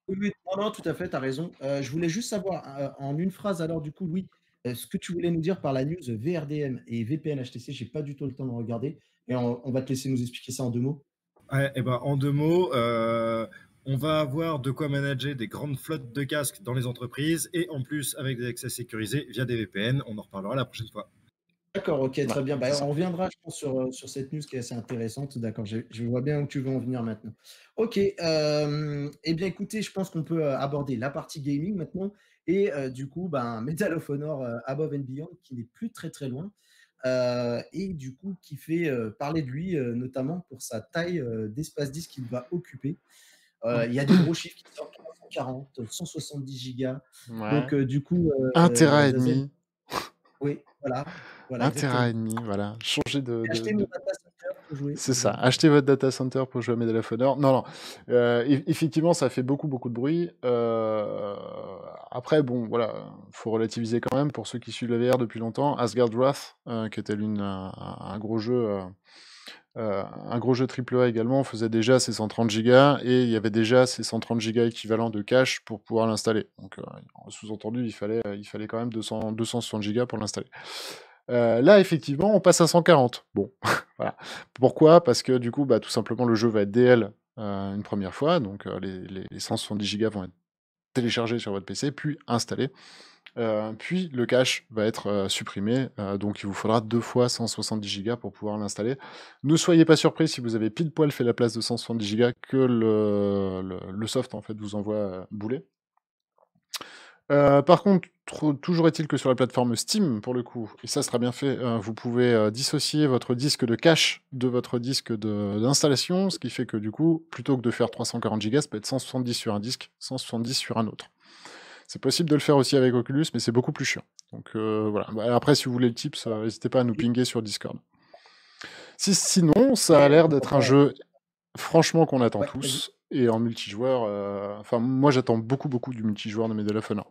Oui, oui, non, non, tout à fait, tu as raison. Je voulais juste savoir, en une phrase, alors du coup, oui, ce que tu voulais nous dire par la news VRDM et VPN HTC, j'ai pas du tout le temps de regarder. Et on va te laisser nous expliquer ça en 2 mots. Ouais, et ben, en 2 mots, on va avoir de quoi manager des grandes flottes de casques dans les entreprises et en plus avec des accès sécurisés via des VPN. On en reparlera la prochaine fois. D'accord, ok, Ouais, très bien. c'est Bah, ça. on reviendra, je pense, sur cette news qui est assez intéressante. D'accord, je vois bien où tu veux en venir maintenant. Ok, eh bien écoutez, je pense qu'on peut aborder la partie gaming maintenant. Et du coup, ben, Medal of Honor Above and Beyond, qui n'est plus très très loin. Et du coup, qui fait parler de lui, notamment pour sa taille d'espace disque qu'il va occuper. Il y a des gros chiffres qui sortent, 340, 170 gigas. Donc, Ouais. du coup, 1 Tera et Zazen, demi. oui, voilà, 1 Tera exactement. et demi, voilà. Changer J'ai acheté mon data center pour jouer. C'est ça, Donc, achetez votre data center pour jouer à Medal of Honor. Non, non, effectivement, ça fait beaucoup, beaucoup de bruit. Après, bon, voilà, faut relativiser quand même pour ceux qui suivent la VR depuis longtemps. Asgard Wrath, qui était un gros jeu, un gros jeu AAA également, faisait déjà ses 130 gigas et il y avait déjà ces 130 gigas équivalents de cache pour pouvoir l'installer. Donc, sous-entendu, il fallait quand même 260 gigas pour l'installer. Là, effectivement, on passe à 140. Bon, voilà. Pourquoi? Parce que du coup, bah, tout simplement, le jeu va être DL une première fois, donc les 170 gigas vont être téléchargés sur votre PC, puis installés. Puis le cache va être supprimé, donc il vous faudra 2 fois 170 gigas pour pouvoir l'installer. Ne soyez pas surpris si vous avez pile poil fait la place de 170 gigas que le soft en fait vous envoie bouler. Par contre, toujours est-il que sur la plateforme Steam, pour le coup, et ça sera bien fait, vous pouvez dissocier votre disque de cache de votre disque d'installation, ce qui fait que du coup, plutôt que de faire 340 gigas, ça peut être 170 sur un disque, 170 sur un autre. C'est possible de le faire aussi avec Oculus, mais c'est beaucoup plus chiant. Donc voilà. Bah, après, si vous voulez le tips, n'hésitez pas à nous pinguer sur Discord. Sinon, ça a l'air d'être un jeu, franchement, qu'on attend ouais, vas-y. tous. Et en multijoueur, enfin, moi j'attends beaucoup, beaucoup du multijoueur de Medal of Honor.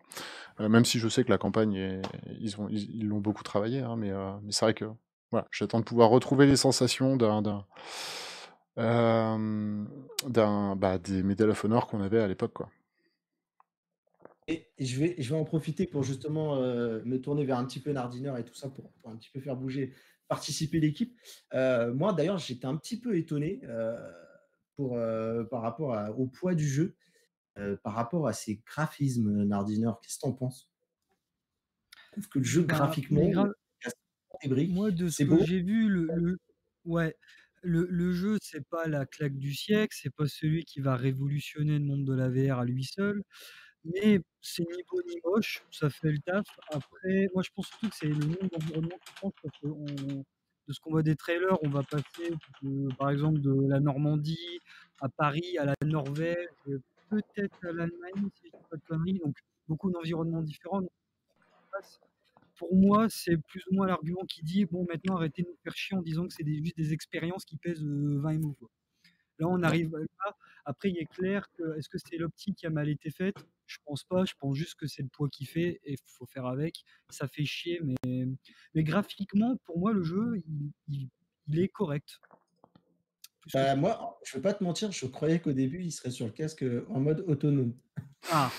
Même si je sais que la campagne, ils l'ont beaucoup travaillé, hein, mais c'est vrai que voilà, j'attends de pouvoir retrouver les sensations des Medal of Honor qu'on avait à l'époque, quoi. Et je vais en profiter pour justement me tourner vers un petit peu Nardineur et tout ça pour un petit peu faire bouger, participer l'équipe. Moi, d'ailleurs, j'étais un petit peu étonné par rapport au poids du jeu, par rapport à ses graphismes, Nardineur. Qu'est-ce que tu en penses? Je trouve que le jeu, Bah, graphiquement, il casse des moi, briques. de ce C'est que beau. j'ai vu, ouais, le jeu, c'est pas la claque du siècle, c'est pas celui qui va révolutionner le monde de la VR à lui seul, mais c'est ni beau ni moche, ça fait le taf. Après, moi, je pense surtout que c'est le nombre d'environnements qui change parce que de ce qu'on voit des trailers, on va passer par exemple, de la Normandie à Paris, à la Norvège, peut-être à l'Allemagne, si je dis pas de conneries, donc beaucoup d'environnements différents. Donc, pour moi, c'est plus ou moins l'argument qui dit bon, maintenant arrêtez de nous faire chier en disant que c'est juste des expériences qui pèsent 20 MO, quoi. Là, on arrive là. Après, il est clair que est-ce que c'est l'optique qui a mal été faite? Je pense pas. Je pense juste que c'est le poids qui fait et faut faire avec. Ça fait chier, mais graphiquement, pour moi, le jeu, il est correct. Plus que Bah, moi, je ne vais pas te mentir, je croyais qu'au début, il serait sur le casque en mode autonome. ah,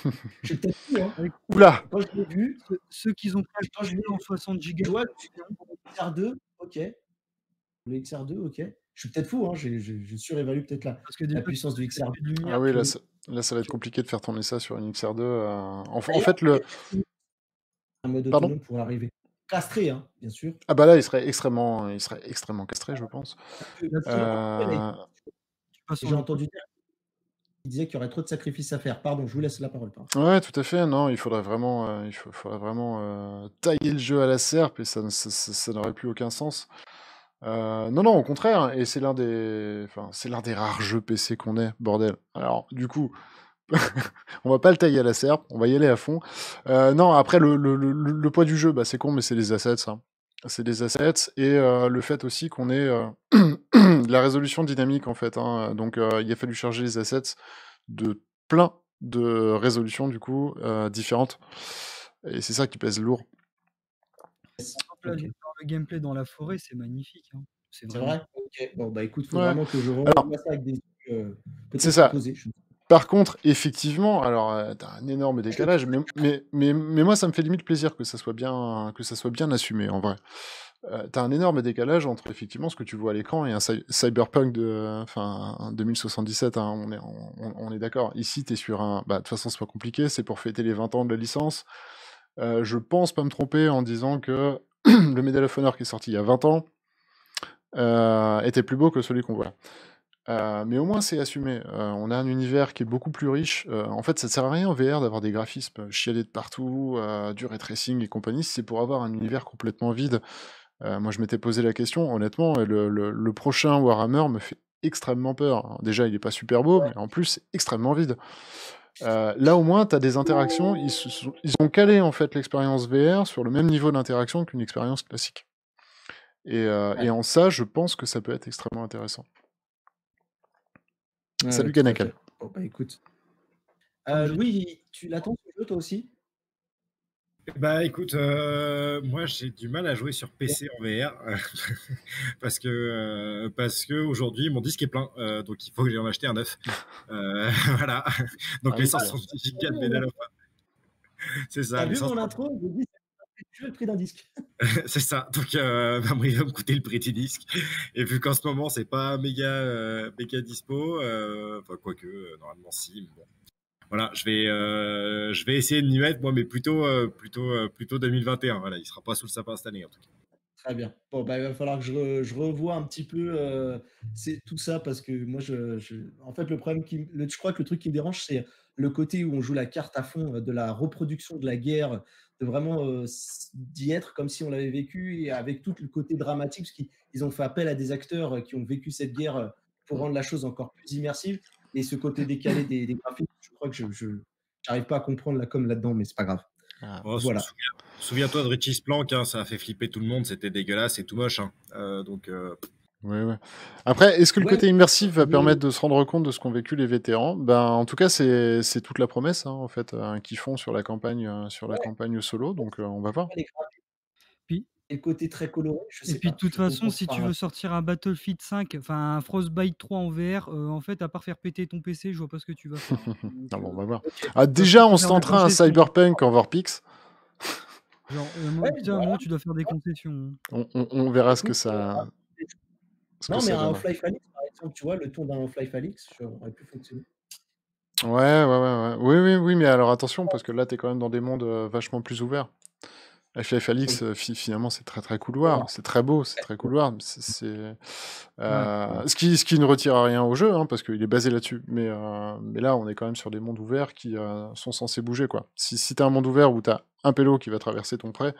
Je suis peut-être fou, hein. avec Oula! Quand je l'ai vu, ceux qui ont pas le quand je jeu l'ai en 60 je gigas, vois que c'est bien. pour le XR2, ok. Le XR2, ok. Je suis peut-être fou, hein, je surévalue peut-être Parce que la déjà, puissance du c'est XR2. de Ah lumière oui, que là, ça va être compliqué de faire tourner ça sur une XR2. En D'ailleurs, fait, il y a peut-être un mode Pardon? autonome pour arriver. Castré, hein, bien sûr. Ah bah là, il serait extrêmement castré, je pense. Parce que sinon, Euh, tu passes en j'ai auto. entendu dire qu'il disait qu'il y aurait trop de sacrifices à faire. Pardon, je vous laisse la parole. Pardon. Ouais, tout à fait. Non, il faudrait vraiment, faudrait vraiment tailler le jeu à la serpe et ça n'aurait plus aucun sens. Non, non, au contraire. Et c'est c'est l'un des rares jeux PC qu'on ait, bordel. Alors, du coup, on va pas le tailler à la serpe, on va y aller à fond. Non, après, le poids du jeu, bah, c'est con, mais c'est les assets, ça. C'est des assets et le fait aussi qu'on ait de la résolution dynamique en fait. Hein. Donc il a fallu charger les assets de plein de résolutions du coup différentes. Et c'est ça qui pèse lourd. Là, Ok. le gameplay dans la forêt, c'est magnifique. Hein. C'est C'est vraiment. vrai? Ok. Bon, bah écoute, faut Ouais. vraiment que je Alors, revoie ça avec des yeux c'est peut-être ça. opposés. Par contre, effectivement, alors t'as un énorme décalage, mais moi ça me fait limite plaisir que ça soit bien assumé en vrai. T'as un énorme décalage entre effectivement ce que tu vois à l'écran et un Cyberpunk un 2077. Hein, on est d'accord. Ici, t'es sur un. Bah de toute façon, c'est pas compliqué. C'est pour fêter les 20 ans de la licence. Je pense pas me tromper en disant que le Medal of Honor qui est sorti il y a 20 ans était plus beau que celui qu'on voit là. Mais au moins c'est assumé. On a un univers qui est beaucoup plus riche. En fait, ça sert à rien en VR d'avoir des graphismes chialés de partout, du ray tracing et compagnie, si c'est pour avoir un univers complètement vide. Moi, je m'étais posé la question, honnêtement, le prochain Warhammer me fait extrêmement peur. Alors, déjà, il est pas super beau, mais en plus, c'est extrêmement vide. Là, au moins, tu as des interactions. Ils ont calé en fait l'expérience VR sur le même niveau d'interaction qu'une expérience classique. Et en ça, je pense que ça peut être extrêmement intéressant. Salut tout à Ganakal. fait. Bon, bah écoute. Comme je- Louis, tu l'attends ce jeu toi aussi? Bah écoute, moi j'ai du mal à jouer sur PC en VR parce que aujourd'hui mon disque est plein, donc il faut que j'en achète un neuf. Voilà. Donc Ah les oui, c'est 170 gigas de Medal of Honor, c'est ça. T'as Les vu mon 170 intro? J'ai dit tu veux le prix d'un disque. c'est ça. Donc bah, moi, il va me coûter le prix du disque. Et vu qu'en ce moment c'est pas méga dispo, enfin quoique normalement si. Mais bon. Voilà, je vais essayer de m'y mettre, moi, mais plutôt 2021. Voilà, il sera pas sous le sapin cette année, en tout cas. Très bien. Bon, bah, il va falloir que je revoie un petit peu c'est tout ça parce que moi, en fait, le problème je crois que le truc qui me dérange, c'est le côté où on joue la carte à fond de la reproduction de la guerre, de vraiment d'y être comme si on l'avait vécu et avec tout le côté dramatique, parce qu'ils ont fait appel à des acteurs qui ont vécu cette guerre pour rendre la chose encore plus immersive. Et ce côté décalé des graphiques, je crois que je n'arrive pas à comprendre la com là-dedans, mais c'est pas grave. Ah. Oh, Voilà. souviens-toi de Richie Splank, hein, ça a fait flipper tout le monde, c'était dégueulasse et tout moche. Hein. Ouais. Après, est-ce que le Ouais, côté immersif va je- permettre de se rendre compte de ce qu'ont vécu les vétérans? Ben, en tout cas, c'est toute la promesse, hein, en fait, qu'ils font sur la campagne solo. Donc, on va voir. les graphiques Puis, et le côté très coloré, je et sais puis de pas. toute Je façon, comprends si tu pas. veux sortir un Battlefield 5, enfin un Frostbite 3 en VR, en fait, à part faire péter ton PC, je vois pas ce que tu vas faire. Hein. Donc, Ah bon, on va voir. Ok. Ah, tu vas déjà, pas on te se permettre tentera un d'enchaîner sur- Cyberpunk en Vorpix. Genre, Ouais, putain, à un voilà. moment, tu dois faire des concessions. Hein. On verra ce que Écoute, ça, non, mais un donne. Half-Life Alyx, par exemple, tu vois, le tour d'un Half-Life Alyx, ça aurait pu fonctionner. Ouais. Oui, mais alors attention, parce que là, t'es quand même dans des mondes vachement plus ouverts. Half-Life Alyx, Oui. finalement, c'est très Voilà. couloir. C'est très beau, c'est très couloir. Ouais. Ce qui ne retire rien au jeu, hein, parce qu'il est basé là-dessus. Mais là, on est quand même sur des mondes ouverts qui sont censés bouger, quoi. Si t'as un monde ouvert où t'as un pélo qui va traverser ton pré,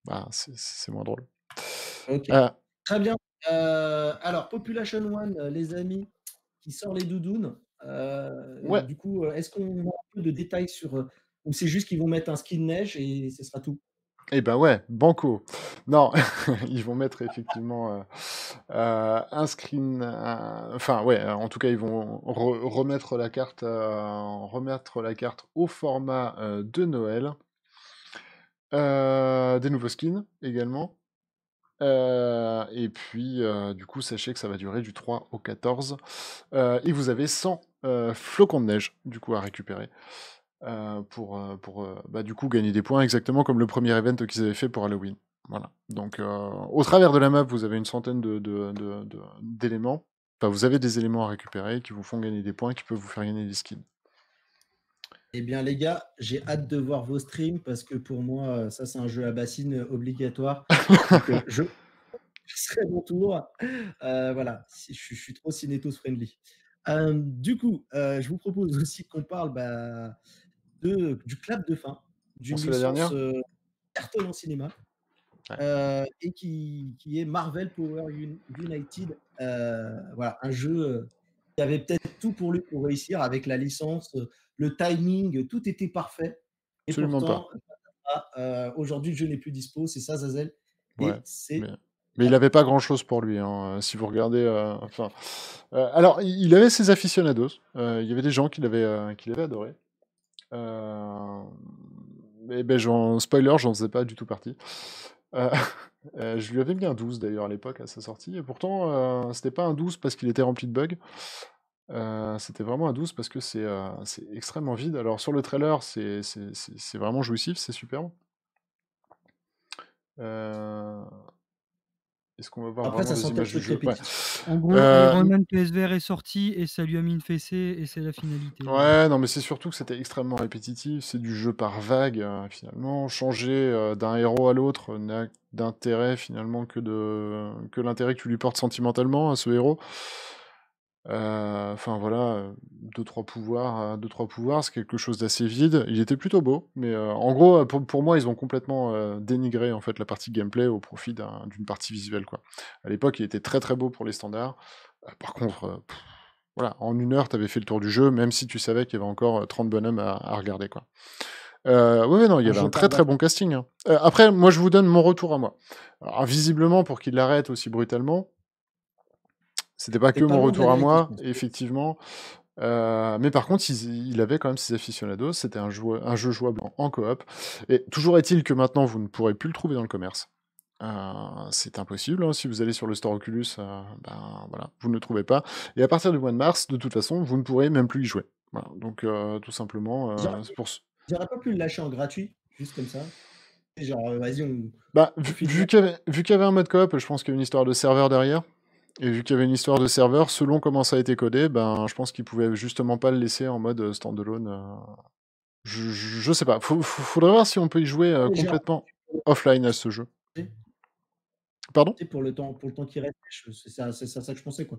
bah, c'est moins drôle. Ok. Euh, Très bien. Alors, Population One, les amis, qui sort les doudounes. ouais. Du coup, est-ce qu'on a un peu de détails sur. Ou c'est juste qu'ils vont mettre un skin neige et ce sera tout? Eh ben ouais, banco. Non, ils vont mettre effectivement un screen. Enfin ouais, en tout cas ils vont remettre la carte, au format de Noël. Des nouveaux skins également. Et puis du coup sachez que ça va durer du 3 au 14. Et vous avez 100 flocons de neige du coup à récupérer. Pour du coup gagner des points, exactement comme le premier event qu'ils avaient fait pour Halloween. Voilà. Donc, au travers de la map, vous avez une centaine d'éléments. Enfin, vous avez des éléments à récupérer qui vous font gagner des points, qui peuvent vous faire gagner des skins. Eh bien, les gars, j'ai hâte de voir vos streams parce que pour moi, ça, c'est un jeu à bassine obligatoire. Donc, je serai mon tour. Voilà, je suis trop Cinétos friendly. Du coup, je vous propose aussi qu'on parle du clap de fin, On d'une se fait la licence dernière? cartonne en cinéma Ouais. et qui est Marvel Power United. Voilà, un jeu qui avait peut-être tout pour lui pour réussir avec la licence, le timing, tout était parfait. Et Absolument pas. pourtant, Aujourd'hui, le jeu n'est plus dispo, c'est ça, Zazel. Ouais, Et c'est mais il avait pas grand-chose pour lui, hein, si vous regardez, enfin, alors il avait ses aficionados, il y avait des gens qui l'avaient adoré. Mais ben, spoiler, j'en faisais pas du tout partie. Heu, je lui avais mis un 12 d'ailleurs à l'époque à sa sortie et pourtant, c'était pas un 12 parce qu'il était rempli de bugs, c'était vraiment un 12 parce que c'est extrêmement vide. Alors sur le trailer, c'est vraiment jouissif, c'est superbe. Heu, Est-ce qu'on va voir Après, vraiment ça des sentait le images du truc jeu? Ouais. répétitif. En gros, Iron Man PSVR est sorti et ça lui a mis une fessée et c'est la finalité. Ouais, non, mais c'est surtout que c'était extrêmement répétitif, c'est du jeu par vague, finalement. Changer, d'un héros à l'autre n'a d'intérêt finalement que l'intérêt que tu lui portes sentimentalement à ce héros. Enfin voilà, 2-3 pouvoirs, c'est quelque chose d'assez vide. Il était plutôt beau, mais en gros, pour moi, ils ont complètement, dénigré en fait la partie gameplay au profit d'une partie visuelle, quoi. À l'époque, il était très, très beau pour les standards. Par contre, voilà, en 1 heure, tu avais fait le tour du jeu, même si tu savais qu'il y avait encore, 30 bonhommes à regarder, quoi. Ouais, non, il y Un avait jeu un par très, très vague. bon casting, hein. Après, moi, je vous donne mon retour à moi. Alors visiblement, pour qu'il l'arrête aussi brutalement, c'était pas T'es que pas mon loin de la retour à vérité, je moi, pense. effectivement. Mais par contre, il avait quand même ses aficionados, c'était un jeu jouable en coop. Et toujours est-il que maintenant, vous ne pourrez plus le trouver dans le commerce. C'est impossible, hein, si vous allez sur le store Oculus, ben voilà, vous ne le trouvez pas. Et à partir du mois de mars, de toute façon, vous ne pourrez même plus y jouer. Voilà, donc tout simplement, c'est pour ce Ils auraient pas pu le lâcher en gratuit, juste comme ça. Genre, vas-y, bah, on vu file vu qu'il y avait un mode coop, je pense qu'il y a une histoire de serveur derrière. Et vu qu'il y avait une histoire de serveur, selon comment ça a été codé, ben, je pense qu'ils pouvaient justement pas le laisser en mode standalone. Je sais pas. Faudrait voir si on peut y jouer légèrement complètement offline à ce jeu. tu Pardon? sais, pour le temps qui reste, c'est ça que je pensais, quoi.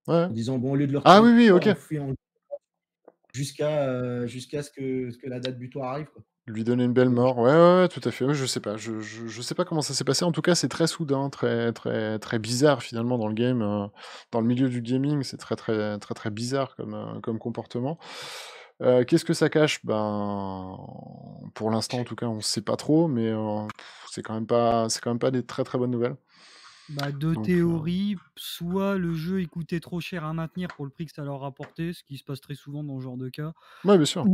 Ouais. En disant, bon, au lieu de le Ah retirer oui, tout de oui, suite, ok. on fait jusqu'à ce que la date butoir arrive, quoi. Lui donner une belle Mais bon, mort. Ouais, ouais, ouais, tout à fait. Ouais, je sais pas. Je sais pas comment ça s'est passé. En tout cas, c'est très soudain, très, très, très bizarre finalement dans le game, dans le milieu du gaming. C'est très, très, très, très bizarre comme comportement. Qu'est-ce que ça cache? Ben, pour l'instant, en tout cas, on sait pas trop, mais c'est quand même pas des très, très bonnes nouvelles. Bah, de Donc, théorie, soit le jeu il coûtait trop cher à maintenir pour le prix que ça leur rapportait, ce qui se passe très souvent dans ce genre de cas, ouais, bien sûr.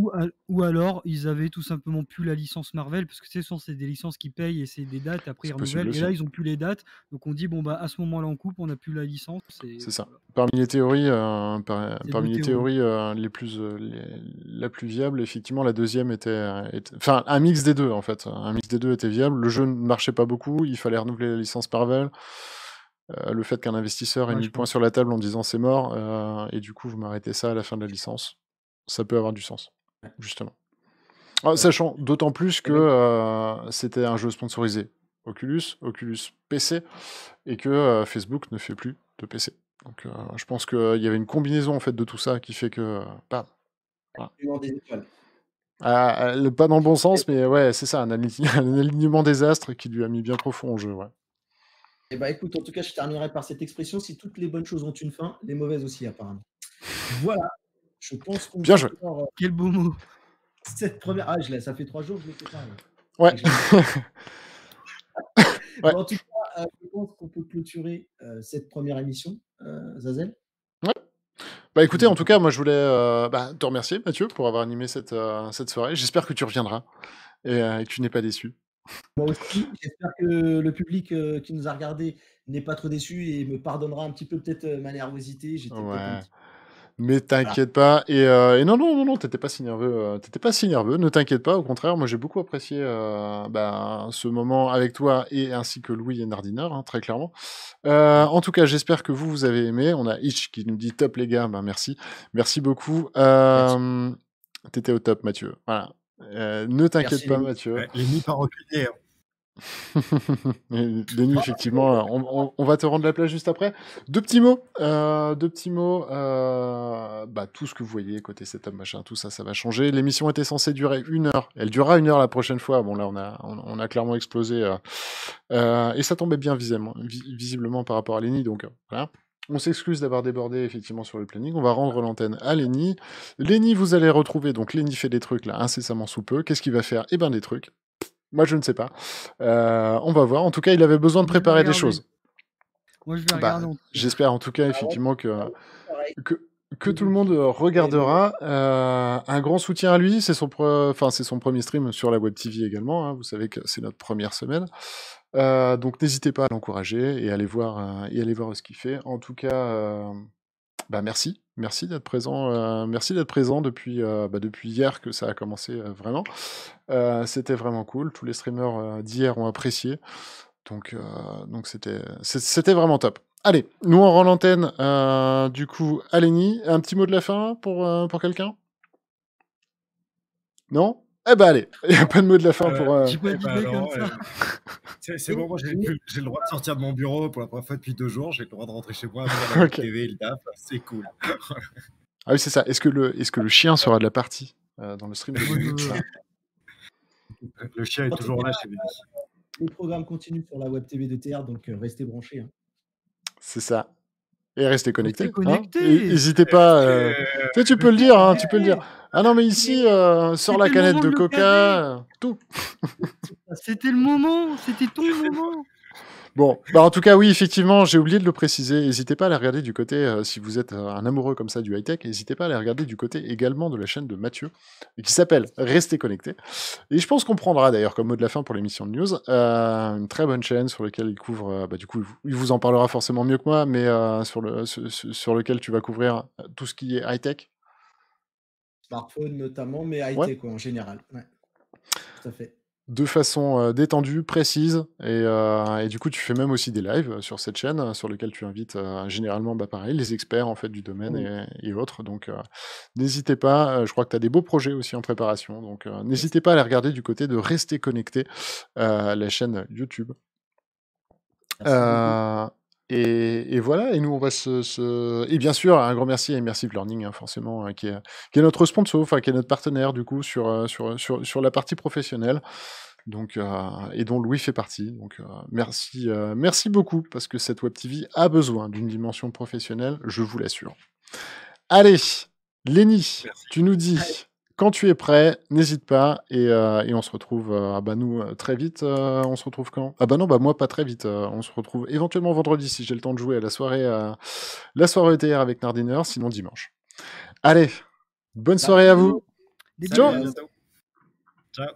ou alors ils avaient tout simplement plus la licence Marvel, parce que souvent c'est des licences qui payent et c'est des dates, après ils C'est possible renouvellent, et aussi. là ils ont plus les dates, donc on dit bon bah à ce moment-là on coupe, on n'a plus la licence, et C'est ça. voilà. Parmi les théories, C'est parmi deux les théories. théories la plus viable, effectivement, la deuxième enfin, un mix des deux, en fait. Un mix des deux était viable. Le jeu ne marchait pas beaucoup, il fallait renouveler la licence Marvel. Le fait qu'un investisseur ait Ouais, mis je le point pense. sur la table en disant c'est mort, et du coup, vous m'arrêtez ça à la fin de la licence, ça peut avoir du sens, justement. Ouais. Sachant d'autant plus Eh que ben, c'était un jeu sponsorisé Oculus PC, et que Facebook ne fait plus de PC. Donc je pense qu'il y avait une combinaison en fait de tout ça qui fait que bam, voilà. alignement des étoiles. Pas dans le bon Et sens, mais ouais, c'est ça, un alignement des astres qui lui a mis bien profond au jeu, ouais. et bah, écoute, en tout cas, je terminerai par cette expression: «Si toutes les bonnes choses ont une fin, les mauvaises aussi, apparemment». Voilà, je pense qu'on Bien va joué. clore, Quel beau mot. cette première. Ah, ça fait 3 jours que je l'ai fait pas, Ouais. et je l'ai Ouais. bon, en tout cas, je pense qu'on peut clôturer, cette première émission, Zazel. Ouais. Bah Tu écoutez, nous en en tout penses cas, quoi? moi je voulais te remercier, Mathieu, pour avoir animé cette soirée. J'espère que tu reviendras et que tu n'es pas déçu. Moi aussi, j'espère que le public, qui nous a regardés n'est pas trop déçu et me pardonnera un petit peu peut-être, ma nervosité. J'étais peut-être un Ouais. petit Mais voilà. t'inquiète pas. Et non, non, non, non, t'étais pas si nerveux. T'étais pas si nerveux. Ne t'inquiète pas. Au contraire, moi j'ai beaucoup apprécié ce moment avec toi et ainsi que Louis et Nardiner, hein, très clairement. Ouais, En tout cas, j'espère que vous avez aimé. On a Itch qui nous dit top les gars. Ben merci, merci beaucoup. merci. T'étais au top, Mathieu. Voilà. Ne t'inquiète Merci les pas, mecs. Mathieu. Ouais, les nids pas reculés, hein. Denis, effectivement, on va te rendre la place juste après. Deux petits mots. Tout ce que vous voyez, côté setup, machin, tout ça, ça va changer. L'émission était censée durer 1 heure. Elle durera 1 heure la prochaine fois. Bon, là, on a clairement explosé. Et ça tombait bien visiblement par rapport à Lenny. Donc, voilà. On s'excuse d'avoir débordé effectivement sur le planning. On va rendre l'antenne à Lenny. Lenny, vous allez retrouver. Donc, Lenny fait des trucs là incessamment sous peu. Qu'est-ce qu'il va faire? Eh ben, des trucs. Moi, je ne sais pas. On va voir. En tout cas, il avait besoin de Je vais préparer des regarder. choses. Moi, je vais Bah, regarder en tout cas. j'espère en tout cas, Ah ouais, effectivement, pareil. que tout le monde regardera. Un grand soutien à lui. C'est son premier stream sur la Web TV également. Hein. Vous savez que c'est notre première semaine. Donc, n'hésitez pas à l'encourager et aller voir ce qu'il fait. En tout cas, merci. Merci d'être présent. Merci d'être présent depuis hier que ça a commencé vraiment. C'était vraiment cool. Tous les streamers d'hier ont apprécié. Donc c'était vraiment top. Allez, nous on rend l'antenne. Du coup, Alénie, un petit mot de la fin pour quelqu'un? Non? Eh ben allez, il n'y a pas de mot de la fin pour. J'ai pas d'idée comme ça. C'est bon, moi j'ai le droit de sortir de mon bureau pour la première fois depuis 2 jours. J'ai le droit de rentrer chez moi, faire la Ok. TV, le taf. C'est cool. Ah oui, c'est ça. Est-ce que le chien sera de la partie dans le stream de Moi, Mimi? Le chien est En tout toujours cas, là chez Mimi. le programme continue sur la Web TV de TR, donc restez branchés. Hein. C'est ça. Et restez connectés. Restez Hein. connectés. N'hésitez pas. Tu peux le dire, hein, tu peux le dire. Ah non, mais ici, sors C'était la le canette moment de de le coca, tout. C'était le moment. C'était ton moment. Bon, en tout cas, oui, effectivement, j'ai oublié de le préciser. N'hésitez pas à aller regarder du côté, si vous êtes un amoureux comme ça du high-tech, n'hésitez pas à aller regarder du côté également de la chaîne de Mathieu, qui s'appelle Restez connectés. Et je pense qu'on prendra d'ailleurs comme mot de la fin pour l'émission de news, une très bonne chaîne sur laquelle il couvre, du coup, il vous en parlera forcément mieux que moi, mais sur lequel tu vas couvrir tout ce qui est high-tech. Smartphone notamment, mais Ouais. high-tech en général. Ouais. Tout à fait. De façon détendue, précise, et du coup tu fais même aussi des lives sur cette chaîne, sur lequel tu invites généralement, pareil, les experts en fait du domaine et autres. Donc n'hésitez pas. Je crois que tu as des beaux projets aussi en préparation. Donc n'hésitez pas à aller regarder du côté de Rester Connecté, la chaîne YouTube. Merci beaucoup. Et voilà, et nous on va et bien sûr un grand merci à Immersive Learning, hein, forcément, qui est notre sponsor, enfin qui est notre partenaire du coup sur la partie professionnelle, donc et dont Louis fait partie. Donc merci beaucoup parce que cette Web TV a besoin d'une dimension professionnelle, je vous l'assure. Allez, Lenny, tu nous dis quand tu es prêt, n'hésite pas et on se retrouve nous très vite. On se retrouve quand? Ah bah non, moi pas très vite. On se retrouve éventuellement vendredi si j'ai le temps de jouer à la soirée ETR avec Nardiner, sinon dimanche. Allez, bonne soirée à vous. Des Ciao. bisous. Ciao.